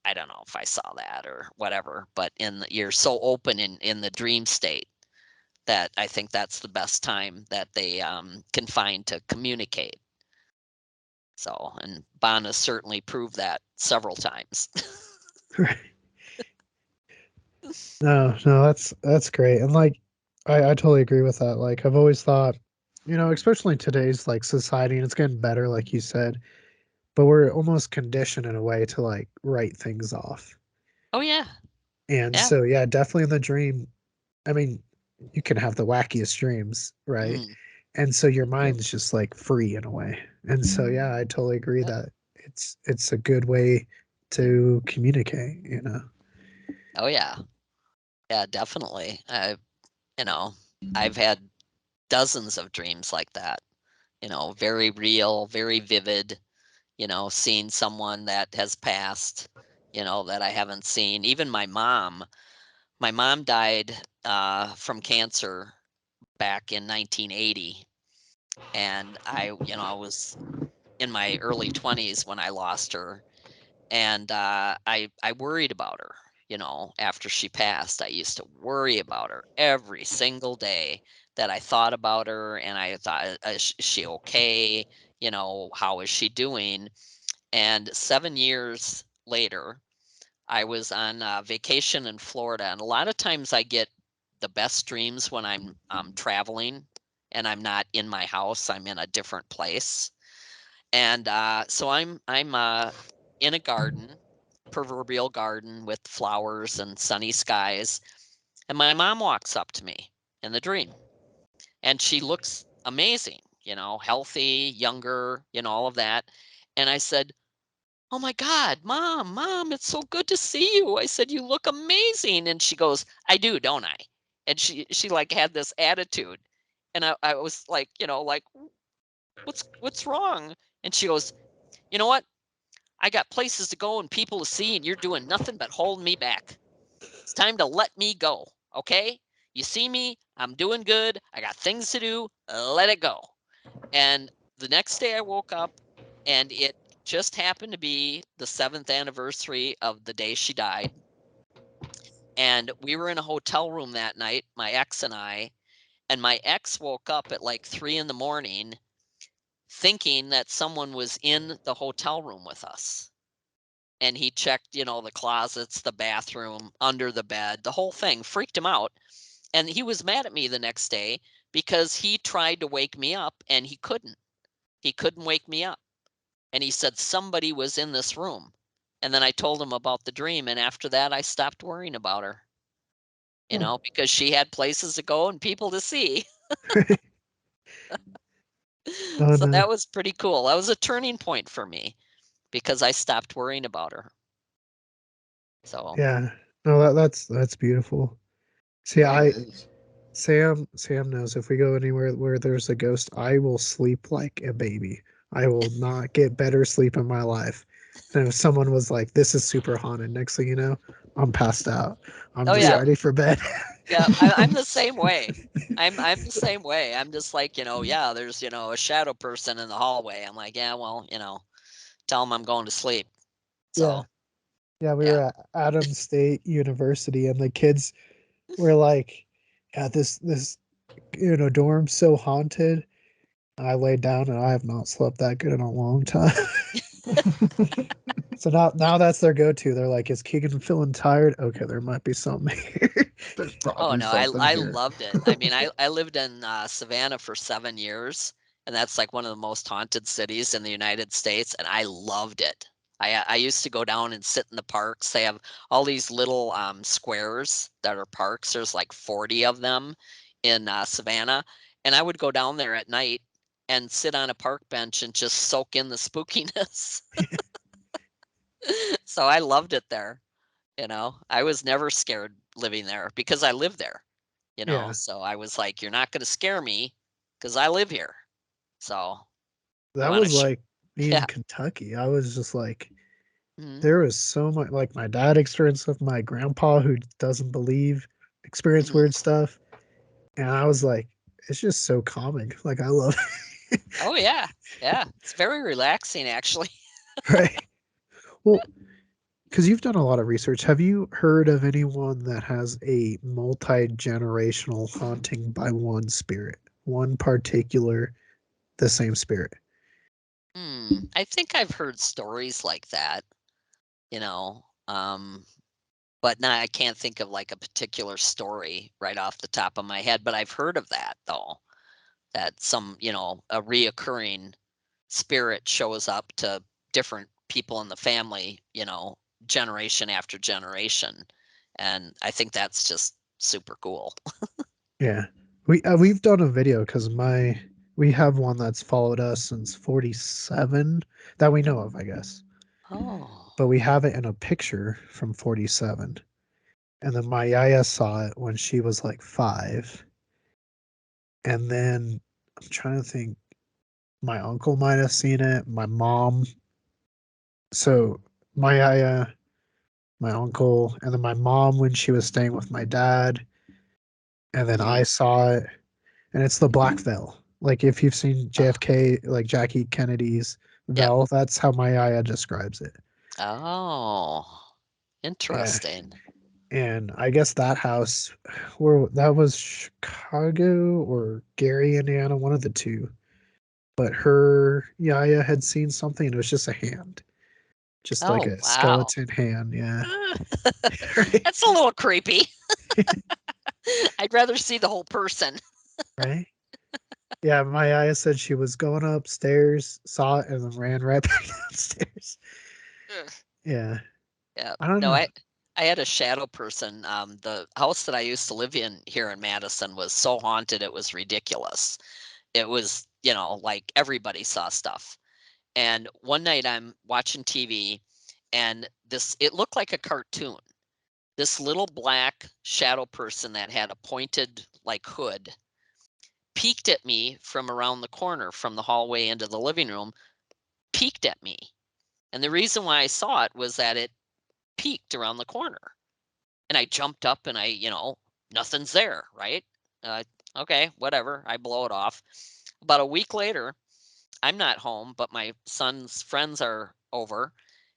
I don't know if I saw that or whatever. But you're so open in the dream state that I think that's the best time that they can find to communicate. So, and Bon has certainly proved that several times. Right. No, that's great. And like I totally agree with that. Like I've always thought, especially in today's like society, and it's getting better, like you said, but we're almost conditioned in a way to like write things off. Oh yeah, And yeah. so yeah, definitely in the dream, I mean, you can have the wackiest dreams, right? Mm, And so your Yep. mind's just like free in a way. And so yeah, I totally agree yep. that it's a good way to communicate. Oh yeah, yeah, definitely. You know, I've had dozens of dreams like that. Very real, very vivid. Seeing someone that has passed. That I haven't seen. Even my mom. My mom died from cancer back in 1980, and I was in my early 20s when I lost her, and I worried about her. After she passed, I used to worry about her every single day. That I thought about her, and I thought, is she okay? How is she doing? And 7 years later, I was on vacation in Florida, and a lot of times I get the best dreams when I'm traveling and I'm not in my house. I'm in a different place, and so I'm in a garden, proverbial garden with flowers and sunny skies, and my mom walks up to me in the dream, and she looks amazing, healthy, younger, all of that, and I said, "Oh my God, mom, it's so good to see you." I said, "You look amazing." And she goes, "I do, don't I?" And she like had this attitude. And I was like, like, what's wrong? And she goes, "You know what? I got places to go and people to see, and you're doing nothing but holding me back. It's time to let me go. Okay? You see me, I'm doing good, I got things to do, let it go." And the next day I woke up, and it just happened to be the 7th anniversary of the day she died. And we were in a hotel room that night, my ex and I. And my ex woke up at like 3 in the morning thinking that someone was in the hotel room with us. And he checked, the closets, the bathroom, under the bed, the whole thing freaked him out. And he was mad at me the next day because he tried to wake me up and he couldn't. He couldn't wake me up. And he said somebody was in this room. And then I told him about the dream, and after that I stopped worrying about her, Oh, because she had places to go and people to see. oh So no. that was pretty cool. That was a turning point for me because I stopped worrying about her. So, Yeah. No, that's beautiful. See, Yeah, it I is. Sam knows if we go anywhere where there's a ghost, I will sleep like a baby. I will not get better sleep in my life. And if someone was like, "This is super haunted," next thing you know, I'm passed out. I'm oh just yeah, Yep. ready for bed. yeah, I'm the same way. I'm the same way. I'm just like, yeah, there's, a shadow person in the hallway. I'm like, yeah, well, tell them I'm going to sleep. Yeah. So, Yeah, we were yeah. at Adams State University and the kids were like, "Yeah, this dorm's so haunted." I laid down and I have not slept that good in a long time. So now that's their go-to. They're like, "Is Keegan feeling tired? Okay, there might be something here." There's Oh, probably no, I something I here. loved it. I mean, I lived in, Savannah for 7 years, and that's, like, one of the most haunted cities in the United States, and I loved it. I used to go down and sit in the parks. They have all these little, squares that are parks. There's, like, 40 of them in, Savannah, and I would go down there at night and sit on a park bench and just soak in the spookiness. So I loved it there. I was never scared living there because I live there, Yeah, so I was like, "You're not gonna scare me because I live here." So I that wanna was like me in yeah. Kentucky. I was just like, Mhm, there was so much like my dad experienced with my grandpa who doesn't believe experience mhm. weird stuff, and I was like, it's just so calming. Like I love it. Oh, yeah. Yeah, it's very relaxing, actually. Right. Well, because you've done a lot of research, have you heard of anyone that has a multi-generational haunting by one spirit, one particular, the same spirit? I think I've heard stories like that, but now I can't think of like a particular story right off the top of my head, but I've heard of that though, that some, a reoccurring spirit shows up to different people in the family, generation after generation. And I think that's just super cool. Yeah. We've done a video because we have one that's followed us since 47 that we know of, I guess. Oh. But we have it in a picture from 47. And then my yaya saw it when she was like 5. And then I'm trying to think, my uncle might have seen it, my mom. So my yaya, my uncle, and then my mom when she was staying with my dad. And then I Mhm. saw it, and it's the black veil. Like if you've seen Oh. JFK, like Jackie Kennedy's Yep. veil, that's how my yaya describes it. Oh. Yeah. Interesting. And I guess that house, where that was Chicago or Gary, Indiana, one of the two. But her yaya had seen something, and it was just a hand, just like Oh, a wow. skeleton hand. Yeah. Ugh. Right. That's a little creepy. I'd rather see the whole person. Right. Yeah, my yaya said she was going upstairs, saw it, and then ran right back downstairs. Ugh. Yeah. Yeah. I don't No, know. I had a shadow person. The house that I used to live in here in Madison was so haunted it was ridiculous. It was, like everybody saw stuff. And one night I'm watching TV and it looked like a cartoon. This little black shadow person that had a pointed like hood peeked at me from around the corner from the hallway into the living room, peeked at me. And the reason why I saw it was that it peeked around the corner. And I jumped up and nothing's there, right? Uh, okay, whatever. I blow it off. About a week later, I'm not home, but my son's friends are over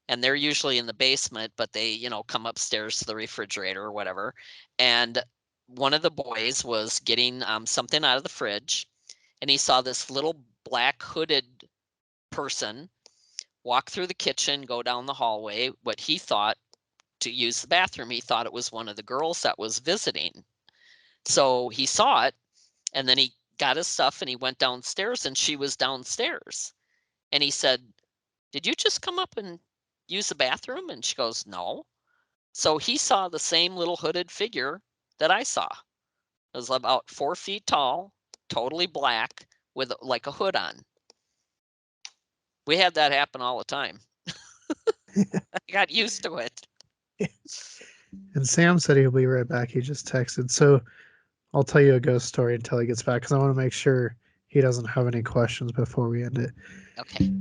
and they're usually in the basement, but they, come upstairs to the refrigerator or whatever. And one of the boys was getting something out of the fridge and he saw this little black hooded person walk through the kitchen, go down the hallway, what he thought to use the bathroom. He thought it was one of the girls that was visiting. So he saw it and then he got his stuff and he went downstairs and she was downstairs. And he said, "Did you just come up and use the bathroom?" And she goes, "No." So he saw the same little hooded figure that I saw. It was about 4 feet tall, totally black, with like a hood on. We had that happen all the time. I got used to it. And Sam said he'll be right back. He just texted. So I'll tell you a ghost story until he gets back because I want to make sure he doesn't have any questions before we end it. Okay.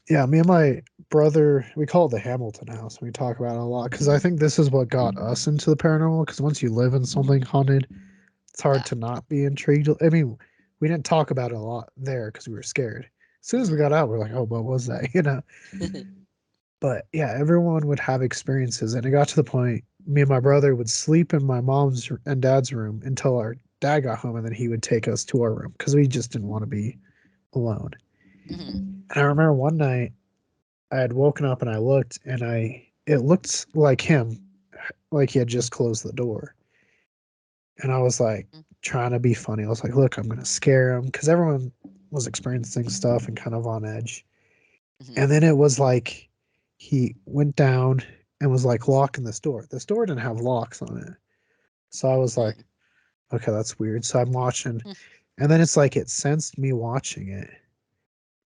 Yeah, me and my brother, we call it the Hamilton house. We talk about it a lot because I think this is what got us into the paranormal. Because once you live in something haunted, it's hard Yeah. to not be intrigued. I mean, we didn't talk about it a lot there because we were scared. As soon as we got out, we're like, oh, what was that? But yeah, everyone would have experiences. And it got to the point, me and my brother would sleep in my mom's and dad's room until our dad got home. And then he would take us to our room because we just didn't want to be alone. Mhm. And I remember one night I had woken up and I looked and it looked like him, like he had just closed the door. And I was like Mm. trying to be funny. I was like, look, I'm going to scare him because everyone was experiencing stuff and kind of on edge. Mhm. And then it was like he went down and was like locking this door. This door didn't have locks on it. So I was like, Mm. okay, that's weird. So I'm watching. Mm. And then it's like it sensed me watching it.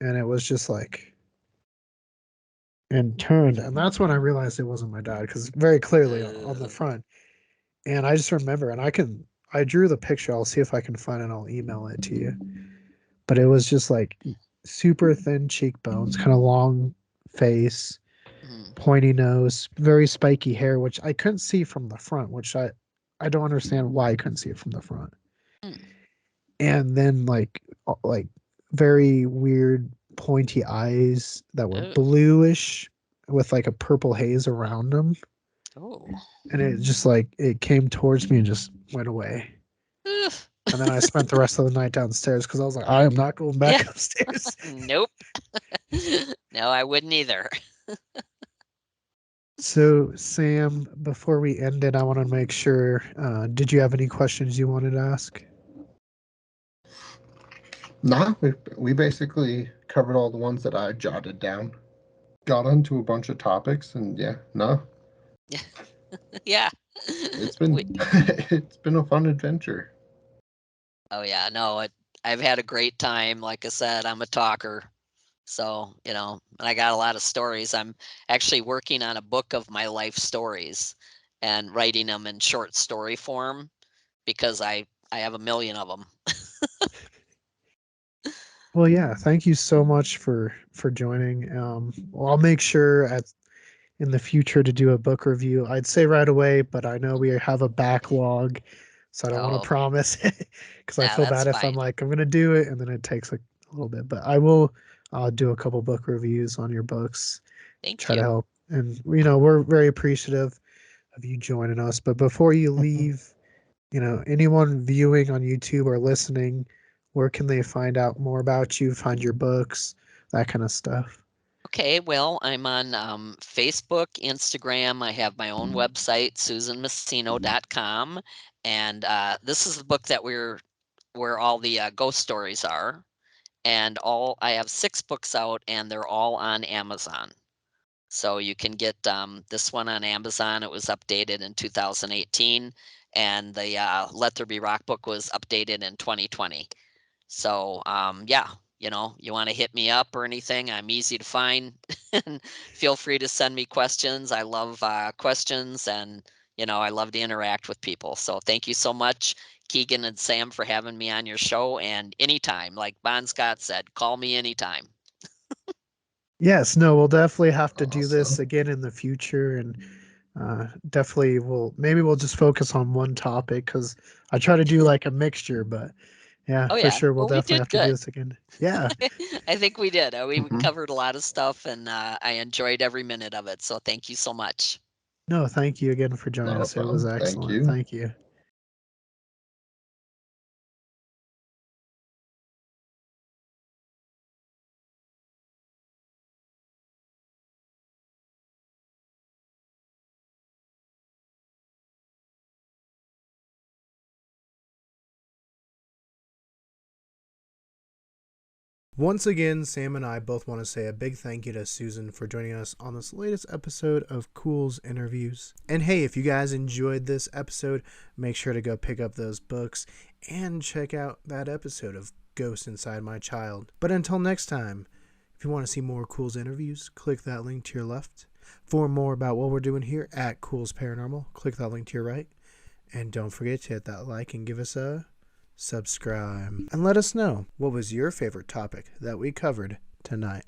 And it was just like, and turned. And that's when I realized it wasn't my dad because very clearly on the Ugh. front. And I just remember, and I drew the picture. I'll see if I can find it. I'll email it to you. But it was just like super thin cheekbones, kind of long face, Mhm. pointy nose, very spiky hair, which I couldn't see from the front, which I don't understand why I couldn't see it from the front. Mm. And then like very weird pointy eyes that were Oh. bluish with like a purple haze around them. Oh. And it just like it came towards me and just went away. Ugh. And then I spent the rest of the night downstairs because I was like, I am not going Yeah. back upstairs. Nope. No, I wouldn't either. So, Sam, before we end it, I want to make sure. Did you have any questions you wanted to ask? Nah, we basically covered all the ones that I jotted down. Got onto a bunch of topics, and yeah, no, Yeah. it's been We, it's been a fun adventure. oh yeah, no, I've had a great time. Like I said, I'm a talker. So, and I got a lot of stories. I'm actually working on a book of my life stories and writing them in short story form because I have a million of them. Well, yeah. Thank you so much for joining. Well, I'll make sure at in the future to do a book review. I'd say right away, but I know we have a backlog, so I don't want to Oh, promise because I nah, feel that's bad if I'm fine. like I'm gonna do it and then it takes like a little bit. But I will do a couple book reviews on your books, Thank try to you. help, and we're very appreciative of you joining us. But before you leave, anyone viewing on YouTube or listening, where can they find out more about you, find your books, that kind of stuff? Okay, well, I'm on Facebook, Instagram. I have my own website, susanmasino.com. And this is the book that where all the ghost stories are. And I have 6 books out, and they're all on Amazon. So you can get this one on Amazon. It was updated in 2018, and the Let There Be Rock book was updated in 2020. So yeah, you want to hit me up or anything, I'm easy to find. And feel free to send me questions. I love questions, and I love to interact with people. So thank you so much, Keegan and Sam, for having me on your show. And anytime, like Bon Scott said, call me anytime. Yes, no, we'll definitely have to do this Awesome. again in the future, and definitely maybe we'll just focus on one topic because I try to do like a mixture, but yeah, Oh for yeah, sure, we'll well, we definitely did have to do good. this again. Yeah, I think we did. We Hmm. covered a lot of stuff, and I enjoyed every minute of it. So thank you so much. no, thank you again for joining Not a us. It was problem. Thank excellent. you. Thank you. Once again, Sam and I both want to say a big thank you to Susan for joining us on this latest episode of Culz Interviews. And hey, if you guys enjoyed this episode, make sure to go pick up those books and check out that episode of Ghost Inside My Child. But until next time, if you want to see more Culz interviews, click that link to your left. For more about what we're doing here at Culz Paranormal, click that link to your right. And don't forget to hit that like and give us a subscribe. And let us know what was your favorite topic that we covered tonight.